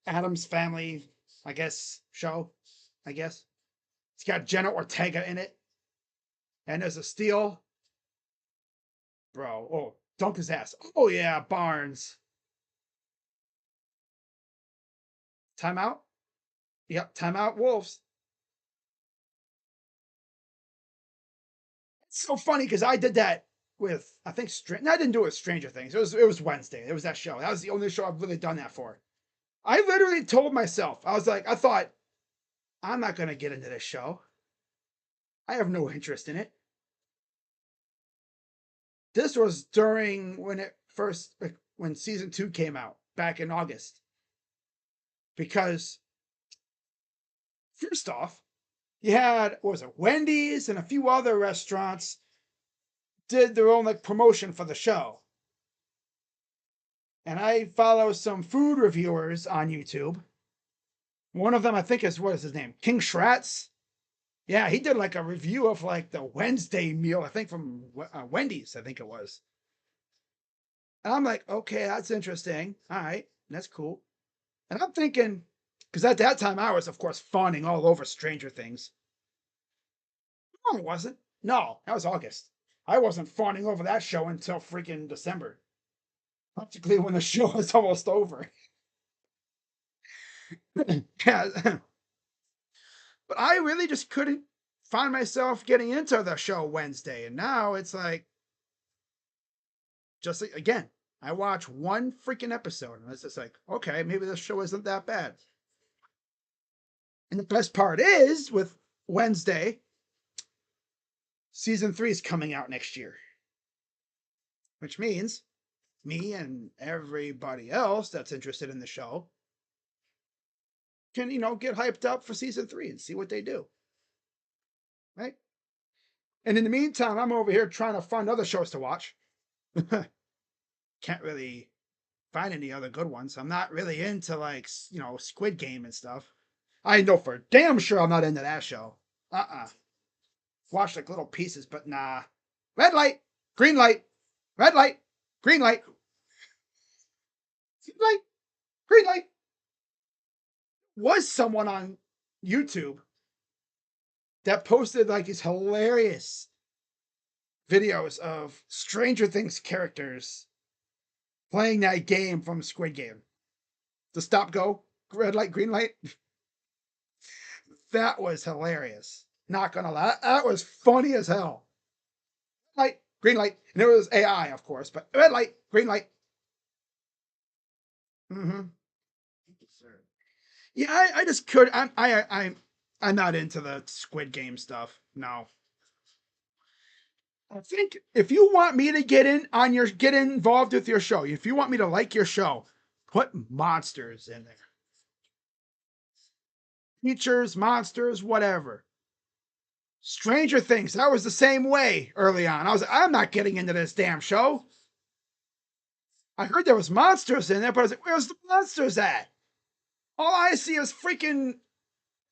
Adams Family, I guess, show. I guess it's got Jenna Ortega in it, and there's a steal, bro. Oh, dunk his ass. Oh yeah, Barnes. Timeout. Yep, timeout. Wolves. It's so funny because I did that with I think no, I didn't do it with Stranger Things. It was Wednesday. It was that show. That was the only show I've really done that for. I literally told myself, I was like, I thought I'm not gonna get into this show. I have no interest in it. This was during when it first when season 2 came out back in August. Because first off, you had what was it, Wendy's and a few other restaurants did their own like promotion for the show. And I follow some food reviewers on YouTube. One of them I think is what is his name? King Schratz. Yeah, he did like a review of like the Wednesday meal, I think from Wendy's, I think it was. And I'm like, okay, that's interesting. All right, that's cool. And I'm thinking, because at that time I was, of course, fawning all over Stranger Things. No, it wasn't. No, that was August. I wasn't fawning over that show until freaking December. Practically when the show was almost over. Yeah. But I really just couldn't find myself getting into the show Wednesday. And now it's like, just like, again, I watch one freaking episode and it's just like, okay, maybe this show isn't that bad. And the best part is with Wednesday, season 3 is coming out next year, which means me and everybody else that's interested in the show can, get hyped up for season 3 and see what they do. Right? And in the meantime, I'm over here trying to find other shows to watch. Can't really find any other good ones. I'm not really into like, Squid Game and stuff. I know for damn sure I'm not into that show. Watch like little pieces, but nah. Red light, green light, red light, green light, green light, green light. Was someone on YouTube that posted like these hilarious videos of Stranger Things characters playing that game from Squid Game. The stop go, red light, green light. That was hilarious. Not gonna lie, that was funny as hell. Light, green light, and it was AI, of course, but red light, green light. Mm-hmm. Yeah, I just could. I'm not into the Squid Game stuff. No, I think if you want me to get involved with your show, if you want me to like your show, put monsters in there, features, monsters, whatever. Stranger Things, that was the same way early on. I was like, I'm not getting into this damn show. I heard there was monsters in there, but I was like, where's the monsters at? All I see is freaking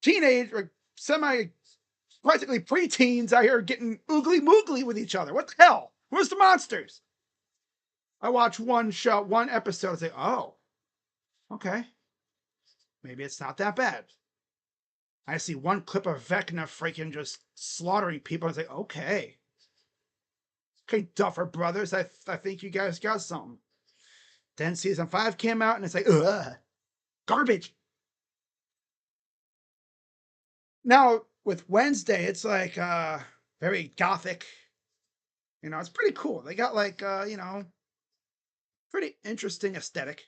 teenage or semi practically preteens out here getting oogly moogly with each other. What the hell? Where's the monsters? I watch one episode, and say, oh, okay, maybe it's not that bad. I see one clip of Vecna freaking just slaughtering people, and say, okay, okay, Duffer Brothers, I think you guys got something. Then season 5 came out, and it's like, ugh, garbage. Now with Wednesday, it's like very gothic. It's pretty cool. They got like pretty interesting aesthetic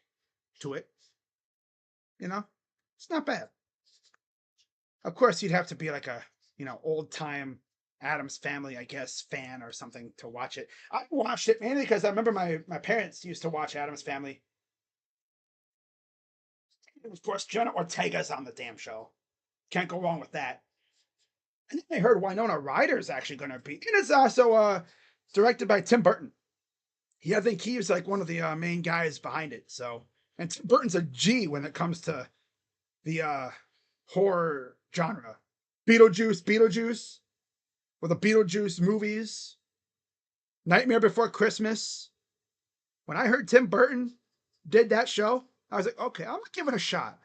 to it. You know, it's not bad. Of course, you'd have to be like a old time Adams Family, I guess, fan or something to watch it. I watched it mainly because I remember my parents used to watch Adams Family. And of course, Jenna Ortega's on the damn show. Can't go wrong with that. And then I heard Winona Ryder's actually going to be, and it's also directed by Tim Burton. I think he was like one of the main guys behind it. So, and Tim Burton's a G when it comes to the horror genre. Beetlejuice, or the Beetlejuice movies, Nightmare Before Christmas. When I heard Tim Burton did that show, I was like, okay, I'm gonna give it a shot.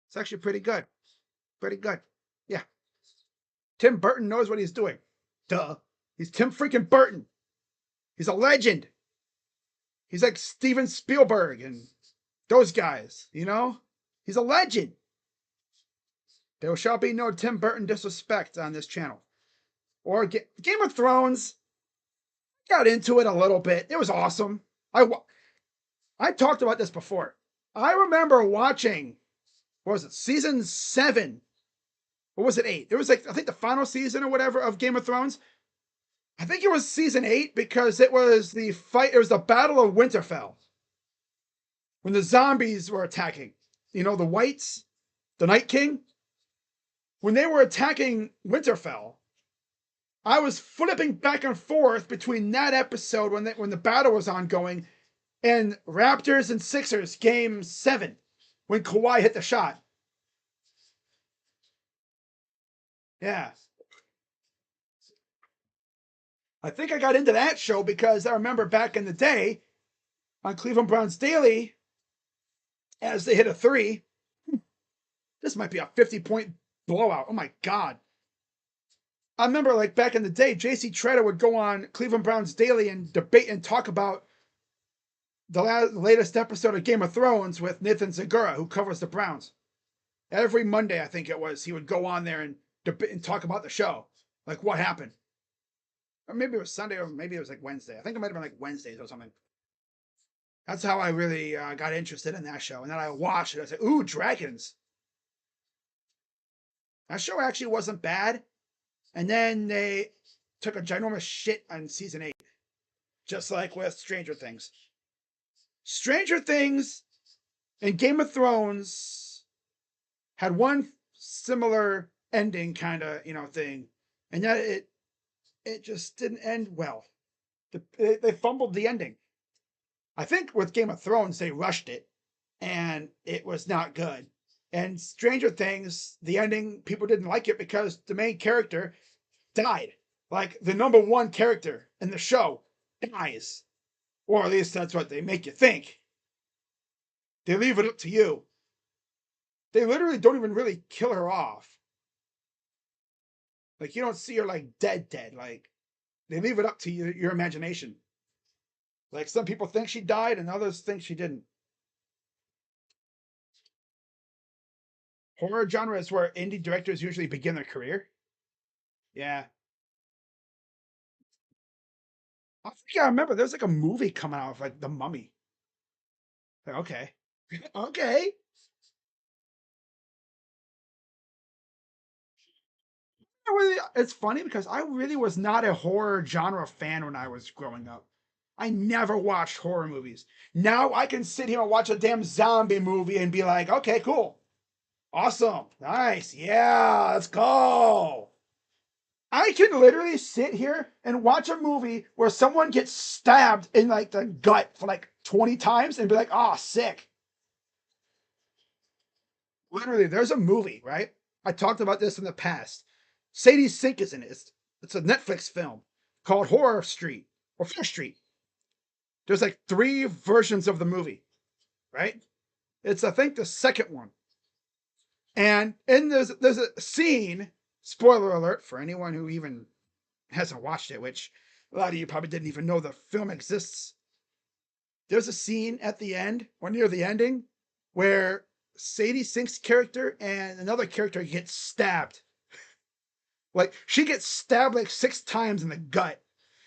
It's actually pretty good. Pretty good. Yeah. Tim Burton knows what he's doing. Duh. He's Tim freaking Burton. He's a legend. He's like Steven Spielberg and those guys. He's a legend. There shall be no Tim Burton disrespect on this channel. Or Game of Thrones. Got into it a little bit. It was awesome. I talked about this before. I remember watching, what was it, season 7? Or was it 8? It was like, I think the final season or whatever of Game of Thrones. I think it was season 8 because it was it was the Battle of Winterfell. When the zombies were attacking. The Whites, the Night King. When they were attacking Winterfell, I was flipping back and forth between that episode when the battle was ongoing and Raptors and Sixers game 7 when Kawhi hit the shot. Yeah. I think I got into that show because I remember back in the day on Cleveland Browns Daily, as they hit a 3, this might be a 50-point blowout. Oh my God. I remember like back in the day, JC Treader would go on Cleveland Browns Daily and debate and talk about the latest episode of Game of Thrones with Nathan Segura, who covers the Browns. Every Monday, I think it was, he would go on there and debate and talk about the show, like what happened. Or maybe it was Sunday, or maybe it was like Wednesday. I think it might have been like Wednesdays or something. That's how I really got interested in that show. And then I watched it. I said, "Ooh, dragons!" That show actually wasn't bad. And then they took a ginormous shit on season 8, just like with Stranger Things. Stranger Things and Game of Thrones had one similar ending kind of thing, and that it just didn't end well. They fumbled the ending. I think with Game of Thrones they rushed it, and it was not good. And Stranger Things, the ending, people didn't like it because the main character died. Like the number one character in the show dies, or at least that's what they make you think. They leave it up to you. They literally don't even really kill her off. Like you don't see her like dead. Like they leave it up to your imagination. Like some people think she died and others think she didn't. Horror genre is where indie directors usually begin their career. Yeah. I think I remember there's like a movie coming out of like The Mummy. Like, okay. Okay. It's funny because I really was not a horror genre fan when I was growing up. I never watched horror movies. Now I can sit here and watch a damn zombie movie and be like, okay, cool. Awesome. Nice. Yeah, let's go. I can literally sit here and watch a movie where someone gets stabbed in like the gut for like 20 times and be like, oh, sick. Literally, there's a movie, right? I talked about this in the past. Sadie Sink is in it. It's a Netflix film called Horror Street or Fear Street. There's like three versions of the movie, right? It's I think the second one. And in there's a scene, spoiler alert for anyone who even hasn't watched it, which a lot of you probably didn't even know the film exists. There's a scene at the end or near the ending where Sadie Sink's character and another character gets stabbed. Like she gets stabbed like 6 times in the gut.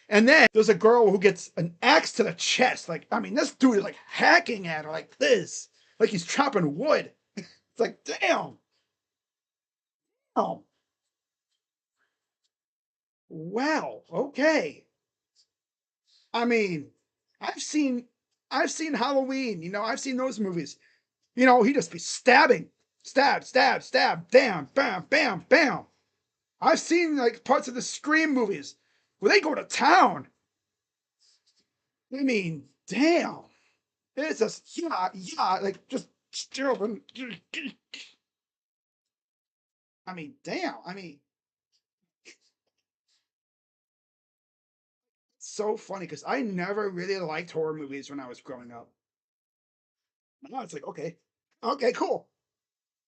And then there's a girl who gets an axe to the chest. Like, I mean, this dude is like hacking at her like this. Like he's chopping wood. It's like, damn. Oh, well, okay. I mean, I've seen I've seen Halloween, I've seen those movies. He just be stabbing. Stab, stab, stab, bam, bam, bam, bam. I've seen like parts of the Scream movies where they go to town. I mean, damn. It's just yeah, yeah, like just still. I mean, damn. I mean, it's so funny because I never really liked horror movies when I was growing up. Now it's like, okay, okay, cool,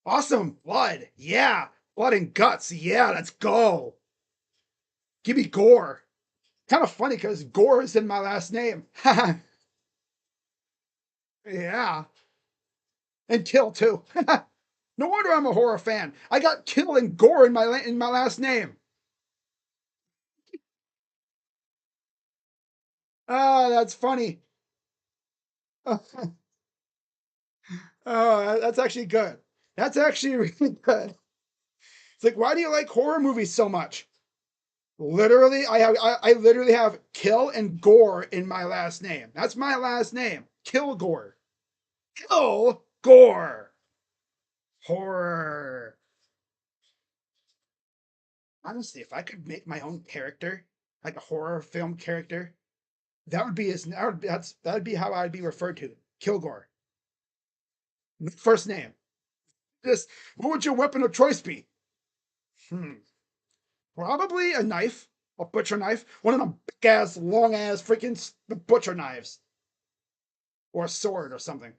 awesome, blood, yeah, blood and guts, yeah, let's go. Give me gore. Kind of funny because gore is in my last name. Yeah, and kill too. No wonder I'm a horror fan. I got kill and gore in my last name. Ah, that's funny. Oh, that's actually good. That's actually really good. It's like, why do you like horror movies so much? Literally, I literally have kill and gore in my last name. That's my last name. Kill Gore. Kill Gore. Horror. Honestly, if I could make my own character, like a horror film character, that would be his. That would be how I'd be referred to. Kilgore. First name. Just what would your weapon of choice be? Hmm. Probably a knife, a butcher knife, one of them big ass, long ass freaking butcher knives, or a sword or something.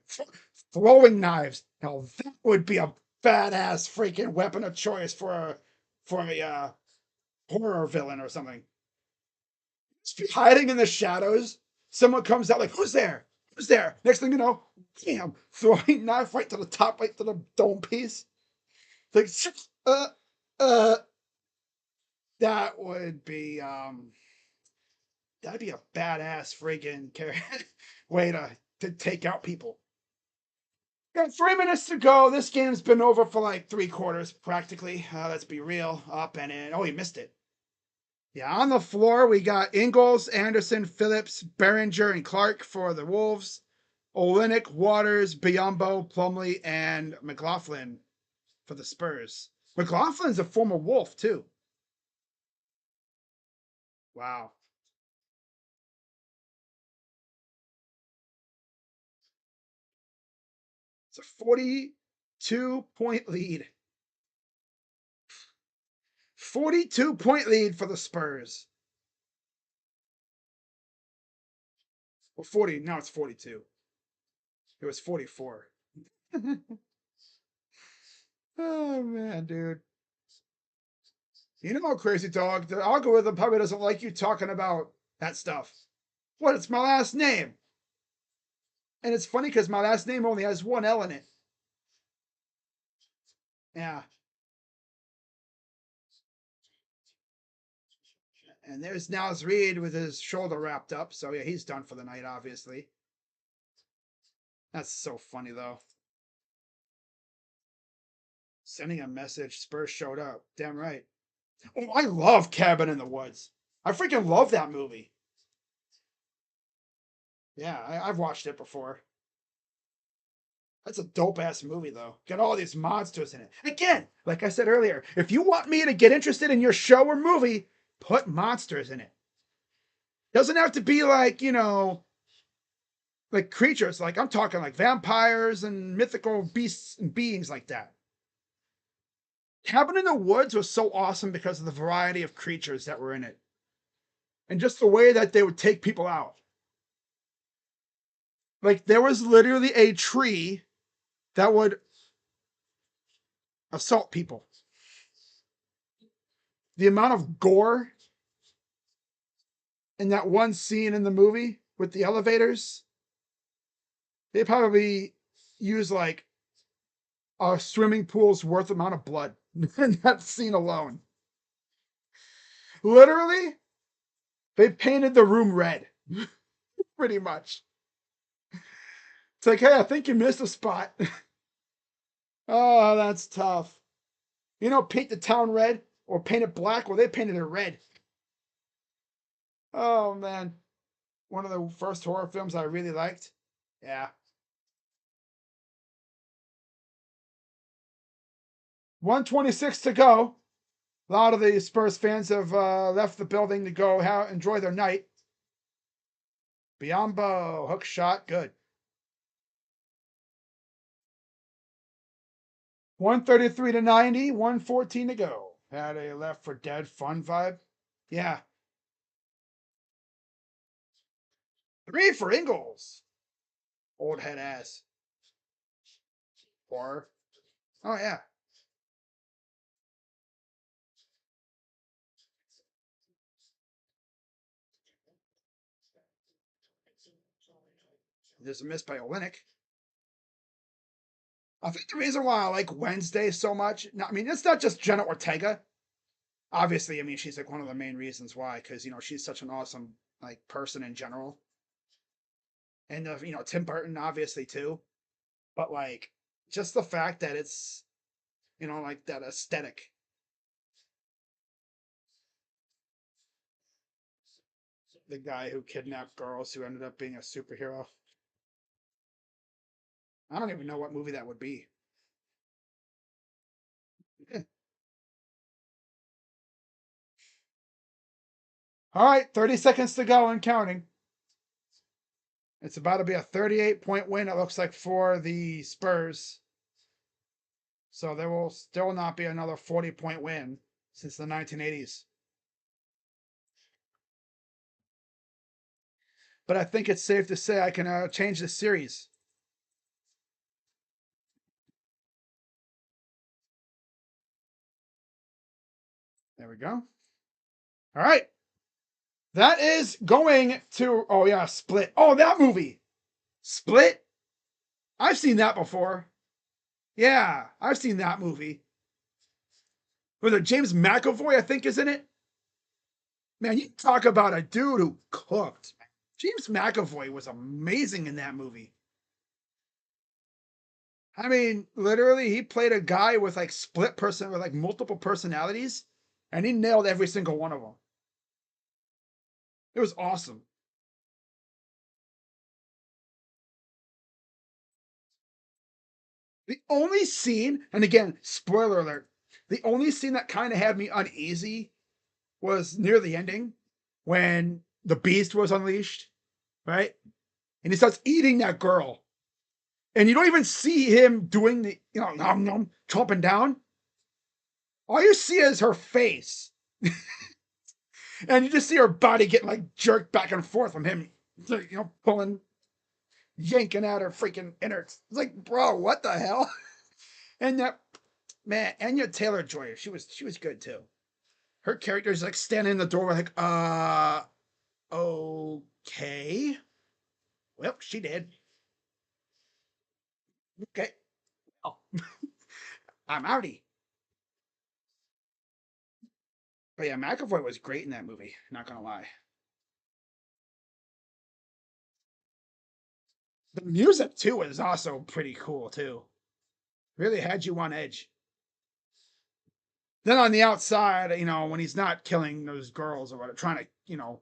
Throwing knives. Now that would be a badass freaking weapon of choice for a horror villain or something. Just be hiding in the shadows. Someone comes out like, "Who's there? Who's there?" Next thing you know, bam, throwing knife right to the top, right to the dome piece. Like, uh, uh, that would be that'd be a badass freaking way to take out people. Got 3 minutes to go. This game's been over for like 3 quarters, practically. Let's be real. Up and in. Oh, you missed it. Yeah, on the floor we got Ingles, Anderson, Phillips, Behringer, and Clark for the Wolves. Olenek, Waters, Biombo, Plumley, and McLaughlin for the Spurs. McLaughlin's a former Wolf too. Wow, it's a 42-point lead. 42-point lead for the Spurs. Well, 40, now it's 42. It was 44. Oh, man, dude. You know how crazy, dog? The algorithm probably doesn't like you talking about that stuff. What? It's my last name. And it's funny because my last name only has one L in it. Yeah. And there's Naz Reid with his shoulder wrapped up. So, yeah, he's done for the night, obviously. That's so funny though. Sending a message. Spurs showed up. Damn right. Oh, I love Cabin in the Woods. I freaking love that movie. Yeah, I've watched it before. That's a dope ass movie though. Got all these monsters in it. Again, like I said earlier, if you want me to get interested in your show or movie, put monsters in it. Doesn't have to be like, like creatures. Like I'm talking like vampires and mythical beasts and beings like that. Cabin in the Woods was so awesome because of the variety of creatures that were in it. And just the way that they would take people out. Like there was literally a tree that would assault people. The amount of gore in that one scene in the movie with the elevators, they probably use like a swimming pool's worth amount of blood in that scene alone. Literally, they painted the room red, pretty much. It's like, hey, I think you missed a spot. Oh, that's tough. Paint the town red or paint it black. Well, they painted it red. Oh man, one of the first horror films I really liked. Yeah. 126 to go. A lot of the Spurs fans have left the building to go enjoy their night. Biombo, hook shot, good. 133 to 90, 114 to go. Had a left for dead fun vibe. Yeah. 3 for Ingles. Old head ass. 4. Oh, yeah. There's a miss by Olenek. I think the reason why I like Wednesday so much, I mean, it's not just Jenna Ortega. Obviously, I mean, she's like one of the main reasons why, because, she's such an awesome, like, person in general. And, Tim Burton, obviously, too. But, like, just the fact that it's, like that aesthetic. The guy who kidnapped girls who ended up being a superhero. I don't even know what movie that would be. All right, 30 seconds to go and counting. It's about to be a 38-point win, it looks like, for the Spurs. So there will still not be another 40-point win since the 1980s. But I think it's safe to say I can change the series. There we go. All right. That is going to, oh yeah, Split. Oh, that movie. Split? I've seen that before. Yeah, I've seen that movie. Was it James McAvoy, I think, is in it? Man, you talk about a dude who cooked. James McAvoy was amazing in that movie. I mean, literally, he played a guy with like with like multiple personalities, and he nailed every single one of them. It was awesome. The only scene, and again, spoiler alert, the only scene that kind of had me uneasy was near the ending when the beast was unleashed, right? And he starts eating that girl. And you don't even see him doing the, nom nom, chomping down. All you see is her face. And you just see her body getting like jerked back and forth from him, pulling, yanking at her freaking innards. It's like, bro, what the hell? And that, man, Anya Taylor-Joy, she was good too. Her character is like standing in the doorway, like, okay. Well, she did. Okay. Oh, I'm outie. But yeah, McAvoy was great in that movie. Not gonna lie. The music too is also pretty cool too. Really had you on edge. Then on the outside, when he's not killing those girls or whatever, trying to,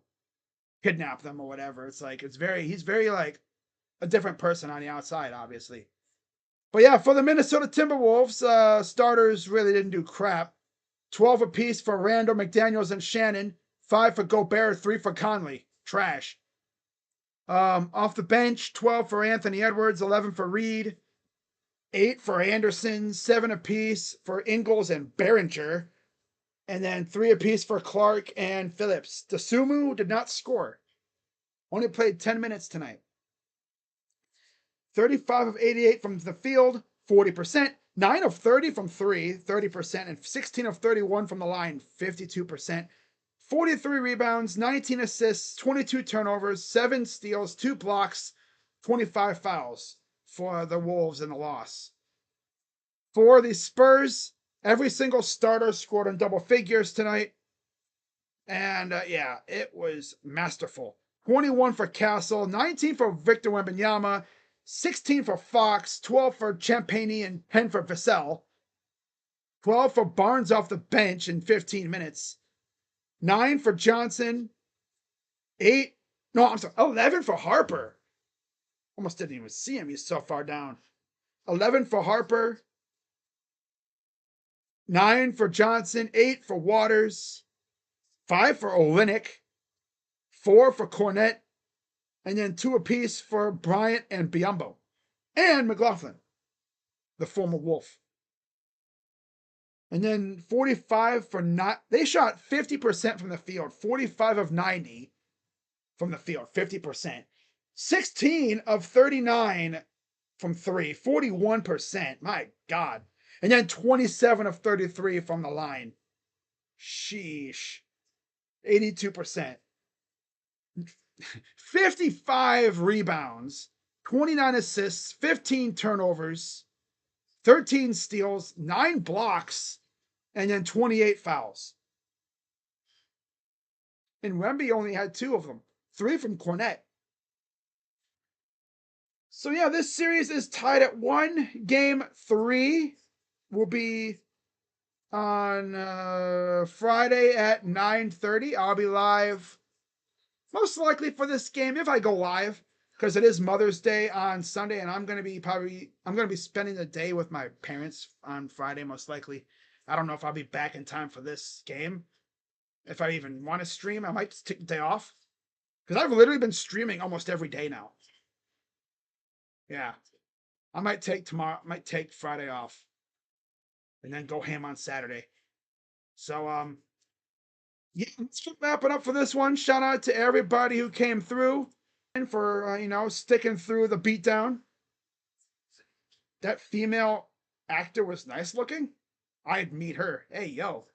kidnap them or whatever, it's like he's very like a different person on the outside, obviously. But yeah, for the Minnesota Timberwolves, starters really didn't do crap. 12 apiece for Randall, McDaniels, and Shannon. 5 for Gobert, 3 for Conley. Trash. Off the bench, 12 for Anthony Edwards, 11 for Reed, 8 for Anderson, 7 apiece for Ingles and Behringer, and then 3 apiece for Clark and Phillips. Dosunmu did not score. Only played 10 minutes tonight. 35 of 88 from the field, 40%. 9 of 30 from 3, 30%. And 16 of 31 from the line, 52%. 43 rebounds, 19 assists, 22 turnovers, 7 steals, 2 blocks, 25 fouls for the Wolves in the loss. For the Spurs, every single starter scored in double figures tonight. And yeah, it was masterful. 21 for Castle, 19 for Victor Wembanyama, 16 for Fox, 12 for Champagny, and 10 for Vassell. 12 for Barnes off the bench in 15 minutes. 9 for Johnson. 11 for Harper. Almost didn't even see him. He's so far down. 11 for Harper. 9 for Johnson. 8 for Waters. 5 for Olynyk. 4 for Cornette. And then 2 apiece for Bryant and Biyombo. And McLaughlin, the former Wolf. And then 45 for they shot 50% from the field. 45 of 90 from the field. 50%. 16 of 39 from 3. 41%. My God. And then 27 of 33 from the line. Sheesh. 82%. 55 rebounds. 29 assists. 15 turnovers. 13 steals. 9 blocks. And then 28 fouls. And Wemby only had 2 of them. 3 from Cornette. So yeah, this series is tied at 1. Game 3 will be on Friday at 9:30. I'll be live most likely for this game if I go live, because it is Mother's Day on Sunday, and I'm gonna be spending the day with my parents on Friday most likely. I don't know if I'll be back in time for this game. If I even want to stream, I might just take the day off, because I've literally been streaming almost every day now. Yeah, I might take Friday off, and then go ham on Saturday. So yeah, let's wrap it up for this one. Shout out to everybody who came through and for sticking through the beatdown. That female actor was nice looking. I'd meet her. Hey yo.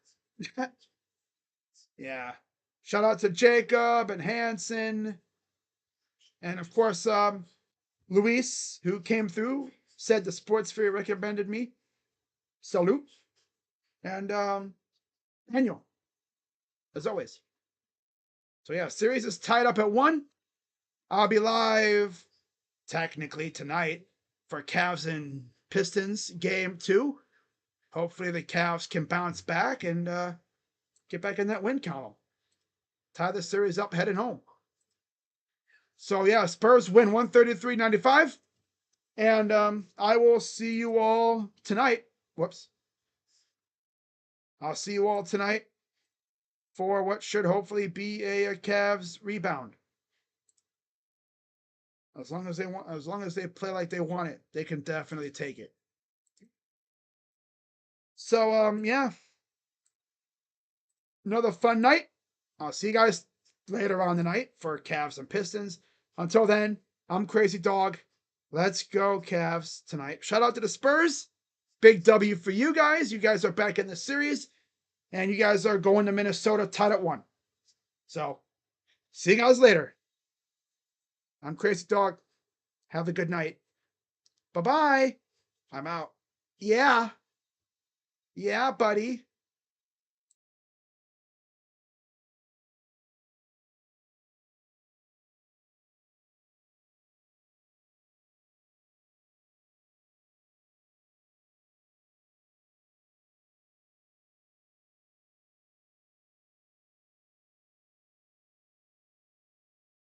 Yeah. Shout out to Jacob and Hanson. And of course, Luis, who came through, said the Sports Sphere recommended me. Salute. And Daniel, as always. So yeah, series is tied up at 1. I'll be live technically tonight for Cavs and Pistons game 2. Hopefully the Cavs can bounce back and get back in that win column. Tie the series up heading home. So yeah, Spurs win 133-95. And I will see you all tonight. Whoops. I'll see you all tonight for what should hopefully be a Cavs rebound. As long as they play like they want it, they can definitely take it. So yeah. Another fun night. I'll see you guys later on the night for Cavs and Pistons. Until then, I'm Crazy Dog. Let's go Cavs tonight. Shout out to the Spurs. Big W for you guys. You guys are back in the series. And you guys are going to Minnesota tied at 1. So, see you guys later. I'm Crazy Dog. Have a good night. Bye-bye. I'm out. Yeah. Yeah, buddy.